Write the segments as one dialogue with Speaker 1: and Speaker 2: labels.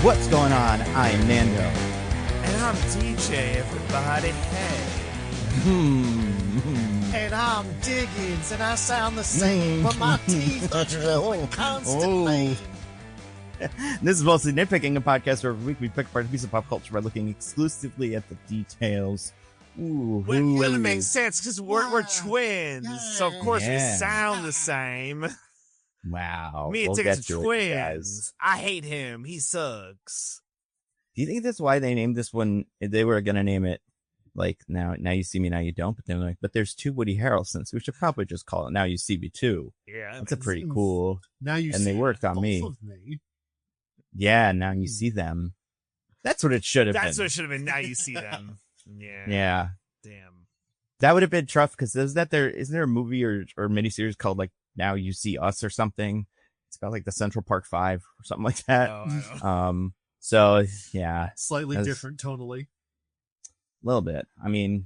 Speaker 1: What's going on? I'm Nando.
Speaker 2: And I'm DJ, everybody. Hey.
Speaker 3: And I'm Diggins, and I sound the same, but my teeth are trembling constantly.
Speaker 1: This is mostly Nitpicking, a podcast where every week we pick apart a piece of pop culture by looking exclusively at the details.
Speaker 2: Ooh, well, it really makes sense because we're twins, so of course we sound the same.
Speaker 1: Wow.
Speaker 2: Me and Diggins are twins. I hate him. He sucks.
Speaker 1: Do you think that's why they named this one? They were going to name it like now you see me, now you don't. But they're like, but there's two Woody Harrelsons. We should probably just call it Now You See Me Too.
Speaker 2: Yeah,
Speaker 1: that's a pretty cool.
Speaker 3: Now you
Speaker 1: and
Speaker 3: see
Speaker 1: they worked on me. Yeah, now you see them. That's what it should have been.
Speaker 2: That's what it should have been. Now you see them. Yeah.
Speaker 1: Yeah.
Speaker 2: Damn.
Speaker 1: That would have been tough because isn't there a movie or miniseries called like Now You See Us or something? It's about like the Central Park 5 or something like that.
Speaker 2: Oh, I don't.
Speaker 1: So yeah,
Speaker 3: slightly different tonally.
Speaker 1: A little bit. I mean,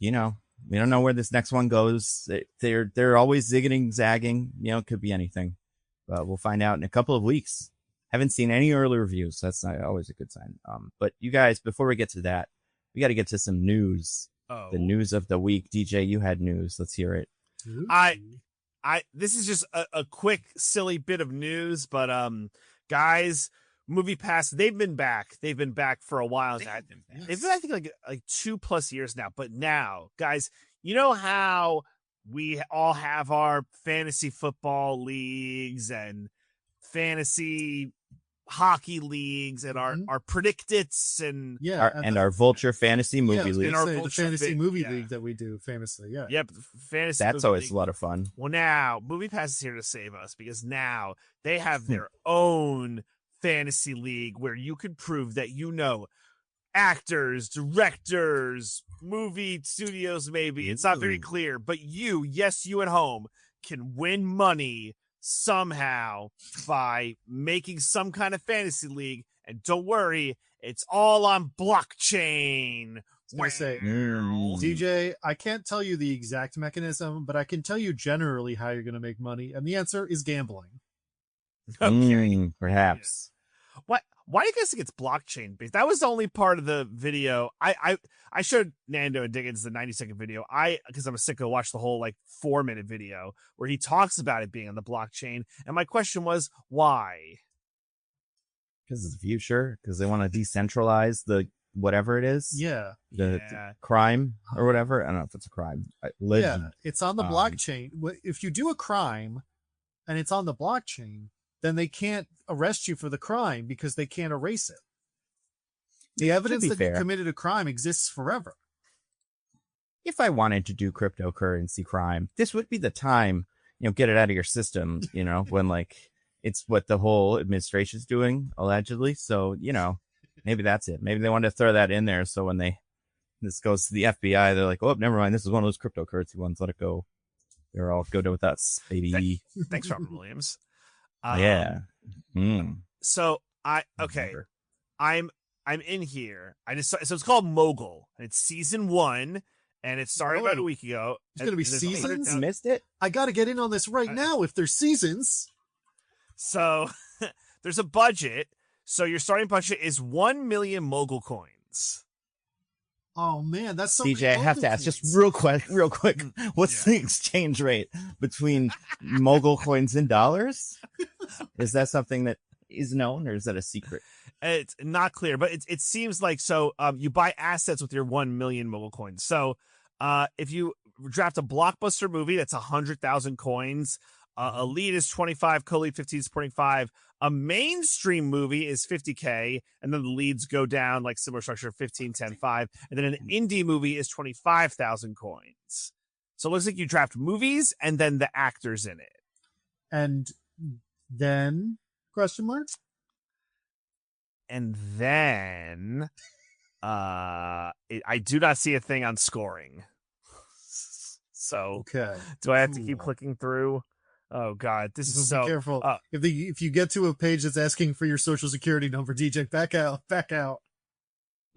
Speaker 1: we don't know where this next one goes. They're always zigging, zagging. It could be anything, but we'll find out in a couple of weeks. Haven't seen any early reviews. So that's not always a good sign. But you guys, before we get to that, we got to get to some news.
Speaker 2: Oh.
Speaker 1: The news of the week. DJ, you had news. Let's hear it.
Speaker 2: This is just a quick, silly bit of news, but guys, Movie Pass, they've been back. They've been back for a while now. They've been, I think, like 2+ years now. But now, guys, you know how we all have our fantasy football leagues and fantasy hockey leagues and our predictits and
Speaker 1: our Vulture Fantasy Movie League.
Speaker 3: The fantasy movie league that we do famously. Yeah.
Speaker 2: Yep. Fantasy.
Speaker 1: That's always a lot of fun.
Speaker 2: Well, now Movie Pass is here to save us because now they have their own fantasy league where you can prove that actors, directors, movie studios. Maybe it's not very clear, but you at home can win money somehow by making some kind of fantasy league. And don't worry, it's all on blockchain.
Speaker 3: I say, DJ, I can't tell you the exact mechanism, but I can tell you generally how you're going to make money. And the answer is gambling.
Speaker 2: Okay.
Speaker 1: Perhaps.
Speaker 2: Yeah. Why do you guys think it's blockchain based? That was the only part of the video. I showed Nando and Diggins the 90-second video. Because I'm a sicko, watched the whole 4-minute video where he talks about it being on the blockchain. And my question was, why?
Speaker 1: Because it's the future. Because they want to decentralize the whatever it is.
Speaker 3: Yeah.
Speaker 1: The crime or whatever. I don't know if it's a crime. Legend.
Speaker 3: Yeah, it's on the blockchain. If you do a crime and it's on the blockchain, then they can't arrest you for the crime because they can't erase it. The evidence that you committed a crime exists forever.
Speaker 1: If I wanted to do cryptocurrency crime, this would be the time, get it out of your system, when it's what the whole administration's doing, allegedly. So, maybe that's it. Maybe they wanted to throw that in there. So when this goes to the FBI, they're like, oh, never mind. This is one of those cryptocurrency ones. Let it go. They're all good with us, baby.
Speaker 2: Thanks, Robert Williams. So I'm in here. So it's called Mogul, and it's season 1, and it started about a week ago.
Speaker 3: It's gonna be seasons.
Speaker 1: Missed it.
Speaker 3: I got to get in on this right now. If there's seasons,
Speaker 2: so there's a budget. So your starting budget is 1 million Mogul coins.
Speaker 3: Oh man, that's so.
Speaker 1: DJ, I have to ask just real quick. What's the exchange rate between Mogul coins and dollars? Is that something that is known, or is that a secret?
Speaker 2: It's not clear, but it seems like so. You buy assets with your 1 million Mogul coins. So, if you draft a blockbuster movie, that's 100,000 coins. A lead is 25, co-lead 15, supporting 5. A mainstream movie is 50K, and then the leads go down like similar structure, 15, 10, 5. And then an indie movie is 25,000 coins. So it looks like you draft movies and then the actors in it.
Speaker 3: And then question mark?
Speaker 2: And then I do not see a thing on scoring. So do I have to keep clicking through? Oh God, this is so.
Speaker 3: Be careful. If you get to a page that's asking for your social security number, DJ, back out.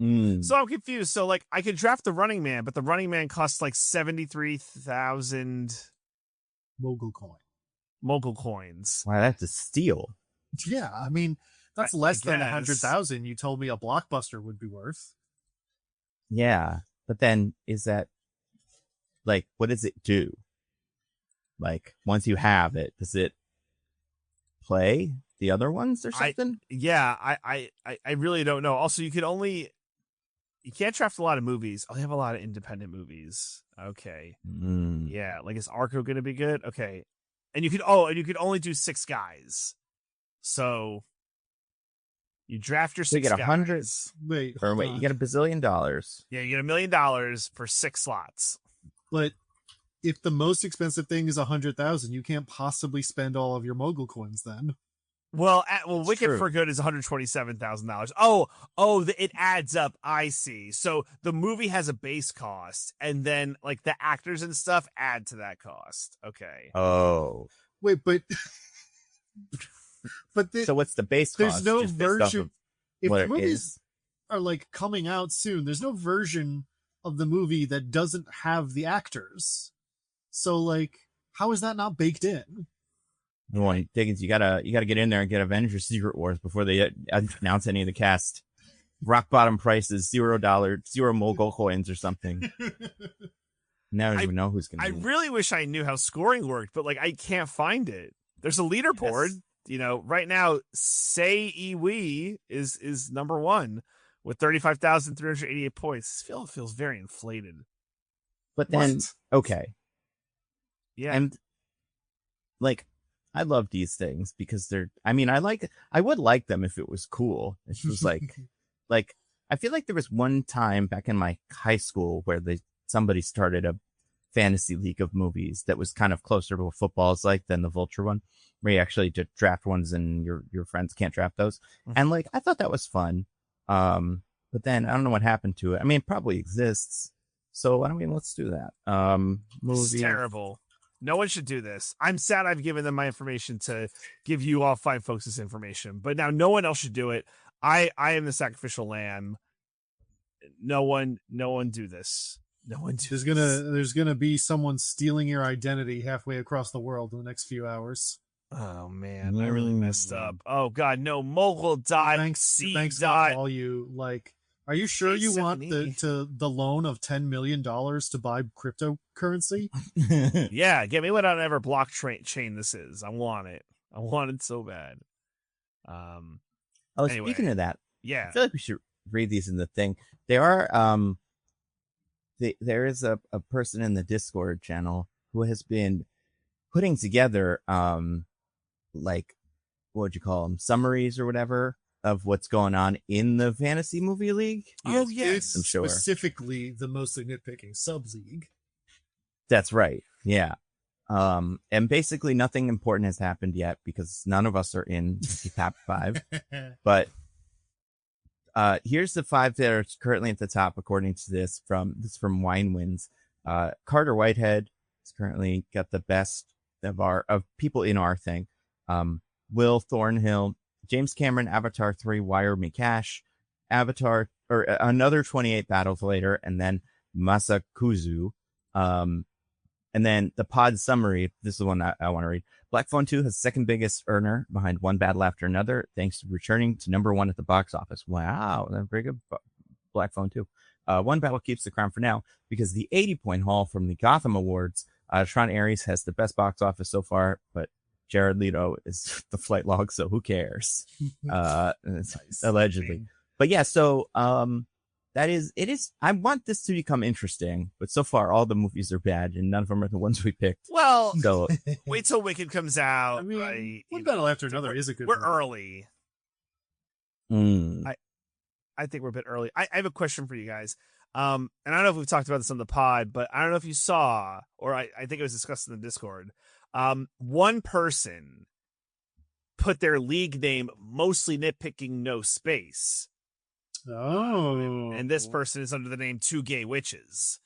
Speaker 2: So I'm confused. So I could draft the Running Man, but the Running Man costs 73,000
Speaker 3: Mogul coin.
Speaker 2: Mogul coins.
Speaker 1: Wow, that's a steal.
Speaker 3: Yeah, I mean, That's less than 100,000. You told me a blockbuster would be worth.
Speaker 1: Yeah, but then is that like what does it do? Like once you have it, does it play the other ones or something?
Speaker 2: I really don't know. Also, you can't draft a lot of movies. Oh, they have a lot of independent movies. Okay. Yeah, like is Arco going to be good? Okay. And you could only do 6 guys. So you draft your 6
Speaker 1: you get 100.
Speaker 2: Guys.
Speaker 3: Wait,
Speaker 1: you get $1 billion.
Speaker 2: Yeah, you get $1 million for 6 slots.
Speaker 3: But if the most expensive thing is 100,000, you can't possibly spend all of your mogul coins then.
Speaker 2: Well, Wicked for Good is $127,000. It adds up. I see. So the movie has a base cost, and then like the actors and stuff add to that cost. Okay.
Speaker 1: Oh,
Speaker 3: wait, but
Speaker 1: so what's the base
Speaker 3: There's
Speaker 1: cost?
Speaker 3: no version. If the movies
Speaker 1: are
Speaker 3: like coming out soon, there's no version of the movie that doesn't have the actors. So like, how is that not baked in?
Speaker 1: Well, Diggins, you gotta get in there and get Avengers Secret Wars before they announce any of the cast. Rock bottom prices, $0, 0 mogul coins or something. Now I don't even know who's gonna.
Speaker 2: I really wish I knew how scoring worked, but like I can't find it. There's a leaderboard. Yes. You know, right now, Say Iwi is number 1 with 35,388 points. This feels very inflated.
Speaker 1: But then, okay,
Speaker 2: yeah,
Speaker 1: and like. I love these things because I would like them if it was cool. It was like I feel like there was one time back in my high school where somebody started a fantasy league of movies that was kind of closer to what football is like than the Vulture one, where you actually just draft ones and your friends can't draft those. And like, I thought that was fun. But then I don't know what happened to it. I mean, it probably exists. So let's do that. Movie.
Speaker 2: It's terrible. No one should do this. I'm sad I've given them my information to give you all fine folks this information, but now no one else should do it. I am the sacrificial lamb. No one do this. No one do this.
Speaker 3: There's gonna be someone stealing your identity halfway across the world in the next few hours.
Speaker 2: Oh man, I really messed up. Oh god, no, mogul died.
Speaker 3: Thanks to all you. Like, are you sure you want the loan of $10 million to buy cryptocurrency?
Speaker 2: Yeah, get me whatever blockchain this is. I want it. I want it so bad. Anyway.
Speaker 1: Speaking of that,
Speaker 2: yeah,
Speaker 1: I feel like we should read these in the thing. There are there is a person in the Discord channel who has been putting together like, what would you call them, summaries or whatever of what's going on in the fantasy movie league.
Speaker 2: Oh yes,
Speaker 1: I'm sure.
Speaker 3: Specifically the Mostly Nitpicking subs league.
Speaker 1: That's right. Yeah. And basically nothing important has happened yet because none of us are in the top 5. But here's the 5 that are currently at the top according to this from Wine Wins. Carter Whitehead has currently got the best of people in our thing. Will Thornhill, James Cameron, Avatar 3, Wire Me Cash, Avatar, or another 28 battles later, and then Masakuzu. And then the pod summary, this is the one I want to read. Black Phone 2 has second biggest earner behind One Battle After Another, thanks to returning to number 1 at the box office. Wow, that's very good. Black Phone 2. One Battle keeps the crown for now because the 80-point haul from the Gotham Awards, Tron Ares has the best box office so far, but Jared Leto is the flight log, so who cares? Allegedly. But yeah, so it is. I want this to become interesting, but so far all the movies are bad, and none of them are the ones we picked.
Speaker 2: Well,
Speaker 1: so
Speaker 2: wait till Wicked comes out.
Speaker 3: I mean,
Speaker 2: right?
Speaker 3: One Battle After Another is a good.
Speaker 2: We're
Speaker 3: movie.
Speaker 2: Early. I think we're a bit early. I have a question for you guys. And I don't know if we've talked about this on the pod, but I don't know if you saw, or I think it was discussed in the Discord. One person put their league name Mostly Nitpicking No Space.
Speaker 3: Oh.
Speaker 2: And this person is under the name Two Gay Witches.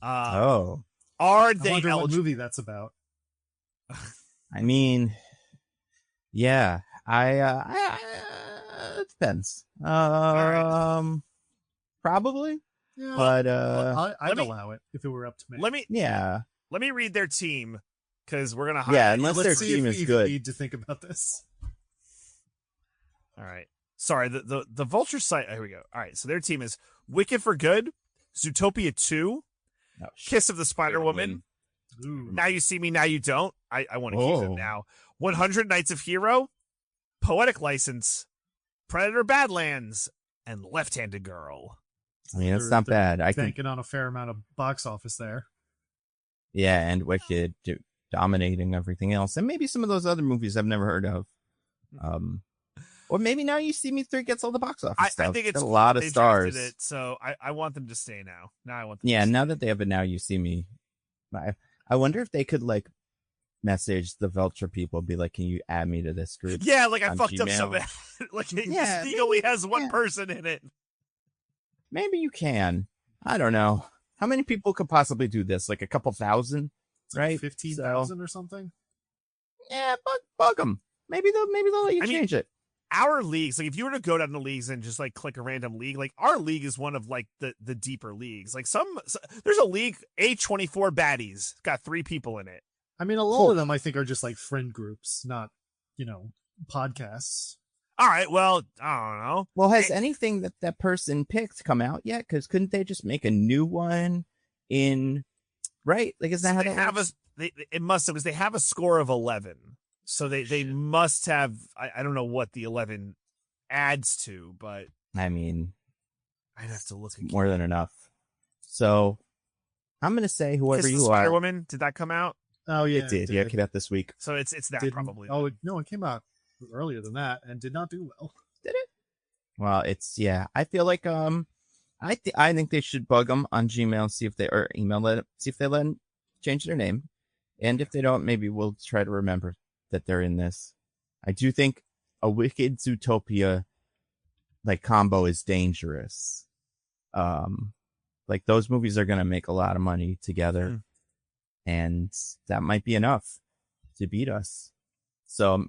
Speaker 1: Are
Speaker 3: I
Speaker 2: they
Speaker 3: wonder what movie that's about?
Speaker 1: I mean, yeah, it depends. Probably.
Speaker 3: Yeah,
Speaker 1: but
Speaker 3: I'd allow it if it were up to me.
Speaker 2: Let me read their team because we're gonna
Speaker 1: unless their team is good.
Speaker 3: Need to think about this.
Speaker 2: All right. sorry, the Vulture site. Here we go. All right, so their team is Wicked for Good, Zootopia 2, Kiss of the Spider Woman, Now You See Me, Now You Don't. I want to keep them now. 100 Nights of Hero, Poetic License, Predator Badlands, and Left-Handed Girl.
Speaker 1: I mean, it's not bad. I
Speaker 3: banking on a fair amount of box office there.
Speaker 1: Yeah, and Wicked dominating everything else, and maybe some of those other movies I've never heard of. Or maybe Now You See Me 3 gets all the box office stuff.
Speaker 2: I think it's
Speaker 1: a lot of stars.
Speaker 2: It, so I want them to stay now. Now I want them.
Speaker 1: Yeah,
Speaker 2: to
Speaker 1: now
Speaker 2: stay.
Speaker 1: that they have a Now You See Me, I wonder if they could like message the Vulture people, be like, "Can you add me to this group?"
Speaker 2: Yeah, like I fucked
Speaker 1: Gmail?
Speaker 2: up so bad. Like
Speaker 1: yeah,
Speaker 2: Mystique only has one person in it.
Speaker 1: Maybe you can. I don't know. How many people could possibly do this? Like a couple thousand, right?
Speaker 3: 15,000 or something.
Speaker 1: Yeah, bug them. Maybe they'll let you change it.
Speaker 2: Our leagues, like if you were to go down the leagues and just like click a random league, like our league is one of like the deeper leagues. Like there's a league, A24 Baddies. It's got 3 people in it.
Speaker 3: I mean, a lot of them I think are just like friend groups, not, podcasts.
Speaker 2: All right, well, I don't know.
Speaker 1: Well, has anything that person picked come out yet? Because couldn't they just make a new one right? Like, is that how that works?
Speaker 2: It must have, because they have a score of 11. So they must have, I don't know what the 11 adds to, but
Speaker 1: I mean,
Speaker 2: I'd have to look again.
Speaker 1: More than enough. So I'm going to say whoever you are.
Speaker 2: Spider Woman, did that come out?
Speaker 3: Oh, yeah.
Speaker 1: It did. Yeah, it came out this week.
Speaker 2: So it's that probably.
Speaker 3: Oh, no, it came out earlier than that and did not do well.
Speaker 1: Did it? Well, I feel like I think they should bug them on Gmail and see if they or email it, see if they let them change their name, and if they don't, maybe we'll try to remember that they're in this. I do think a Wicked Zootopia like combo is dangerous. Like those movies are gonna make a lot of money together, and that might be enough to beat us. So,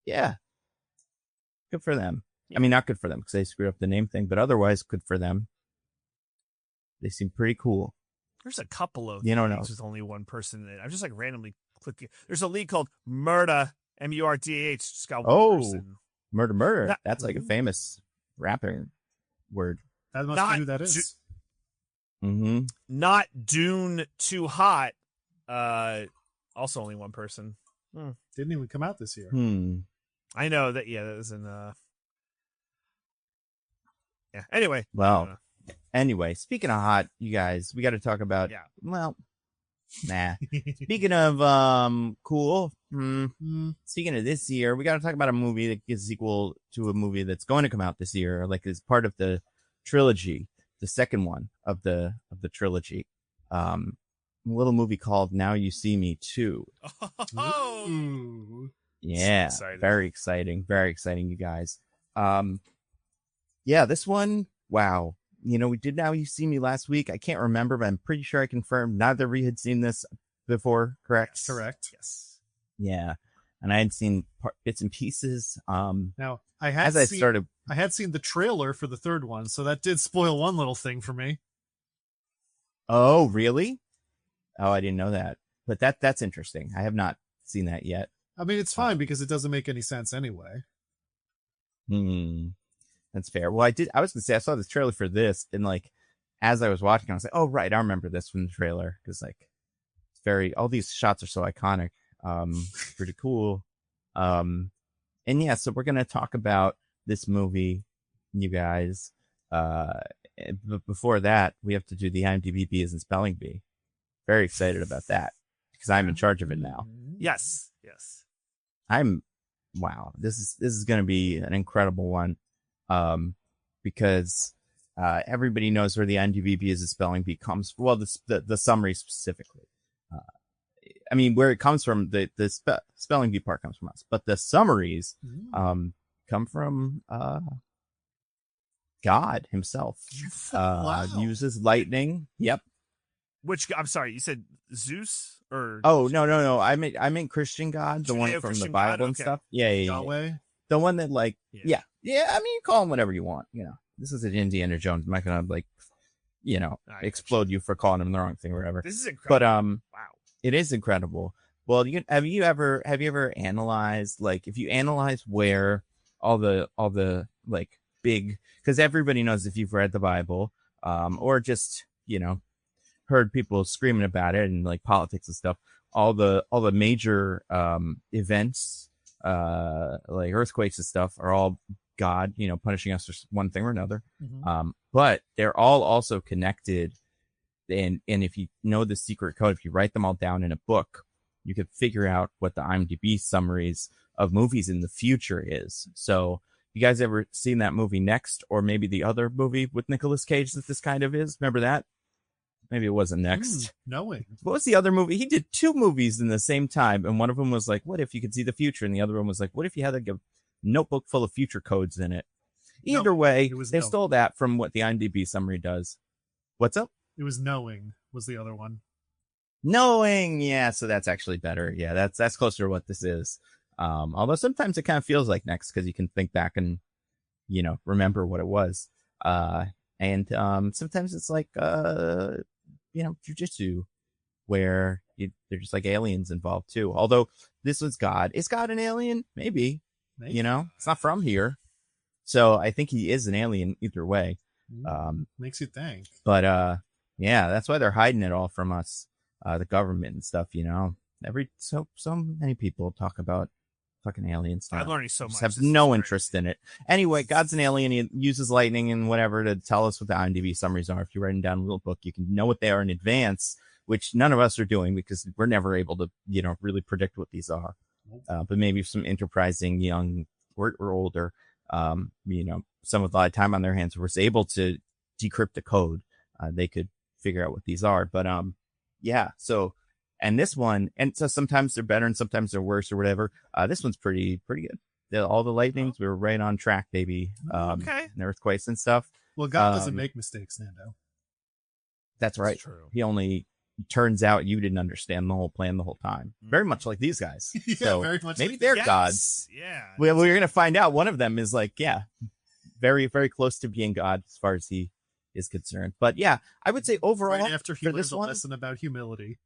Speaker 1: yeah, good for them. I mean, not good for them because they screwed up the name thing, but otherwise good for them. They seem pretty cool.
Speaker 2: There's a couple of
Speaker 1: leagues
Speaker 2: with only one person in it. I'm just like randomly clicking. There's a league called Murda, MURDH. Just got one person.
Speaker 1: Murder. That's like a famous rapping word.
Speaker 3: That must be who that is.
Speaker 2: Not Dune Too Hot. Also only one person.
Speaker 3: Didn't even come out this year.
Speaker 2: I know that. Yeah, that was in. Yeah. Anyway.
Speaker 1: Well. Anyway, speaking of hot, you guys, we got to talk about.
Speaker 2: Yeah.
Speaker 1: Well, nah. Speaking of cool. Speaking of this year, we got to talk about a movie that is a sequel to a movie that's going to come out this year, like as part of the trilogy, the second one of the trilogy. A little movie called Now You See Me 2.
Speaker 2: Oh.
Speaker 1: Yeah, very exciting, you guys. Yeah, this one, wow. We did Now You See Me last week. I can't remember, but I'm pretty sure I confirmed neither of you had seen this before, correct?
Speaker 3: Yes, correct.
Speaker 2: Yes.
Speaker 1: Yeah, and I had seen bits and pieces.
Speaker 3: Now I had seen the trailer for the third one, so that did spoil one little thing for me.
Speaker 1: Oh, really? Oh, I didn't know that. But that's interesting. I have not seen that yet.
Speaker 3: I mean, it's fine because it doesn't make any sense anyway.
Speaker 1: That's fair. Well, I was gonna say I saw this trailer for this, and like as I was watching, I was like, oh right, I remember this from the trailer because like it's all these shots are so iconic. Pretty cool. And yeah, so we're gonna talk about this movie, you guys. But before that, we have to do the IMDb B as in spelling bee. Very excited about that because I'm in charge of it now.
Speaker 2: Yes.
Speaker 1: Wow. This is going to be an incredible one. Because everybody knows where the IMDb as a spelling bee comes from. Well, the summary specifically. I mean, where it comes from, the spelling bee part comes from us, but the summaries come from God himself.
Speaker 3: Wow.
Speaker 1: Uses lightning. Yep.
Speaker 2: Which, I'm sorry, you said Zeus or?
Speaker 1: Oh, no. I meant Christian God, the one from
Speaker 2: Christian
Speaker 1: the Bible
Speaker 2: God?
Speaker 1: and stuff. Yeah.
Speaker 3: Yahweh.
Speaker 1: The one that like, yeah. I mean, you call him whatever you want. This is an Indiana Jones. I'm not gonna like, explode you for calling him the wrong thing or whatever.
Speaker 2: This is incredible.
Speaker 1: But
Speaker 2: wow,
Speaker 1: it is incredible. Well, have you ever analyzed, like, if you analyze where all the like big, because everybody knows if you've read the Bible, or just, heard people screaming about it and like politics and stuff, all the major events, like earthquakes and stuff, are all God, punishing us for one thing or another. But they're all also connected. And if you know the secret code, if you write them all down in a book, you could figure out what the IMDb summaries of movies in the future is. So you guys ever seen that movie Next, or maybe the other movie with Nicolas Cage that this kind of is? Remember that? Maybe it wasn't Next.
Speaker 3: Knowing.
Speaker 1: What was the other movie? He did 2 movies in the same time, and one of them was like, what if you could see the future? And the other one was like, what if you had like a notebook full of future codes in it? Either way, they stole that from what the IMDb summary does. What's up?
Speaker 3: It was Knowing was the other one.
Speaker 1: Knowing, yeah, so that's actually better. Yeah, that's closer to what this is. Although sometimes it kind of feels like Next, because you can think back and, remember what it was. And sometimes it's like, jujitsu, where they're just like aliens involved too. Although this was God. Is God an alien? Maybe. It's not from here. So I think he is an alien either way.
Speaker 3: Makes you think.
Speaker 1: But yeah, that's why they're hiding it all from us, the government and stuff. So many people talk about fucking alien stuff.
Speaker 2: I'm learning so much.
Speaker 1: Have no interest in it. Anyway, God's an alien. He uses lightning and whatever to tell us what the IMDb summaries are. If you're writing down a little book, you can know what they are in advance, which none of us are doing because we're never able to, really predict what these are. But maybe some enterprising young or older, some with a lot of time on their hands was able to decrypt the code. They could figure out what these are. But yeah. So, and this one, and so sometimes they're better and sometimes they're worse or whatever. This one's pretty good. All the lightnings, we were right on track, baby.
Speaker 2: Okay.
Speaker 1: And earthquakes and stuff.
Speaker 3: Well, God doesn't make mistakes, Nando.
Speaker 1: That's right.
Speaker 2: True.
Speaker 1: He only turns out you didn't understand the whole plan the whole time. Very much like these guys.
Speaker 3: Yeah,
Speaker 1: so
Speaker 3: very much.
Speaker 1: Maybe
Speaker 3: like
Speaker 1: they're gods.
Speaker 2: Yeah.
Speaker 1: Well, we're gonna find out. One of them is like, very, very close to being God as far as he is concerned. But yeah, I would say overall,
Speaker 3: right after he
Speaker 1: for
Speaker 3: learns
Speaker 1: this
Speaker 3: a
Speaker 1: one,
Speaker 3: lesson about humility.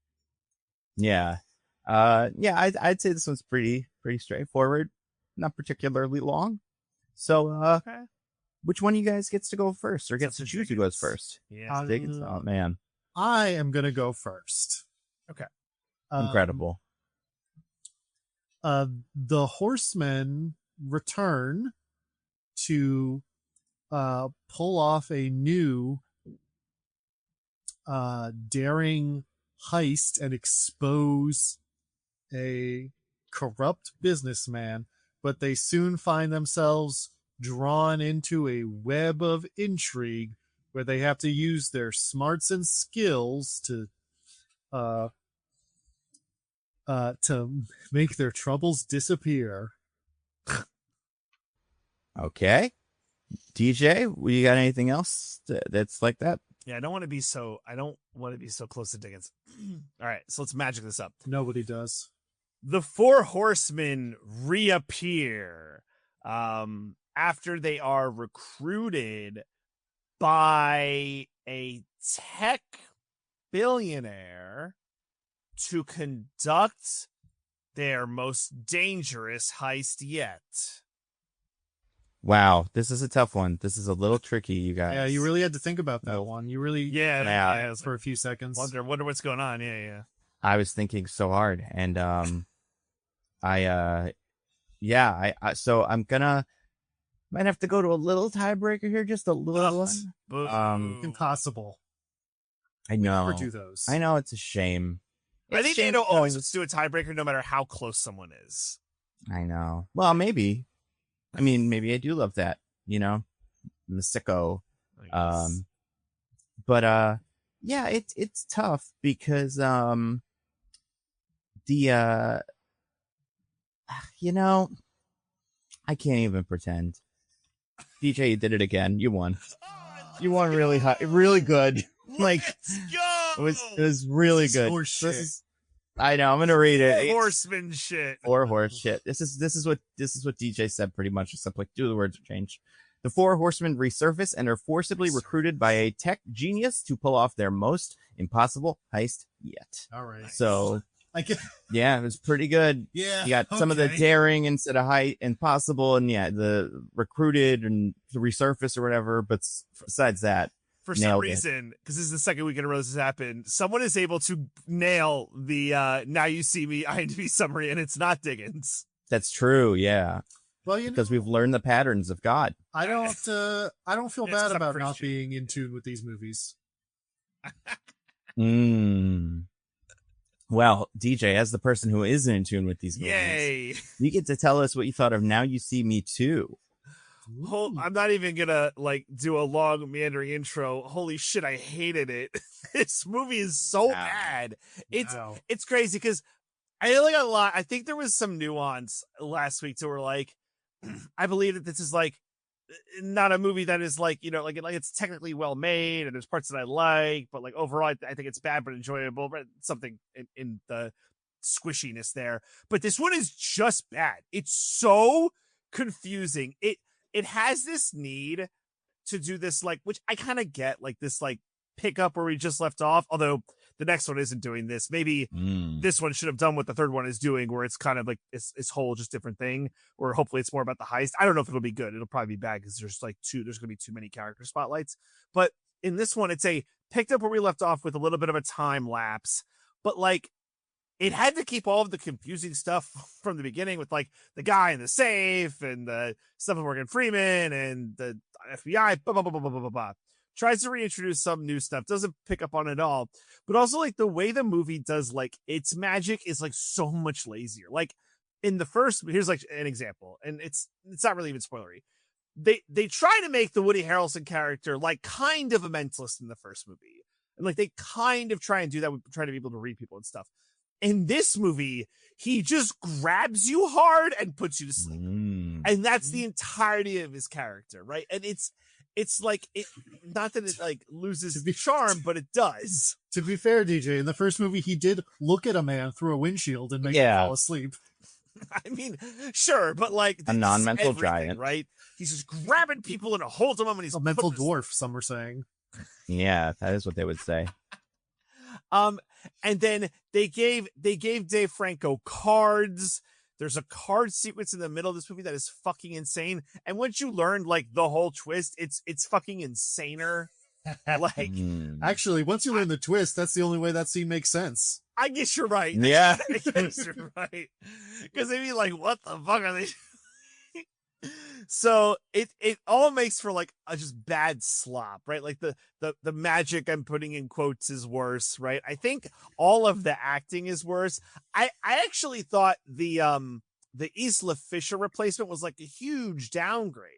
Speaker 1: Yeah. I'd say this one's pretty straightforward, not particularly long. So,
Speaker 2: Okay.
Speaker 1: Which one of you guys gets to go first, or gets to choose who goes first?
Speaker 2: Yeah.
Speaker 1: Diggins? Oh man,
Speaker 3: I am gonna go first.
Speaker 2: Okay.
Speaker 1: Incredible.
Speaker 3: The horsemen return to pull off a new daring heist and expose a corrupt businessman, but they soon find themselves drawn into a web of intrigue where they have to use their smarts and skills to make their troubles disappear.
Speaker 1: Okay. DJ, you got anything else that's like that?
Speaker 2: Yeah, I don't want to be so close to Dickens. All right, so let's magic this up.
Speaker 3: Nobody does.
Speaker 2: The 4 horsemen reappear after they are recruited by a tech billionaire to conduct their most dangerous heist yet.
Speaker 1: Wow, this is a tough one. This is a little tricky, you guys.
Speaker 3: Yeah, you really had to think about that one. You really,
Speaker 2: yeah,
Speaker 3: for a few seconds.
Speaker 2: Wonder what's going on. Yeah.
Speaker 1: I was thinking so hard, and so I'm might have to go to a little tiebreaker here, just a little one.
Speaker 3: Impossible.
Speaker 1: I know.
Speaker 3: Never do those.
Speaker 1: I know, it's a shame.
Speaker 2: I think they don't always do a tiebreaker no matter how close someone is.
Speaker 1: I know. Well, maybe. I mean, maybe I do love that, I'm a sicko. But yeah, it's tough because I can't even pretend. DJ, you did it again. You won. You won really high, really good. Like, it was really good. I know. I'm gonna read it.
Speaker 2: Horseman shit.
Speaker 1: Or horse shit. This is what DJ said pretty much. Except like 2 of the words are changed. The 4 horsemen resurface and are forcibly recruited by a tech genius to pull off their most impossible heist yet.
Speaker 3: All right.
Speaker 1: So Yeah, it was pretty good.
Speaker 3: Yeah,
Speaker 1: you got some of the daring instead of height and possible, and the recruited and the resurface or whatever. But besides that,
Speaker 2: for some reason, because this is the second week in a row this has happened, someone is able to nail the "Now You See Me" IMDb summary, and it's not Diggins.
Speaker 1: That's true. Yeah.
Speaker 3: Well,
Speaker 1: because we've learned the patterns of God.
Speaker 3: I don't feel bad about not being in tune with these movies.
Speaker 1: Well, DJ, as the person who is in tune with these movies, you get to tell us what you thought of Now You See Me Too.
Speaker 2: I'm not even gonna do a long meandering intro. Holy shit, I hated it. This movie is so bad. It's crazy because I got a lot. I think there was some nuance last week to where I believe that this is not a movie that is it's technically well made and there's parts that I like, but overall I think it's bad but enjoyable, but something in the squishiness there. But this one is just bad. It's so confusing. It has this need to do this which I kind of get, this pick up where we just left off, although the next one isn't doing this. Maybe this one should have done what the third one is doing, where it's kind of this whole just different thing, or hopefully it's more about the heist. I don't know if it'll be good. It'll probably be bad because there's there's going to be too many character spotlights. But in this one, it's picked up where we left off with a little bit of a time lapse, but it had to keep all of the confusing stuff from the beginning with the guy in the safe and the stuff with Morgan Freeman and the FBI, blah, blah, blah, blah, blah, blah, blah. Tries to reintroduce some new stuff, doesn't pick up on it all, but also the way the movie does its magic is so much lazier. In the first, here's an example, and it's not really even spoilery. They try to make the Woody Harrelson character kind of a mentalist in the first movie, and they kind of try and do that with trying to be able to read people and stuff. In this movie, he just grabs you hard and puts you to sleep, and that's the entirety of his character, right? And it's not that it loses the charm, but it does.
Speaker 3: To be fair, DJ, in the first movie, he did look at a man through a windshield and make him fall asleep.
Speaker 2: I mean, sure, but
Speaker 1: a non-mental giant,
Speaker 2: right? He's just grabbing people and holds them up, and he's
Speaker 3: a mental dwarf. Some are saying.
Speaker 1: Yeah, that is what they would say.
Speaker 2: And then they gave Dave Franco cards. There's a card sequence in the middle of this movie that is fucking insane. And once you learn the whole twist, it's fucking insaner.
Speaker 3: Actually, once you learn the twist, that's the only way that scene makes sense.
Speaker 2: I guess you're right.
Speaker 1: Yeah.
Speaker 2: I guess you're right. Because they'd be what the fuck are they? So it all makes for a just bad slop, right? The magic, I'm putting in quotes, is worse, right? I think all of the acting is worse. I actually thought the Isla Fisher replacement was a huge downgrade,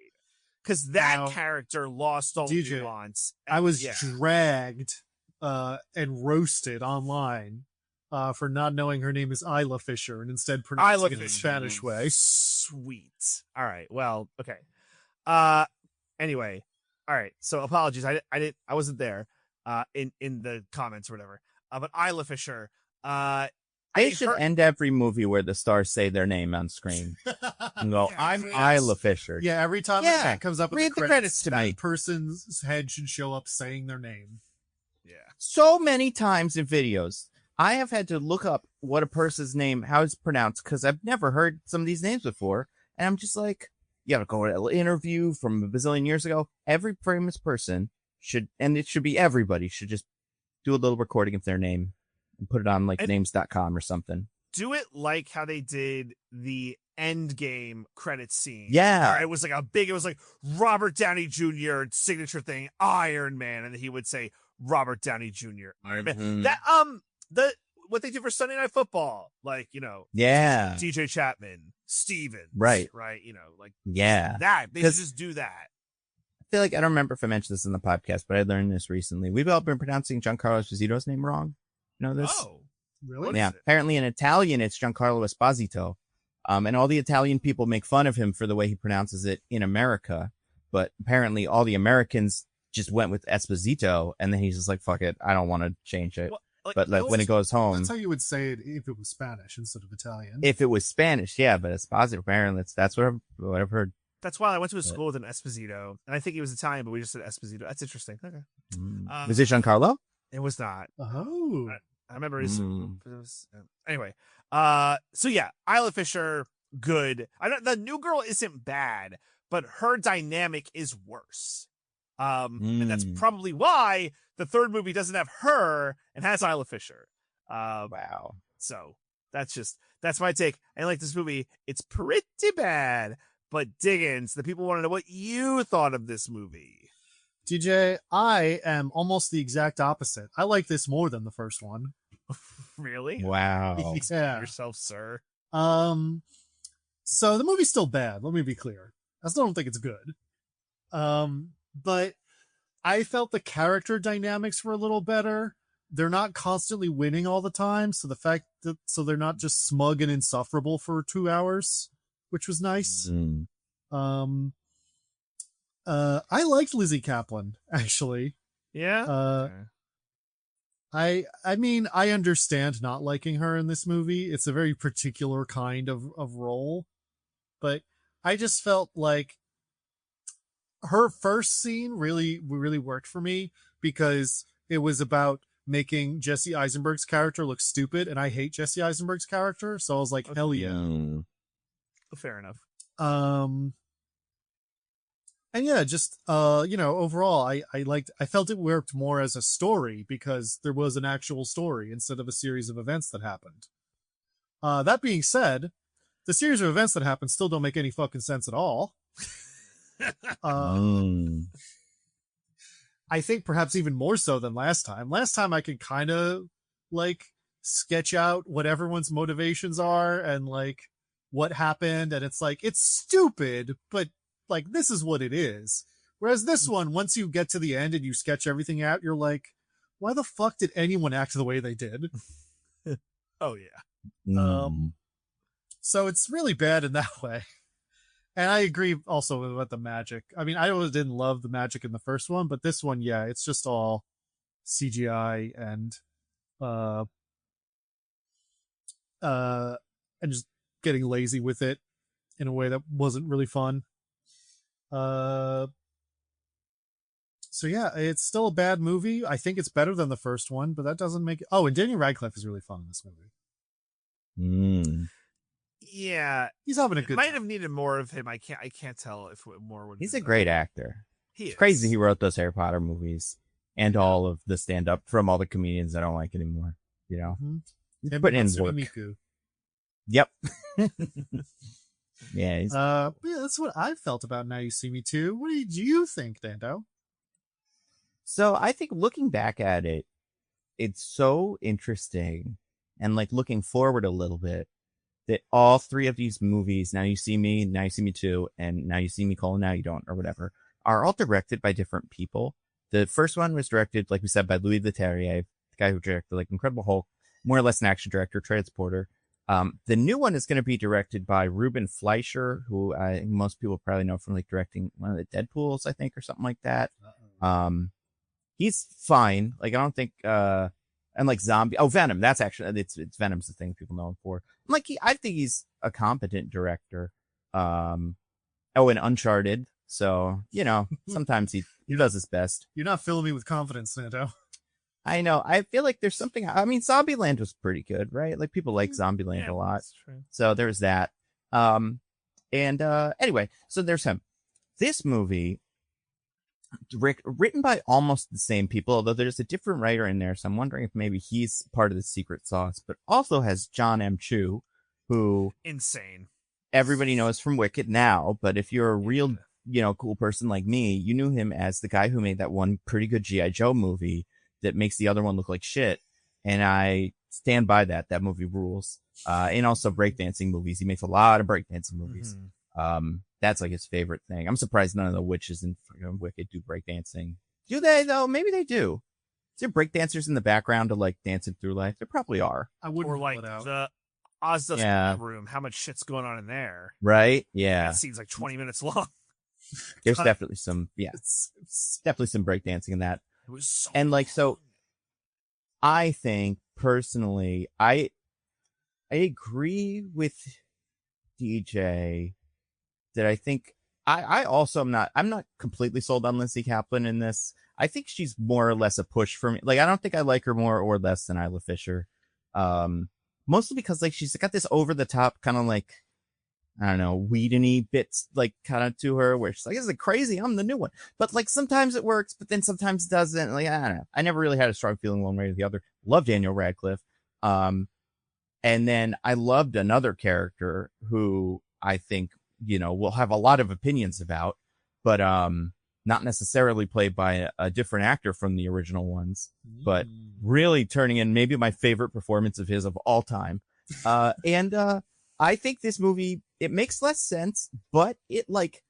Speaker 2: because that character lost all nuance.
Speaker 3: I was dragged and roasted online for not knowing her name is Isla Fisher and instead pronouncing it the Spanish way.
Speaker 2: Sweet. All right. Well, okay. Anyway. All right. So apologies. I wasn't there in the comments or whatever. But Isla Fisher,
Speaker 1: they should end every movie where the stars say their name on screen and go, I'm Isla Fisher.
Speaker 3: Yeah, every time that comes up,
Speaker 1: read the credits to me.
Speaker 3: That person's head should show up saying their name.
Speaker 2: Yeah.
Speaker 1: So many times in videos, I have had to look up what a person's name, how it's pronounced, because I've never heard some of these names before. And I'm just you gotta go to an interview from a bazillion years ago. Every famous person should, and it should be everybody, should just do a little recording of their name and put it on names.com or something.
Speaker 2: Do it how they did the Endgame credits scene.
Speaker 1: Yeah.
Speaker 2: It was it was Robert Downey Jr. signature thing, Iron Man, and he would say Robert Downey Jr. Iron Man. That what they do for Sunday Night Football, DJ Chapman, Stevens, right, that they should just do that.
Speaker 1: I feel I don't remember if I mentioned this in the podcast, but I learned this recently. We've all been pronouncing Giancarlo Esposito's name wrong. You know this?
Speaker 2: Oh, really?
Speaker 1: Yeah. Apparently in Italian, it's Giancarlo Esposito. And all the Italian people make fun of him for the way he pronounces it in America. But apparently all the Americans just went with Esposito, and then he's just fuck it, I don't want to change it. Well, but when it goes home,
Speaker 3: that's how you would say it if it was Spanish instead of Italian.
Speaker 1: If it was Spanish, yeah, but Esposito, apparently that's what I've heard.
Speaker 2: That's why I went to a school with an Esposito, and I think he was Italian, but we just said Esposito. That's interesting. Okay.
Speaker 1: Was it Giancarlo?
Speaker 2: It was not.
Speaker 3: Oh.
Speaker 2: I remember anyway. So yeah, Isla Fisher, good. The new girl isn't bad, but her dynamic is worse. And that's probably why the third movie doesn't have her and has Isla Fisher.
Speaker 1: Wow.
Speaker 2: So that's my take. I like this movie. It's pretty bad, but Diggins, the people want to know what you thought of this movie.
Speaker 3: DJ, I am almost the exact opposite. I like this more than the first one.
Speaker 2: Really?
Speaker 1: Wow.
Speaker 3: Yeah.
Speaker 2: Yourself, sir.
Speaker 3: So the movie's still bad. Let me be clear. I still don't think it's good. But I felt the character dynamics were a little better. They're not constantly winning all the time. So the fact that, so they're not just smug and insufferable for 2 hours, which was nice. I liked Lizzie Kaplan, actually.
Speaker 2: Yeah.
Speaker 3: Okay. I mean, I understand not liking her in this movie. It's a very particular kind of role, but I just felt like her first scene really worked for me because it was about making Jesse Eisenberg's character look stupid, and I hate Jesse Eisenberg's character, so I was like, hell yeah.
Speaker 2: Fair enough.
Speaker 3: And yeah, just overall, I felt it worked more as a story because there was an actual story instead of a series of events that happened. That being said, the series of events that happened still don't make any fucking sense at all. I think perhaps even more so than last time. Last time I could kind of like sketch out what everyone's motivations are and like what happened, and it's like, it's stupid, but like, this is what it is. Whereas this one, once you get to the end and you sketch everything out, you're like, why the fuck did anyone act the way they did?
Speaker 2: Oh yeah.
Speaker 3: So it's really bad in that way. And I agree also about the magic. I mean, I always didn't love the magic in the first one, but this one, yeah, it's just all CGI and just getting lazy with it in a way that wasn't really fun. So yeah, it's still a bad movie. I think it's better than the first one, but that doesn't make it. Oh, and Daniel Radcliffe is really fun in this movie.
Speaker 2: Yeah,
Speaker 3: he's having a good
Speaker 2: might
Speaker 3: time.
Speaker 2: have needed more of him. I can't tell if more would.
Speaker 1: He's a great actor.
Speaker 2: It's
Speaker 1: crazy he wrote those Harry Potter movies and all of the stand up from all the comedians I don't like anymore. You know, he's putting in work.
Speaker 3: Miku.
Speaker 1: Yep. Yeah.
Speaker 3: Yeah, that's what I felt about Now You See Me Too. What did you think, Dando?
Speaker 1: So I think looking back at it, it's so interesting, and like looking forward a little bit, that all three of these movies, Now You See Me, Now You See Me Too, and Now You See Me, Now You Don't, or whatever, are all directed by different people. The first one was directed, like we said, by Louis Leterrier, the guy who directed like Incredible Hulk, more or less an action director, Transporter. The new one is going to be directed by Ruben Fleischer, who I think most people probably know from like directing one of the Deadpools, I think, or something like that. He's fine. Like, I don't think, and like Venom. That's actually, it's Venom's the thing people know him for. Like, I think he's a competent director. And Uncharted. So, sometimes he does his best.
Speaker 3: You're not filling me with confidence, Nando.
Speaker 1: I know. I feel like there's something. I mean, Zombieland was pretty good, right? Like, people like Zombieland a lot. So there's that. Anyway, so there's him. This movie, written by almost the same people, although there's a different writer in there. So I'm wondering if maybe he's part of the secret sauce, but also has John M. Chu, who
Speaker 2: insane.
Speaker 1: Everybody knows from Wicked now. But if you're a real, cool person like me, you knew him as the guy who made that one pretty good G.I. Joe movie that makes the other one look like shit. And I stand by that. That movie rules. And also breakdancing movies. He makes a lot of breakdancing movies. That's like his favorite thing. I'm surprised none of the witches in Wicked do breakdancing. Do they though? Maybe they do. Is there breakdancers in the background of like Dancing Through Life? There probably are.
Speaker 3: I wouldn't.
Speaker 2: Or like the Oz room. How much shit's going on in there?
Speaker 1: Right? Yeah.
Speaker 2: That scene's like 20 minutes long.
Speaker 1: There's definitely some. Yeah. It's definitely some breakdancing in that.
Speaker 2: It was so
Speaker 1: and like so. I think personally, I agree with DJ that I think I also I'm not completely sold on Lizzie Kaplan in this. I think she's more or less a push for me. Like, I don't think I like her more or less than Isla Fisher. Mostly because like she's got this over the top kind of like, I don't know, Whedon-y bits like kind of to her where she's like, "Isn't it crazy? I'm the new one." But like sometimes it works, but then sometimes it doesn't. Like, I don't know. I never really had a strong feeling one way or the other. Love Daniel Radcliffe. And then I loved another character who I think, we'll have a lot of opinions about, but not necessarily played by a different actor from the original ones, but really turning in maybe my favorite performance of his of all time. And I think this movie, it makes less sense, but it like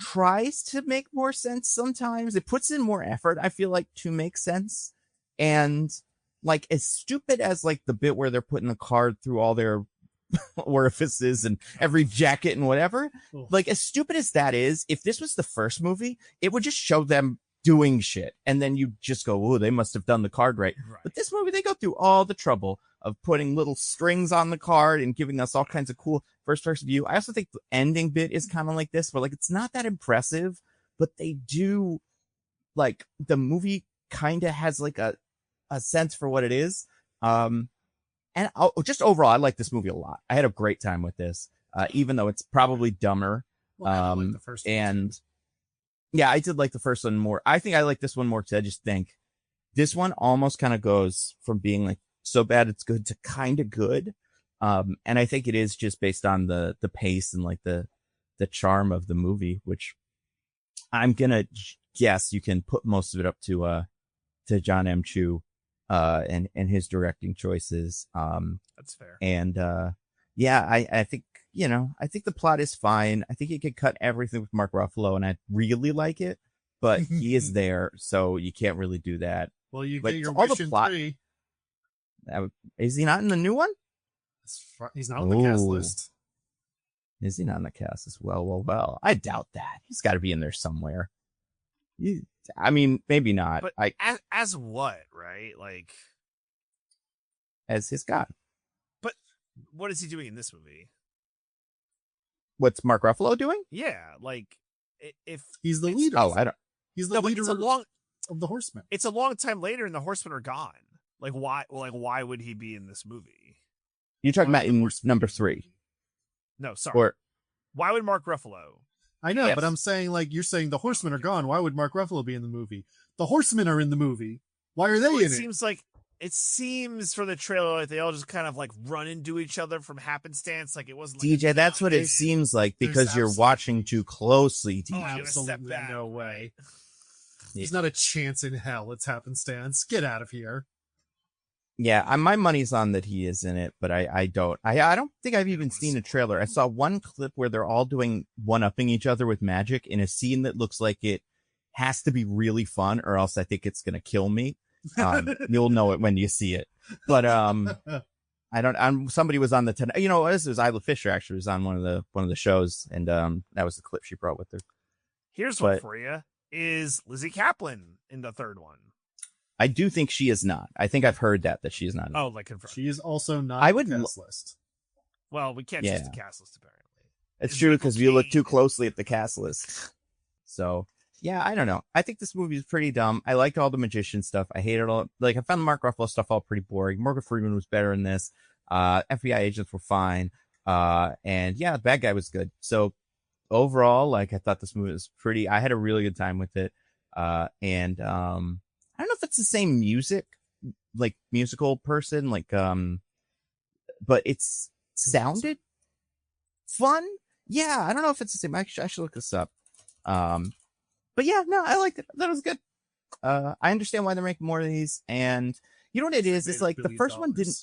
Speaker 1: tries to make more sense sometimes. It puts in more effort, I feel like, to make sense. And like, as stupid as like the bit where they're putting the card through all their orifices and every jacket and whatever, like as stupid as that is, if this was the first movie, it would just show them doing shit. And then you just go, "Oh, they must have done the card right." But this movie, they go through all the trouble of putting little strings on the card and giving us all kinds of cool first person view. I also think the ending bit is kind of like this, where like it's not that impressive, but they do like the movie kind of has like a sense for what it is. And just overall, I like this movie a lot. I had a great time with this, even though it's probably dumber.
Speaker 3: Well, like the first one.
Speaker 1: Yeah, I did like the first one more. I think I like this one more because I just think this one almost kind of goes from being like so bad it's good to kind of good. And I think it is just based on the pace and like the charm of the movie, which I'm gonna guess you can put most of it up to John M. Chu. And his directing choices.
Speaker 2: That's fair.
Speaker 1: And, yeah, I think, I think the plot is fine. I think you could cut everything with Mark Ruffalo and I'd really like it, but he is there. So you can't really do that.
Speaker 3: Well, you
Speaker 1: Like,
Speaker 3: get your
Speaker 1: all
Speaker 3: wish
Speaker 1: the
Speaker 3: in
Speaker 1: plot-
Speaker 3: 3.
Speaker 1: Is he not in the new one?
Speaker 3: He's not on the cast
Speaker 1: Ooh.
Speaker 3: list.
Speaker 1: Is he not in the cast as well? Well, I doubt that. He's got to be in there somewhere. I mean, maybe not.
Speaker 2: But as what, right? Like,
Speaker 1: as his god.
Speaker 2: But what is he doing in this movie?
Speaker 1: What's Mark Ruffalo doing?
Speaker 2: Yeah, like if
Speaker 3: He's the leader.
Speaker 1: Oh, I don't.
Speaker 3: He's the leader of the Horsemen.
Speaker 2: It's a long time later, and the Horsemen are gone. Like, why? Like, why would he be in this movie?
Speaker 1: You're talking about in number 3.
Speaker 2: No, sorry.
Speaker 1: Or
Speaker 2: why would Mark Ruffalo?
Speaker 3: I know,
Speaker 1: Yes.
Speaker 3: but I'm saying, like, you're saying the Horsemen are gone. Why would Mark Ruffalo be in the movie? The Horsemen are in the movie. Why are they in it?
Speaker 2: It seems from the trailer like they all just kind of like run into each other from happenstance. Like it wasn't. Like
Speaker 1: DJ, that's what it seems like because you're watching too closely. DJ.
Speaker 3: Absolutely no way. There's not a chance in hell it's happenstance. Get out of here.
Speaker 1: Yeah, my money's on that he is in it, but I don't. I don't think I've even seen a trailer. I saw one clip where they're all doing one-upping each other with magic in a scene that looks like it has to be really fun, or else I think it's gonna kill me. You'll know it when you see it. But I don't. Somebody was on the this was Isla Fisher actually was on one of the shows, and that was the clip she brought with her.
Speaker 2: Here's one for you: is Lizzie Kaplan in the third one?
Speaker 1: I do think she is not. I think I've heard that she is not.
Speaker 2: Oh, like confirmed.
Speaker 3: She is also not on the cast list.
Speaker 2: Well, we can't choose the cast list apparently.
Speaker 1: It's true because you look too closely at the cast list. So yeah, I don't know. I think this movie is pretty dumb. I liked all the magician stuff. I hated all I found the Mark Ruffalo stuff all pretty boring. Morgan Freeman was better in this. FBI agents were fine. And yeah, the bad guy was good. So overall, I thought this movie was pretty. I had a really good time with it. And I don't know if it's the same musical person, but it's sounded fun. Yeah, I don't know if it's the same. I should look this up. But yeah, no, I liked it. That was good. I understand why they're making more of these, and you know what it is? It's like the first one didn't.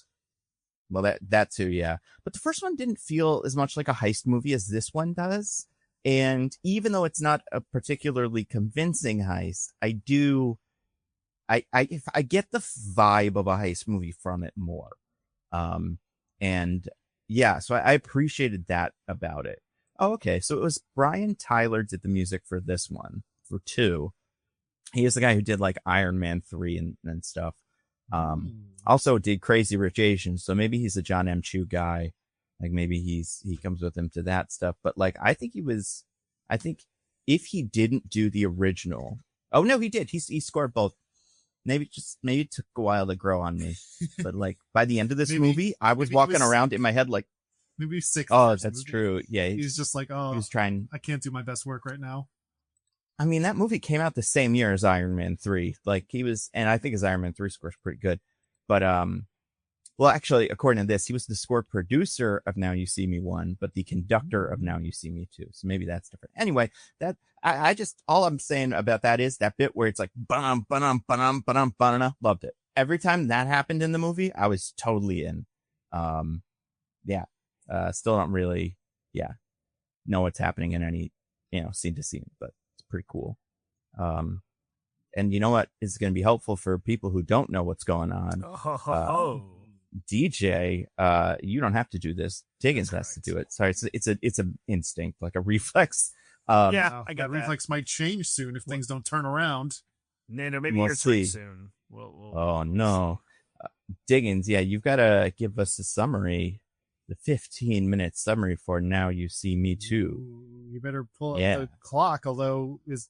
Speaker 1: Well, that too, yeah. But the first one didn't feel as much like a heist movie as this one does. And even though it's not a particularly convincing heist, I get the vibe of a heist movie from it more. And yeah, so I appreciated that about it. Oh, okay. So it was Brian Tyler did the music for this one, for 2. He is the guy who did Iron Man 3 and stuff. Also did Crazy Rich Asians. So maybe he's a John M. Chu guy. Maybe he comes with him to that stuff. But I think he was I think if he didn't do the original, oh no, he did. He scored both. Maybe it took a while to grow on me, but like by the end of this movie, I was walking around in my head like,
Speaker 3: maybe 6.
Speaker 1: Oh, that's true. Yeah,
Speaker 3: he's just like, oh,
Speaker 1: he was trying.
Speaker 3: I can't do my best work right now.
Speaker 1: I mean, that movie came out the same year as Iron Man 3. Like he was, and I think his Iron Man 3 score is pretty good. But well, actually, according to this, he was the score producer of Now You See Me 1, but the conductor of Now You See Me 2. So maybe that's different. Anyway, that I just, all I'm saying about that is that bit where it's like, ba-dum, ba-dum, ba-dum, ba-dum, ba-dum, loved it. Every time that happened in the movie, I was totally in. Yeah. Still don't really, know what's happening in any, scene to scene, but it's pretty cool. And you know what is going to be helpful for people who don't know what's going on? DJ, you don't have to do this. Diggins has to do it. Sorry, it's an instinct, like a reflex.
Speaker 2: I got
Speaker 3: that reflex might change soon if things don't turn around.
Speaker 2: Nando, maybe your turn soon. We'll
Speaker 1: oh no, Diggins, you've got to give us a summary, the 15-minute summary for Now You See Me Too.
Speaker 3: You better pull up the clock. Although is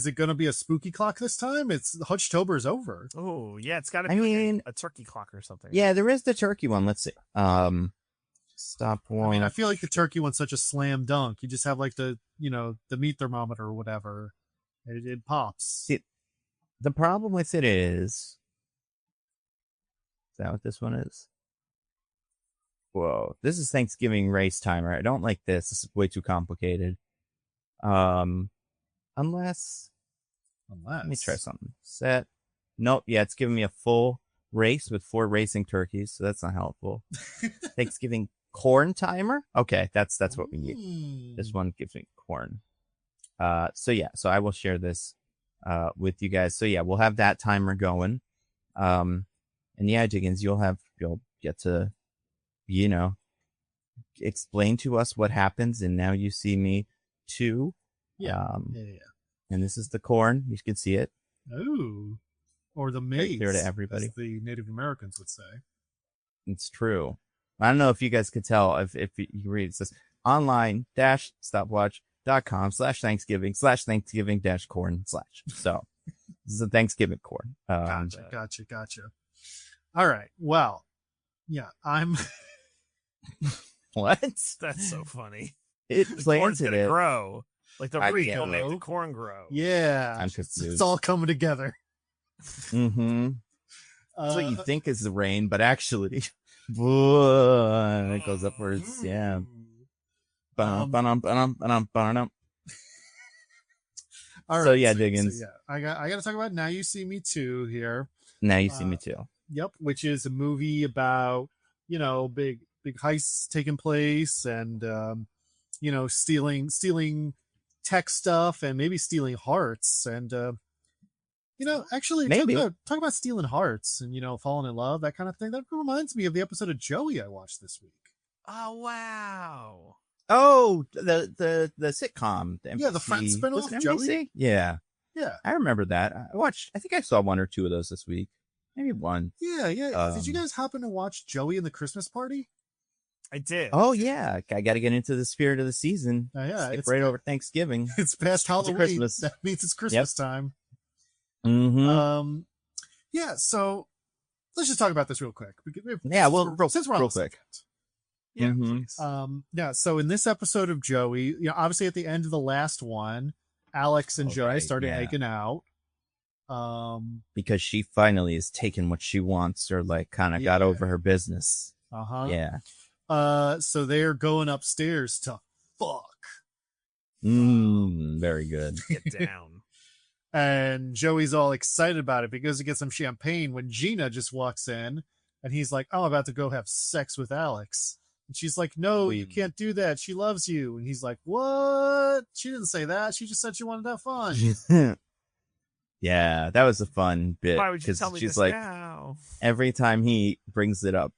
Speaker 3: it going to be a spooky clock this time? It's Hutchtober's over.
Speaker 2: Oh yeah, it's got to be a turkey clock or something.
Speaker 1: Yeah, there is the turkey one. Let's see. Stop point.
Speaker 3: I feel like the turkey one's such a slam dunk. You just have like the the meat thermometer or whatever. It pops.
Speaker 1: See, the problem with it is that what this one is? Whoa, this is Thanksgiving race timer. I don't like this. This is way too complicated. Unless let me try something. Set. Nope. Yeah, it's giving me a full race with 4 racing turkeys, so that's not helpful. Thanksgiving corn timer. Okay, that's what we need. This one gives me corn. So I will share this with you guys. So we'll have that timer going. And Diggins, you'll get to explain to us what happens in Now You See Me 2. And this is the corn. You can see it.
Speaker 3: Oh, or the maize.
Speaker 1: Clear to everybody.
Speaker 3: As the Native Americans would say.
Speaker 1: It's true. I don't know if you guys could tell if you read it. It says online-stopwatch.com/Thanksgiving/Thanksgiving-corn/. So this is a Thanksgiving corn.
Speaker 3: Gotcha. All right. Well, I'm.
Speaker 1: What?
Speaker 2: That's so funny.
Speaker 1: It planted it.
Speaker 2: Grow. Like the root will make the corn grow.
Speaker 3: Yeah.
Speaker 1: I'm confused.
Speaker 3: It's all coming together.
Speaker 1: Mm-hmm. That's what you think is the rain, but actually, it goes upwards. Yeah.
Speaker 3: All right.
Speaker 1: So Diggins.
Speaker 3: I got to talk about Now You See Me Too here.
Speaker 1: Now You See Me Too.
Speaker 3: Yep, which is a movie about big heists taking place and stealing tech stuff and maybe stealing hearts and actually talk about stealing hearts and falling in love, that kind of thing. That reminds me of the episode of Joey I watched this week.
Speaker 2: Oh wow.
Speaker 1: Oh, the sitcom.
Speaker 3: The Friends spinoff, Joey.
Speaker 1: Yeah, I remember that. I think I saw 1 or 2 of those this week. Maybe 1.
Speaker 3: Yeah. Did you guys happen to watch Joey and the Christmas Party?
Speaker 2: I did.
Speaker 1: Oh yeah, I got to get into the spirit of the season. It's right over Thanksgiving.
Speaker 3: It's past Halloween.
Speaker 1: Christmas.
Speaker 3: That means it's Christmas time.
Speaker 1: Mm-hmm.
Speaker 3: So let's just talk about this real quick.
Speaker 1: Real quick.
Speaker 2: Yeah.
Speaker 3: Mm-hmm. So in this episode of Joey, obviously at the end of the last one, Alex and Joey started making out.
Speaker 1: Because she finally has taken what she wants, or like kind of got over her business. Yeah.
Speaker 3: So they're going upstairs to fuck.
Speaker 1: Very good.
Speaker 2: Get down.
Speaker 3: And Joey's all excited about it because he gets some champagne when Gina just walks in and he's like, I'm about to go have sex with Alex. And she's like, no, you can't do that. She loves you. And he's like, what? She didn't say that. She just said she wanted to have fun.
Speaker 1: Yeah, that was a fun bit.
Speaker 2: Why would you tell me
Speaker 1: she's
Speaker 2: this
Speaker 1: like,
Speaker 2: now?
Speaker 1: Every time he brings it up,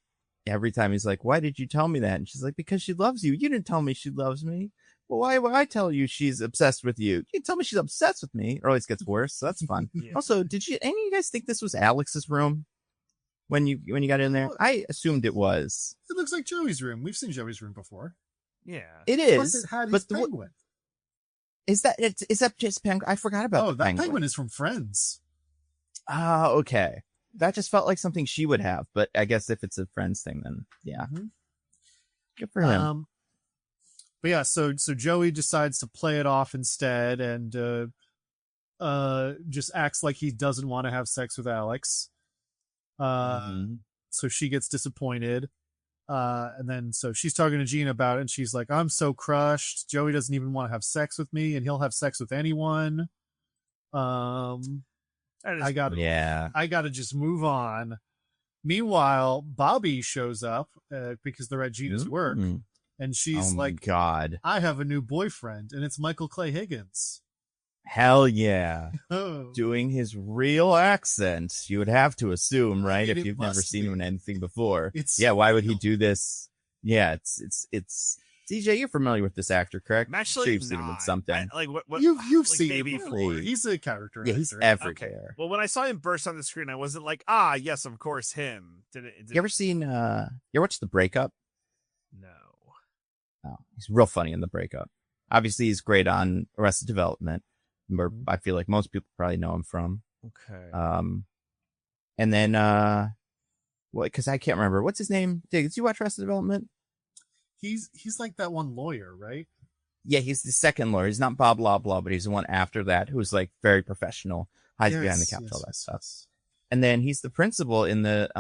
Speaker 1: every time he's like, why did you tell me that? And she's like, because she loves you. You didn't tell me she loves me. Well, why would I tell you she's obsessed with you? You didn't tell me she's obsessed with me. It always gets worse. So that's fun.
Speaker 2: Yeah.
Speaker 1: Also, any of you guys think this was Alex's room when you got in there? I assumed it was.
Speaker 3: It looks like Joey's room. We've seen Joey's room before.
Speaker 2: Yeah.
Speaker 3: Plus
Speaker 1: It is.
Speaker 3: it had
Speaker 1: but
Speaker 3: his penguin.
Speaker 1: Is that just Penguin? I forgot about
Speaker 3: Oh,
Speaker 1: the
Speaker 3: that penguin is from Friends.
Speaker 1: Ah, okay. That just felt like something she would have, but I guess if it's a Friends thing, then yeah.
Speaker 3: Mm-hmm.
Speaker 1: Good for him.
Speaker 3: But yeah, so Joey decides to play it off instead and just acts like he doesn't want to have sex with Alex. So she gets disappointed. And then so she's talking to Gina about it, and she's like, I'm so crushed. Joey doesn't even want to have sex with me, and he'll have sex with anyone. I gotta just move on. Meanwhile, Bobby shows up because they're at Gina's work, and she's like,
Speaker 1: God,
Speaker 3: I have a new boyfriend, and it's Michael Clay Higgins.
Speaker 1: Hell yeah. Doing his real accent, you would have to assume, right? If you've never seen him in anything before. Why would he do this? Yeah, it's DJ, you're familiar with this actor, correct?
Speaker 2: I'm actually
Speaker 1: sure you've seen him in something.
Speaker 2: What
Speaker 3: you've
Speaker 2: like
Speaker 3: seen
Speaker 2: maybe
Speaker 3: him before. He's a character actor.
Speaker 1: He's everywhere.
Speaker 2: Okay. Well, when I saw him burst on the screen, I wasn't like, yes, of course, him.
Speaker 1: You ever seen, you ever watched The Breakup?
Speaker 2: No.
Speaker 1: Oh, he's real funny in The Breakup. Obviously, he's great on Arrested Development, where I feel like most people probably know him from.
Speaker 2: Okay.
Speaker 1: And then, because I can't remember. What's his name? Did you watch Arrested Development?
Speaker 3: He's like that one lawyer, right?
Speaker 1: Yeah, he's the second lawyer. He's not Bob Blah Blah, but he's the one after that who's like very professional, hides behind the couch, all that stuff. And then he's the principal in the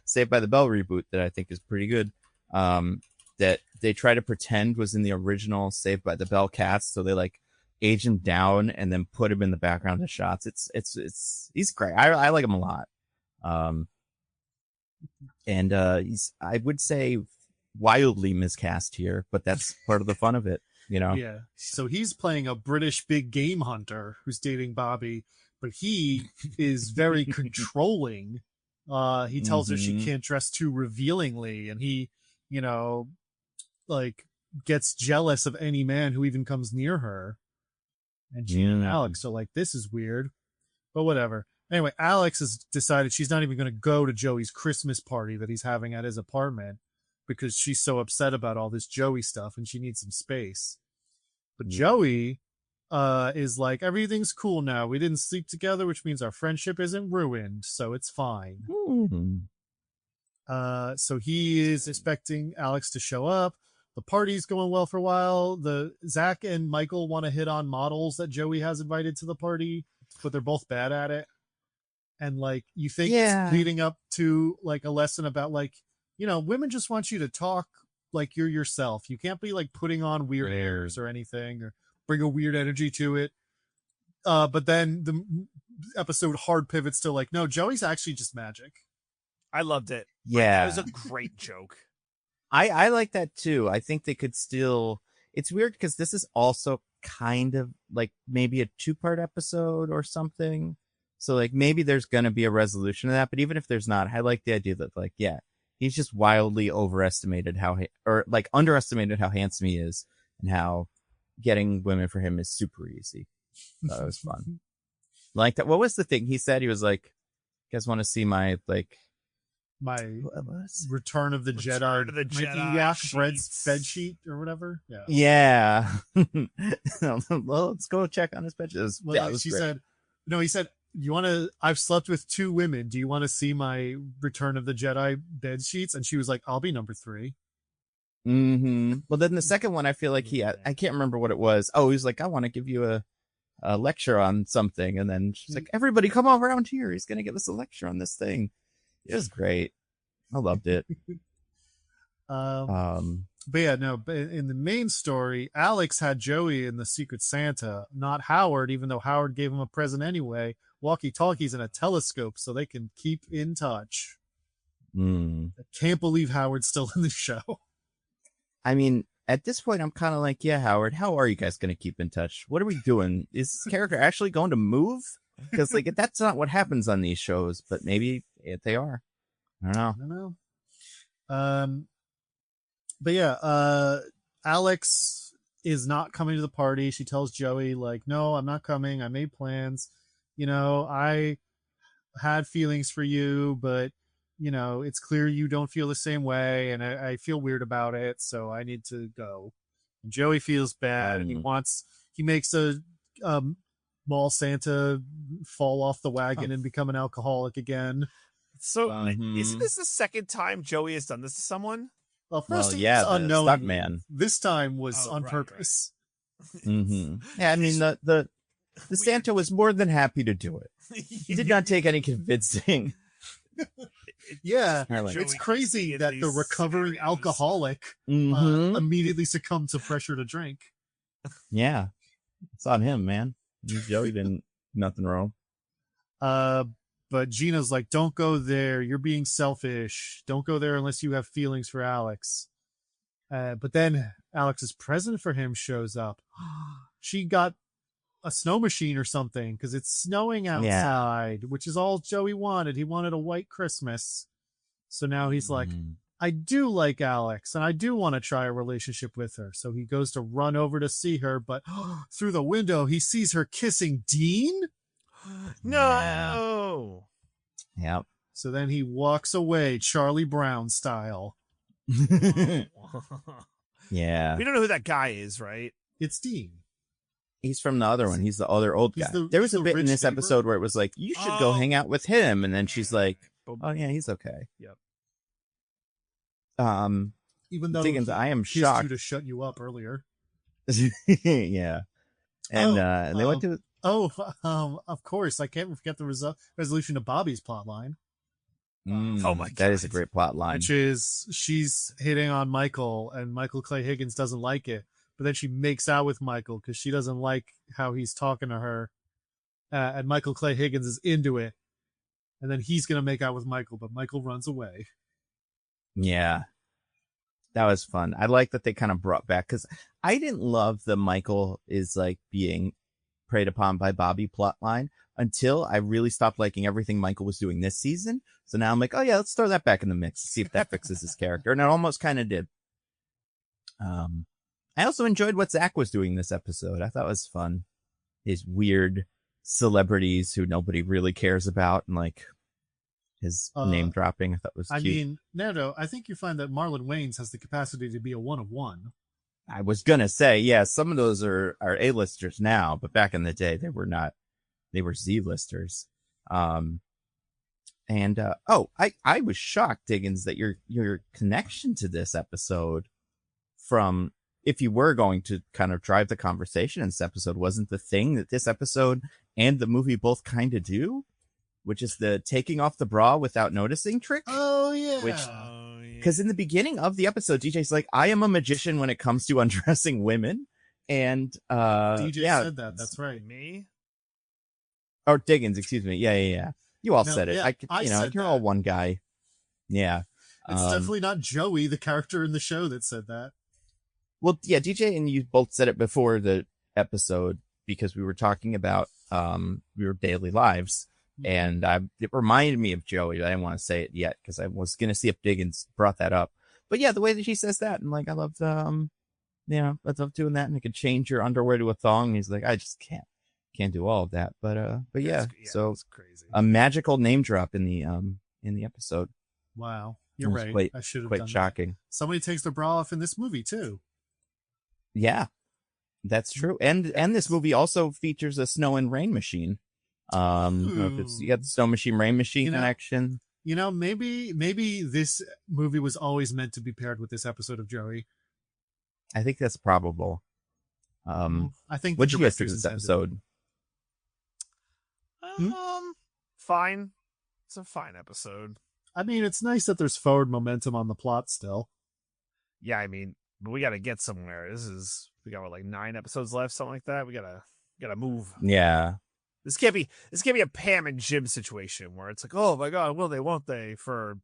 Speaker 1: Saved by the Bell reboot that I think is pretty good. That they try to pretend was in the original Saved by the Bell cast, so they like age him down and then put him in the background of shots. He's great. I like him a lot. And he's, I would say, wildly miscast here, but that's part of the fun of it, you know?
Speaker 3: Yeah. So he's playing a British big game hunter who's dating Bobby, but he is very controlling. He tells her she can't dress too revealingly, and he, like gets jealous of any man who even comes near her. And Gina and Alex are like, this is weird, but whatever. Anyway, Alex has decided she's not even going to go to Joey's Christmas party that he's having at his apartment because she's so upset about all this Joey stuff and she needs some space. But Joey is like, everything's cool now. We didn't sleep together, which means our friendship isn't ruined, so it's fine. So he is expecting Alex to show up. The party's going well for a while. Zach and Michael want to hit on models that Joey has invited to the party, but they're both bad at it. And like, you think it's leading up to like a lesson about like, women just want you to talk like you're yourself. You can't be like putting on weird airs or anything or bring a weird energy to it. But then the episode hard pivots to like, no, Joey's actually just magic.
Speaker 2: I loved it.
Speaker 1: Yeah.
Speaker 2: It was a great joke.
Speaker 1: I like that too. I think they could still, it's weird because this is also kind of like maybe a 2-part episode or something. So like maybe there's going to be a resolution of that, but even if there's not, I like the idea that like, yeah, he's just wildly underestimated how handsome he is and how getting women for him is super easy. That was fun. Like that. What was the thing he said? He was like, you guys want to see my
Speaker 3: Return of the Jedi, bed sheet or whatever.
Speaker 1: Yeah. Well, let's go check on his bed sheet.
Speaker 3: He said, I've slept with 2 women. Do you want to see my Return of the Jedi bed sheets? And she was like, I'll be number 3.
Speaker 1: Well, then the second one, I feel like I can't remember what it was. Oh, he was like, I want to give you a lecture on something. And then she's like, everybody come over around here. He's going to give us a lecture on this thing. It was great. I loved it.
Speaker 3: But yeah, no, but in the main story, Alex had Joey in the Secret Santa, not Howard, even though Howard gave him a present anyway. Walkie-talkies and a telescope so they can keep in touch. I can't believe Howard's still in the show.
Speaker 1: I mean, at this point, I'm kind of like, yeah, Howard, how are you guys going to keep in touch? What are we doing? Is this character actually going to move? Because like that's not what happens on these shows, but maybe they are. I don't know.
Speaker 3: But yeah, Alex is not coming to the party. She tells Joey like, no, I'm not coming. I made plans. I had feelings for you, but it's clear you don't feel the same way. And I feel weird about it. So I need to go. And Joey feels bad, and he makes a mall Santa fall off the wagon and become an alcoholic again.
Speaker 2: So isn't this the second time Joey has done this to someone?
Speaker 3: Well, first it was unknowing. This time was on purpose.
Speaker 1: Yeah, I mean the Santa was more than happy to do it. He did not take any convincing.
Speaker 3: Yeah, it's crazy that the recovering alcoholic immediately succumbed to pressure to drink.
Speaker 1: Yeah, it's on him, man. Joey didn't nothing wrong.
Speaker 3: But Gina's like, don't go there. You're being selfish. Don't go there unless you have feelings for Alex. But then Alex's present for him shows up. She got a snow machine or something because it's snowing outside, which is all Joey wanted. He wanted a white Christmas. So now he's like, I do like Alex and I do want to try a relationship with her. So he goes to run over to see her, but through the window, he sees her kissing Dean.
Speaker 2: No.
Speaker 1: Yep.
Speaker 3: So then he walks away, Charlie Brown style.
Speaker 1: Yeah.
Speaker 2: We don't know who that guy is, right?
Speaker 3: It's Dean.
Speaker 1: He's from the other one. He's the other old guy. There was a bit in this episode where it was like, you should go hang out with him. And then she's like, oh yeah, he's okay.
Speaker 2: Yep.
Speaker 3: Even though
Speaker 1: Diggins, I am shocked
Speaker 3: you to shut you up earlier.
Speaker 1: Yeah. And they went to
Speaker 3: of course, I can't forget the resolution of Bobby's plotline.
Speaker 2: Oh my god,
Speaker 1: that is a great plot line.
Speaker 3: Which is she's hitting on Michael, and Michael Clay Higgins doesn't like it, but then she makes out with Michael because she doesn't like how he's talking to her, and Michael Clay Higgins is into it, and then he's gonna make out with Michael, but Michael runs away.
Speaker 1: Yeah, that was fun. I like that they kind of brought back, because I didn't love the Michael is like being preyed upon by Bobby plotline until I really stopped liking everything Michael was doing this season. So now I'm like, oh yeah, let's throw that back in the mix and see if that fixes his character. And it almost kind of did. I also enjoyed what Zach was doing this episode. I thought it was fun. His weird celebrities who nobody really cares about, and like his name dropping. I thought was cute.
Speaker 3: I mean, Nando, I think you find that Marlon Wayans has the capacity to be a one of one.
Speaker 1: I was gonna say, yeah, some of those are A-listers now, but back in the day they were not. They were Z-listers. I was shocked, Diggins, that your connection to this episode from, if you were going to kind of drive the conversation in this episode, wasn't the thing that this episode and the movie both kind of do, which is the taking off the bra without noticing trick.
Speaker 3: Oh yeah.
Speaker 1: Because in the beginning of the episode, DJ's like, I am a magician when it comes to undressing women. And
Speaker 3: DJ said that. That's right.
Speaker 2: Me?
Speaker 1: Or Diggins, excuse me. Yeah. You all said it.
Speaker 3: Yeah,
Speaker 1: you're all one guy. Yeah.
Speaker 3: It's definitely not Joey, the character in the show, that said that.
Speaker 1: Well, yeah, DJ and you both said it before the episode because we were talking about your daily lives. And it reminded me of Joey. I didn't want to say it yet because I was going to see if Diggins brought that up. But yeah, the way that she says that, and like, I love I love doing that, and it could change your underwear to a thong. And he's like, I just can't do all of that. But yeah, so
Speaker 2: it's crazy.
Speaker 1: A magical name drop in the episode.
Speaker 3: Wow, you're right. I should have done
Speaker 1: shocking.
Speaker 3: That. Somebody takes their bra off in this movie too.
Speaker 1: Yeah, that's true. And this movie also features a snow and rain machine. You got the snow machine, rain machine connection.
Speaker 3: Maybe this movie was always meant to be paired with this episode of Joey.
Speaker 1: I think that's probable.
Speaker 3: I think.
Speaker 1: What did you guys think of this episode?
Speaker 2: Fine. It's a fine episode.
Speaker 3: I mean, it's nice that there's forward momentum on the plot still.
Speaker 2: Yeah, I mean, but we got to get somewhere. We got like 9 episodes left, something like that. We gotta move.
Speaker 1: Yeah.
Speaker 2: This can't be a Pam and Jim situation where it's like, oh my god, will they, won't they, for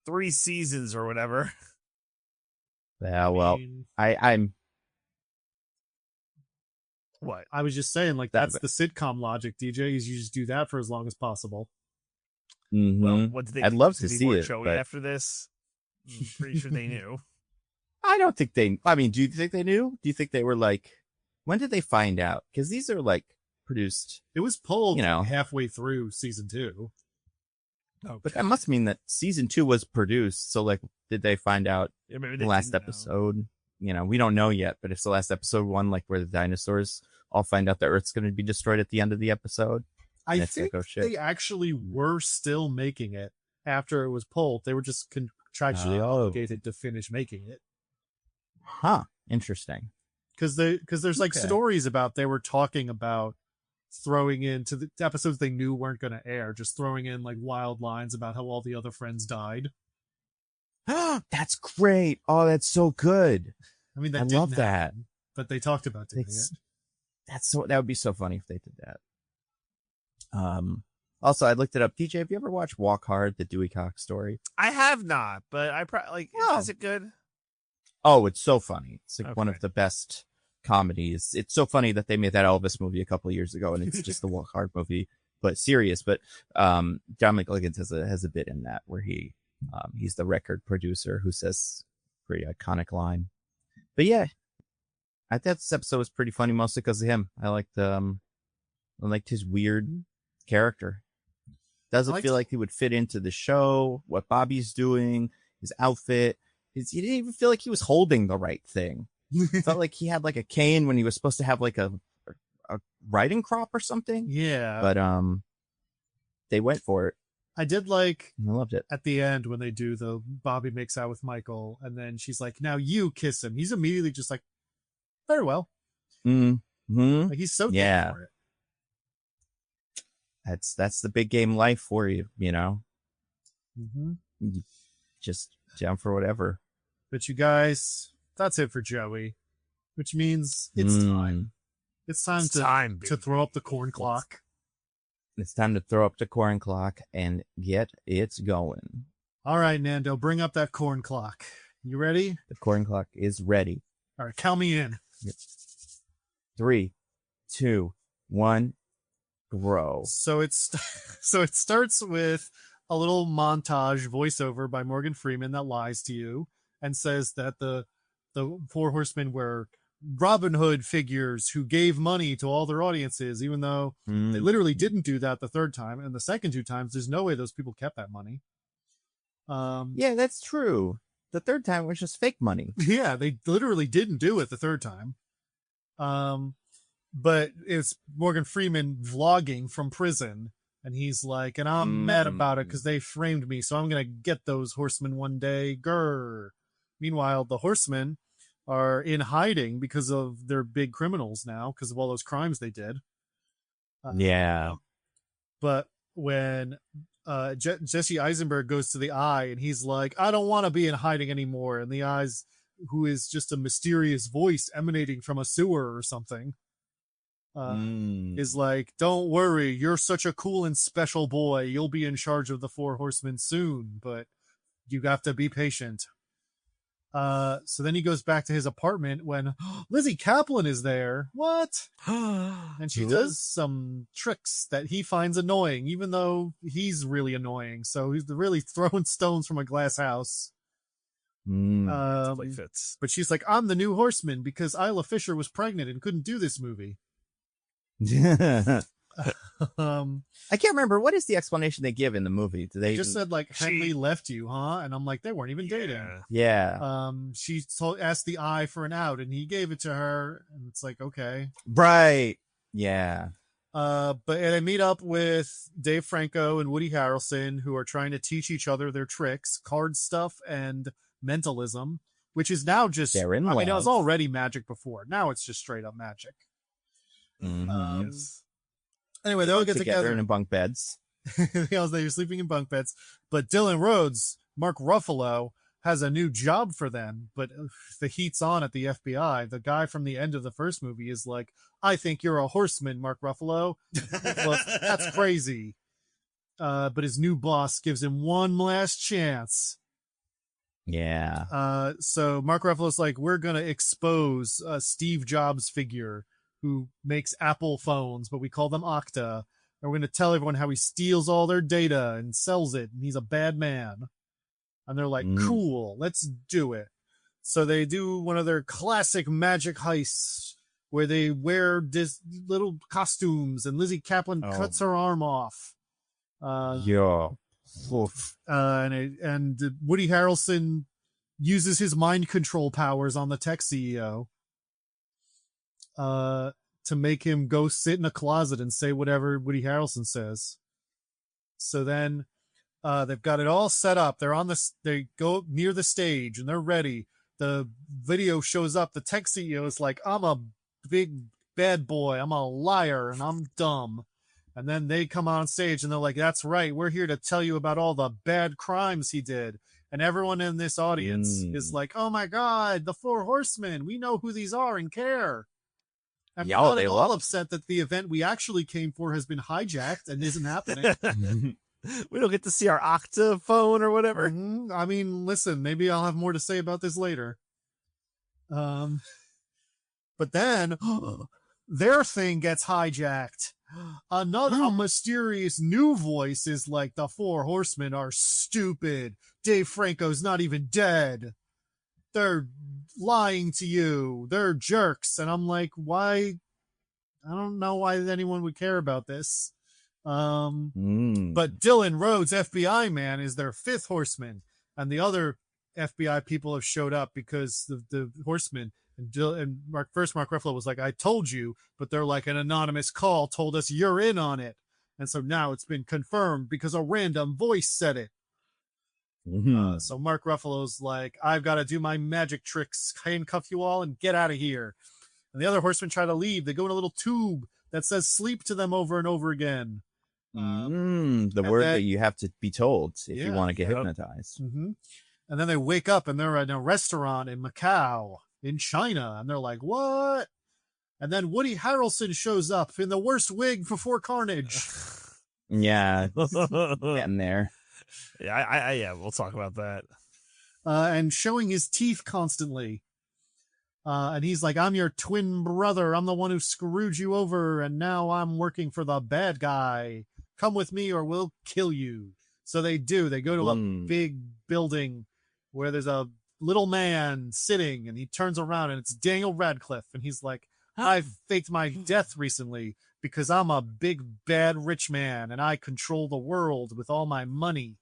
Speaker 2: 3 seasons or whatever.
Speaker 1: Yeah, well, I'm.
Speaker 2: What?
Speaker 3: I was just saying, like, that's the sitcom logic, DJ, is you just do that for as long as possible.
Speaker 1: Mm-hmm.
Speaker 2: Well, what did they?
Speaker 1: I'd love to see it.
Speaker 2: Joey after this, I'm pretty sure they knew.
Speaker 1: I don't think they. I mean, do you think they knew? Do you think they were like? When did they find out? Because these are like produced.
Speaker 3: It was pulled, halfway through season 2.
Speaker 1: Oh, but that must mean that season 2 was produced. So, like, did they find out
Speaker 2: maybe
Speaker 1: the last episode? we don't know yet, but if the last episode one, like where the dinosaurs all find out the Earth's going to be destroyed at the end of the episode.
Speaker 3: I think they actually were still making it after it was pulled. They were just contractually obligated to finish making it.
Speaker 1: Huh. Interesting.
Speaker 3: Because there's like stories about they were talking about throwing into the episodes they knew weren't going to air, just throwing in like wild lines about how all the other friends died.
Speaker 1: That's great. Oh, that's so good.
Speaker 3: I mean, I
Speaker 1: love that.
Speaker 3: But they talked about doing it.
Speaker 1: That would be so funny if they did that. Also, I looked it up. DJ, have you ever watched Walk Hard, the Dewey Cox story?
Speaker 2: I have not, but I probably is it good?
Speaker 1: Oh, it's so funny. It's like one of the best comedies. It's so funny that they made that Elvis movie a couple of years ago, and it's just the Walk Hard movie, but serious. But John McLiggins has a bit in that where he's the record producer who says a pretty iconic line. But yeah, I thought this episode was pretty funny, mostly because of him. I liked his weird character. Doesn't feel like he would fit into the show, what Bobby's doing, his outfit. He didn't even feel like he was holding the right thing. It felt like he had like a cane when he was supposed to have like a riding crop or something.
Speaker 3: Yeah.
Speaker 1: But they went for it.
Speaker 3: I
Speaker 1: loved it.
Speaker 3: At the end when they do the Bobby makes out with Michael and then she's like, now you kiss him. He's immediately just like, very well.
Speaker 1: Mm-hmm.
Speaker 3: Like he's so down for it.
Speaker 1: That's the big game life for you,
Speaker 3: Mm-hmm.
Speaker 1: Just down for whatever.
Speaker 3: But you guys, that's it for Joey, which means it's time. It's time to throw up the corn clock.
Speaker 1: It's time to throw up the corn clock and get it going.
Speaker 3: All right, Nando, bring up that corn clock. You ready?
Speaker 1: The corn clock is ready.
Speaker 3: All right, count me in.
Speaker 1: 3, 2, 1, grow.
Speaker 3: So it starts with a little montage voiceover by Morgan Freeman that lies to you and says that the Four Horsemen were Robin Hood figures who gave money to all their audiences, even though they literally didn't do that the third time. And the second 2 times, there's no way those people kept that money.
Speaker 1: Yeah, that's true. The third time was just fake money.
Speaker 3: Yeah, they literally didn't do it the third time. But it's Morgan Freeman vlogging from prison. And he's like, and I'm mad about it because they framed me. So I'm going to get those horsemen one day. Grr. Meanwhile, the horsemen are in hiding because of they're big criminals now because of all those crimes they did.
Speaker 1: Yeah.
Speaker 3: But when Jesse Eisenberg goes to the Eye and he's like, I don't want to be in hiding anymore. And the Eye's, who is just a mysterious voice emanating from a sewer or something, is like, don't worry, you're such a cool and special boy. You'll be in charge of the Four Horsemen soon, but you have to be patient. So then he goes back to his apartment when Lizzie Kaplan is there. What? And she does some tricks that he finds annoying, even though he's really annoying. So he's really throwing stones from a glass house. But she's like, I'm the new horseman because Isla Fisher was pregnant and couldn't do this movie.
Speaker 1: I can't remember. What is the explanation they give in the movie? Do they
Speaker 3: just said like, Henley left you, huh? And I'm like, they weren't even dating.
Speaker 1: Yeah.
Speaker 3: She asked the Eye for an out and he gave it to her. And it's like, okay.
Speaker 1: Right. Yeah.
Speaker 3: And I meet up with Dave Franco and Woody Harrelson, who are trying to teach each other their tricks, card stuff and mentalism, which is now just, I mean, it was already magic before. Now it's just straight up magic. Anyway, they all get together
Speaker 1: in bunk beds.
Speaker 3: They're sleeping in bunk beds. But Dylan Rhodes, Mark Ruffalo, has a new job for them. But the heat's on at the FBI. The guy from the end of the first movie is like, I think you're a horseman, Mark Ruffalo. Well, that's crazy. But his new boss gives him one last chance.
Speaker 1: Yeah.
Speaker 3: So Mark Ruffalo's like, we're going to expose Steve Jobs figure who makes Apple phones, but we call them Okta. And we're going to tell everyone how he steals all their data and sells it. And he's a bad man. And they're like, cool, let's do it. So they do one of their classic magic heists where they wear this little costumes and Lizzie Kaplan cuts her arm off.
Speaker 1: Yeah.
Speaker 3: And Woody Harrelson uses his mind control powers on the tech CEO to make him go sit in a closet and say whatever Woody Harrelson says. So then they've got it all set up. They go near the stage and they're ready. The video shows up. The tech CEO is like, I'm a big bad boy. I'm a liar and I'm dumb. And then they come on stage and they're like, that's right. We're here to tell you about all the bad crimes he did. And everyone in this audience is like, oh my God, the Four Horsemen. We know who these are and care. I'm not at all upset that the event we actually came for has been hijacked and isn't happening.
Speaker 2: We don't get to see our octaphone or whatever.
Speaker 3: Mm-hmm. I mean, listen, maybe I'll have more to say about this later. But then their thing gets hijacked. Another mysterious new voice is like, the Four Horsemen are stupid. Dave Franco's not even dead. They're lying to you. They're jerks. And I'm like, why? I don't know why anyone would care about this. But Dylan Rhodes, FBI man, is their fifth horseman. And the other FBI people have showed up because the horsemen and Mark Ruffalo was like, I told you, but they're like, an anonymous call told us you're in on it. And so now it's been confirmed because a random voice said it. So Mark Ruffalo's like, I've got to do my magic tricks, handcuff you all and get out of here. And the other horsemen try to leave. They go in a little tube that says sleep to them over and over again.
Speaker 1: The word that you have to be told if you want to get hypnotized.
Speaker 3: Mm-hmm. And then they wake up and they're in a restaurant in Macau, in China. And they're like, what? And then Woody Harrelson shows up in the worst wig before Carnage.
Speaker 1: Yeah. Getting there.
Speaker 2: Yeah, we'll talk about that.
Speaker 3: And showing his teeth constantly. And he's like, I'm your twin brother. I'm the one who screwed you over. And now I'm working for the bad guy. Come with me or we'll kill you. So they do. They go to a big building where there's a little man sitting and he turns around and it's Daniel Radcliffe. And he's like, I faked my death recently because I'm a big, bad, rich man and I control the world with all my money.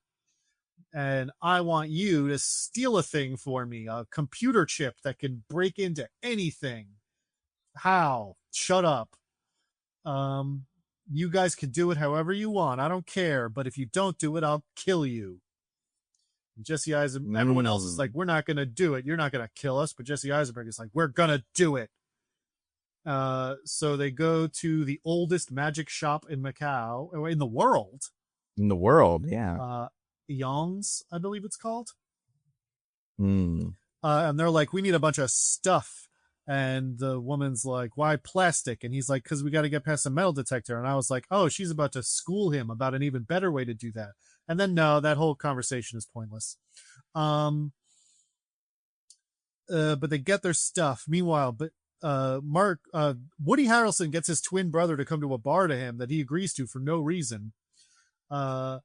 Speaker 3: And I want you to steal a thing for me, a computer chip that can break into anything. How? Shut up. You guys can do it however you want. I don't care. But if you don't do it, I'll kill you. And Jesse Eisenberg, everyone else is like, we're not going to do it. You're not going to kill us. But Jesse Eisenberg is like, we're going to do it. So they go to the oldest magic shop in Macau, or in the world.
Speaker 1: In the world, yeah.
Speaker 3: Yong's, I believe it's called.
Speaker 1: And
Speaker 3: they're like, we need a bunch of stuff. And the woman's like, why plastic? And he's like, because we got to get past the metal detector. And I was like, oh, she's about to school him about an even better way to do that. And then no, that whole conversation is pointless. But they get their stuff. Meanwhile, Woody Harrelson gets his twin brother to come to a bar to him that he agrees to for no reason. And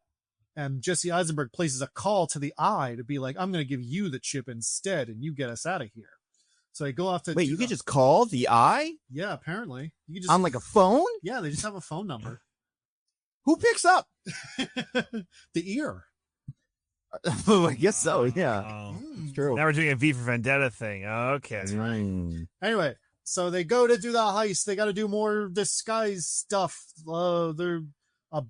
Speaker 3: Jesse Eisenberg places a call to the Eye to be like, I'm going to give you the chip instead, and you get us out of here. So they go off to...
Speaker 1: Wait, you could just call the Eye?
Speaker 3: Yeah, apparently. You could just...
Speaker 1: On like a phone?
Speaker 3: Yeah, they just have a phone number.
Speaker 1: Who picks up?
Speaker 3: The ear.
Speaker 1: Oh, I guess so, yeah. It's true.
Speaker 2: Now we're doing a V for Vendetta thing. Okay.
Speaker 3: Anyway, so they go to do the heist. They got to do more disguise stuff. They're a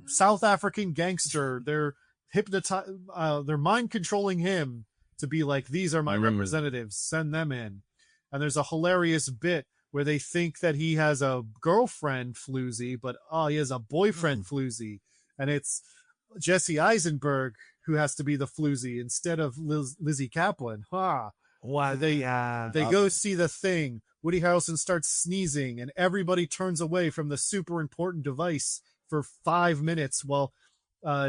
Speaker 3: South African gangster. They're they're mind controlling him to be like, these are my representatives. Send them in. And there's a hilarious bit where they think that he has a girlfriend floozy, but he has a boyfriend floozy. And it's Jesse Eisenberg who has to be the floozy instead of Lizzie Kaplan. They go see the thing. Woody Harrelson starts sneezing and everybody turns away from the super important device for 5 minutes while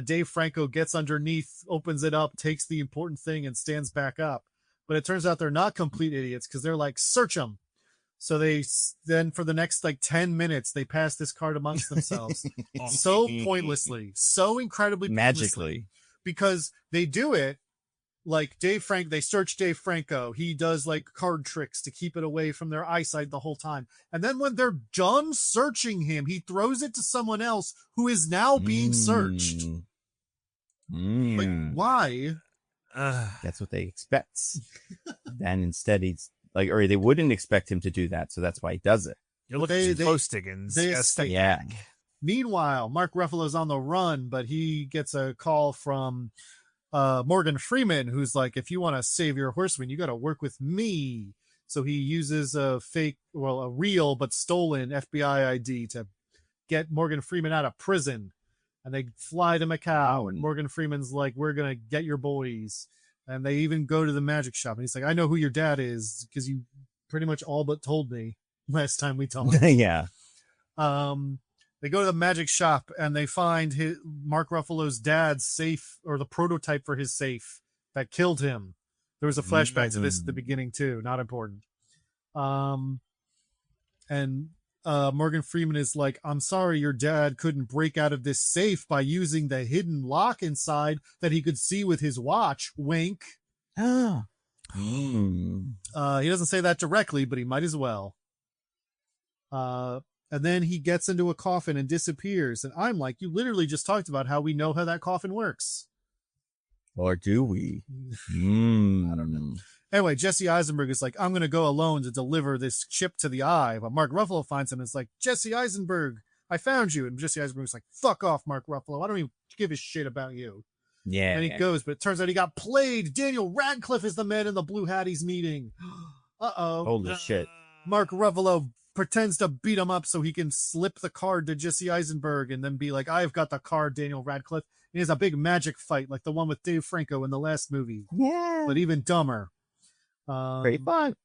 Speaker 3: Dave Franco gets underneath, opens it up, takes the important thing and stands back up. But it turns out they're not complete idiots because they're like, search them. So they then for the next 10 minutes, they pass this card amongst themselves so pointlessly, so incredibly
Speaker 1: magically,
Speaker 3: because they do it like they search Dave Franco. He does card tricks to keep it away from their eyesight the whole time. And then when they're done searching him, he throws it to someone else who is now being searched. Why?
Speaker 1: That's what they expect. Then instead he's like, or they wouldn't expect him to do that, so that's why he does it.
Speaker 2: You're looking too close, Diggins.
Speaker 1: Yeah.
Speaker 3: Meanwhile, Mark Ruffalo's on the run, but he gets a call from Morgan Freeman, who's like, if you want to save your horseman, you got to work with me. So he uses a real but stolen FBI ID to get Morgan Freeman out of prison. And they fly to Macau, and Morgan Freeman's like, we're going to get your boys. And they even go to the magic shop. And he's like, I know who your dad is because you pretty much all but told me last time we talked.
Speaker 1: Yeah.
Speaker 3: They go to the magic shop and they find Mark Ruffalo's dad's safe, or the prototype for his safe that killed him. There was a flashback to this at the beginning too. Not important. And Morgan Freeman is like, I'm sorry your dad couldn't break out of this safe by using the hidden lock inside that he could see with his watch. Wink.
Speaker 1: Oh.
Speaker 3: He doesn't say that directly, but he might as well. And then he gets into a coffin and disappears. And I'm like, you literally just talked about how we know how that coffin works.
Speaker 1: Or do we?
Speaker 3: I don't know. Anyway, Jesse Eisenberg is like, I'm going to go alone to deliver this chip to the eye. But Mark Ruffalo finds him and is like, Jesse Eisenberg, I found you. And Jesse Eisenberg's like, fuck off, Mark Ruffalo. I don't even give a shit about you.
Speaker 1: Yeah.
Speaker 3: And he goes, but it turns out he got played. Daniel Radcliffe is the man in the Blue Hatties meeting. Uh-oh.
Speaker 1: Holy shit.
Speaker 3: Mark Ruffalo pretends to beat him up so he can slip the card to Jesse Eisenberg and then be like, I've got the card, Daniel Radcliffe. And he has a big magic fight like the one with Dave Franco in the last movie.
Speaker 1: Yeah.
Speaker 3: But even dumber.
Speaker 1: Very fun.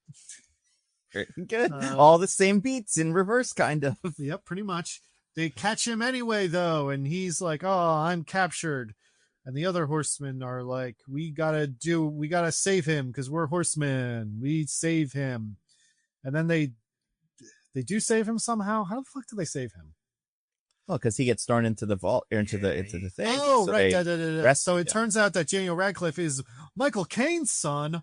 Speaker 1: Very good. All the same beats in reverse, kind of.
Speaker 3: Yep, pretty much. They catch him anyway, though, and he's like, oh, I'm captured. And the other horsemen are like, we gotta save him because we're horsemen. We save him. And then they do save him somehow. How the fuck do they save him?
Speaker 1: Well, because he gets thrown into the vault, or into the thing.
Speaker 3: Oh,
Speaker 1: so
Speaker 3: right. So it turns out that Daniel Radcliffe is Michael Caine's son.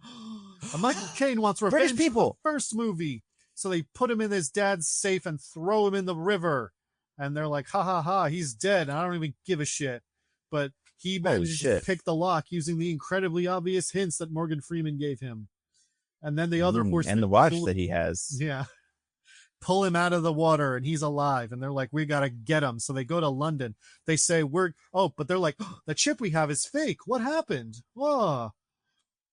Speaker 3: And Michael Caine wants revenge
Speaker 1: British people.
Speaker 3: for the first movie. So they put him in his dad's safe and throw him in the river. And they're like, ha ha ha, he's dead. And I don't even give a shit. But he managed to pick the lock using the incredibly obvious hints that Morgan Freeman gave him. And then the other horsemen.
Speaker 1: And the watch that he has.
Speaker 3: Yeah. Pull him out of the water and he's alive. And they're like, we got to get him. So they go to London. They say, but they're like, the chip we have is fake. What happened? Whoa.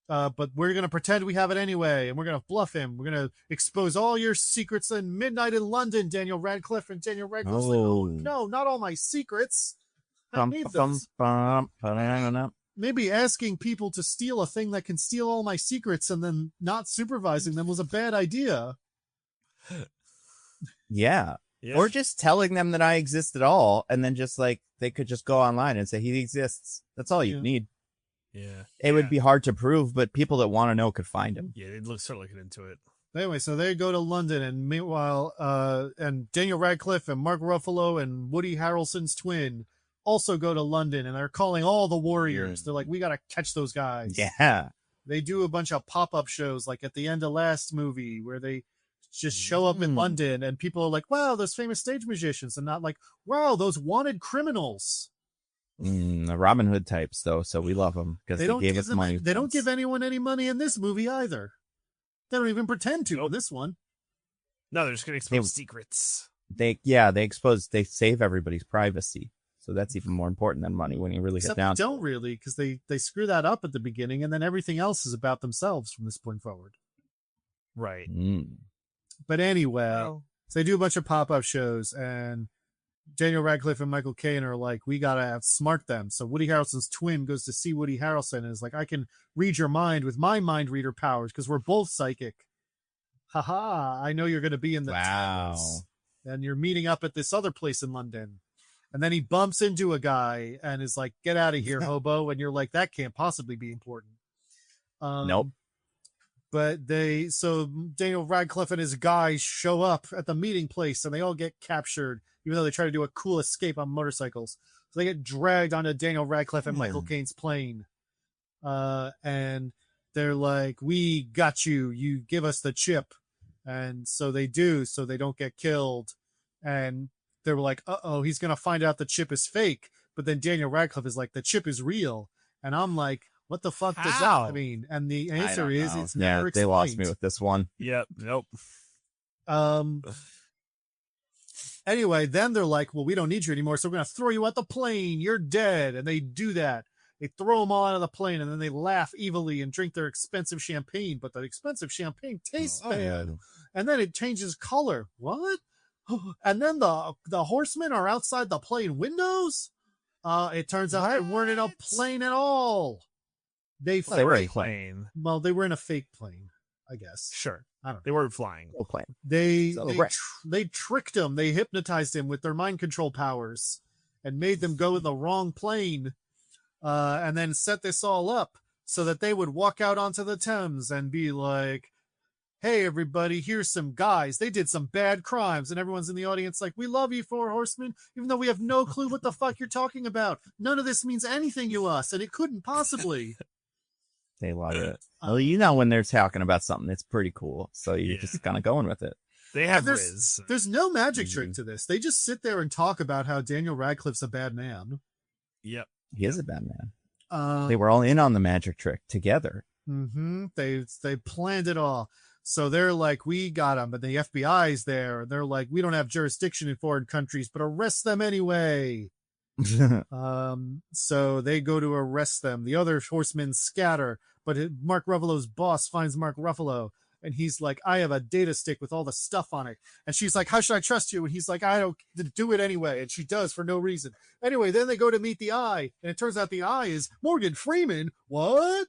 Speaker 3: But we're going to pretend we have it anyway. And we're going to bluff him. We're going to expose all your secrets in midnight in London, Daniel Radcliffe. And Daniel Radcliffe's like, oh, no, not all my secrets. I need those. Maybe asking people to steal a thing that can steal all my secrets and then not supervising them was a bad idea.
Speaker 1: Yeah. Or just telling them that I exist at all, and then just like they could just go online and say he exists. That's all you need.
Speaker 2: Yeah.
Speaker 1: It would be hard to prove, but people that want to know could find him.
Speaker 2: Yeah, they'd start looking into it.
Speaker 3: Anyway, so they go to London, and meanwhile, and Daniel Radcliffe and Mark Ruffalo and Woody Harrelson's twin also go to London, and they're calling all the warriors. They're like, we got to catch those guys.
Speaker 1: Yeah.
Speaker 3: They do a bunch of pop-up shows, like at the end of last movie, where they just show up in London and people are like, wow, those famous stage musicians, and not like, wow, those wanted criminals.
Speaker 1: The Robin Hood types, though, so we love them because they gave us money.
Speaker 3: They don't give anyone any money in this movie either. They don't even pretend to in this one.
Speaker 2: No, they're just going to expose secrets.
Speaker 1: They save everybody's privacy. So that's even more important than money when you really get down.
Speaker 3: They don't really, because they screw that up at the beginning, and then everything else is about themselves from this point forward.
Speaker 2: Right.
Speaker 3: But anyway, so they do a bunch of pop-up shows, and Daniel Radcliffe and Michael Caine are like, we gotta outsmart them. So Woody Harrelson's twin goes to see Woody Harrelson and is like, I can read your mind with my mind reader powers because we're both psychic. Haha, I know you're going to be in the Towers, and you're meeting up at this other place in London. And then he bumps into a guy and is like, get out of here, hobo. And you're like, that can't possibly be important.
Speaker 1: Nope.
Speaker 3: But so Daniel Radcliffe and his guys show up at the meeting place and they all get captured, even though they try to do a cool escape on motorcycles. So they get dragged onto Daniel Radcliffe and Michael Caine's plane. And they're like, we got you. You give us the chip. And so they do, so they don't get killed. And they were like, uh-oh, he's going to find out the chip is fake. But then Daniel Radcliffe is like, the chip is real. And I'm like, What the fuck does
Speaker 2: How?
Speaker 3: that mean? And the answer is it's never
Speaker 1: yeah,
Speaker 3: explained.
Speaker 1: they lost me with this one.
Speaker 2: Yep. Nope.
Speaker 3: Anyway, then they're like, well, we don't need you anymore, so we're going to throw you out the plane. You're dead. And they do that. They throw them all out of the plane, and then they laugh evilly and drink their expensive champagne. But the expensive champagne tastes bad. And then it changes color. What? And then the horsemen are outside the plane windows? It turns out they weren't in a plane at all. They
Speaker 2: were a plane.
Speaker 3: Well, they were in a fake plane, I guess.
Speaker 2: Sure.
Speaker 3: I don't know.
Speaker 2: They weren't flying.
Speaker 1: No plane.
Speaker 3: They tricked him. They hypnotized him with their mind control powers and made them go in the wrong plane, and then set this all up so that they would walk out onto the Thames and be like, hey, everybody, here's some guys. They did some bad crimes. And everyone's in the audience like, we love you, Four Horsemen, even though we have no clue what the fuck you're talking about. None of this means anything to us, and it couldn't possibly.
Speaker 1: They love it. Well, you know when they're talking about something, it's pretty cool. So you're just kind of going with it.
Speaker 2: They have Riz.
Speaker 3: There's no magic trick to this. They just sit there and talk about how Daniel Radcliffe's a bad man.
Speaker 2: Yep.
Speaker 1: He is a bad man. They were all in on the magic trick together.
Speaker 3: Mm-hmm. They planned it all. So they're like, we got him, but the FBI's there. And they're like, we don't have jurisdiction in foreign countries, but arrest them anyway. So they go to arrest them. The other horsemen scatter, but Mark Ruffalo's boss finds Mark Ruffalo, and he's like, I have a data stick with all the stuff on it. And she's like, how should I trust you? And he's like, I don't do it anyway. And she does for no reason. Anyway, then they go to meet the Eye, and it turns out the Eye is Morgan Freeman. What?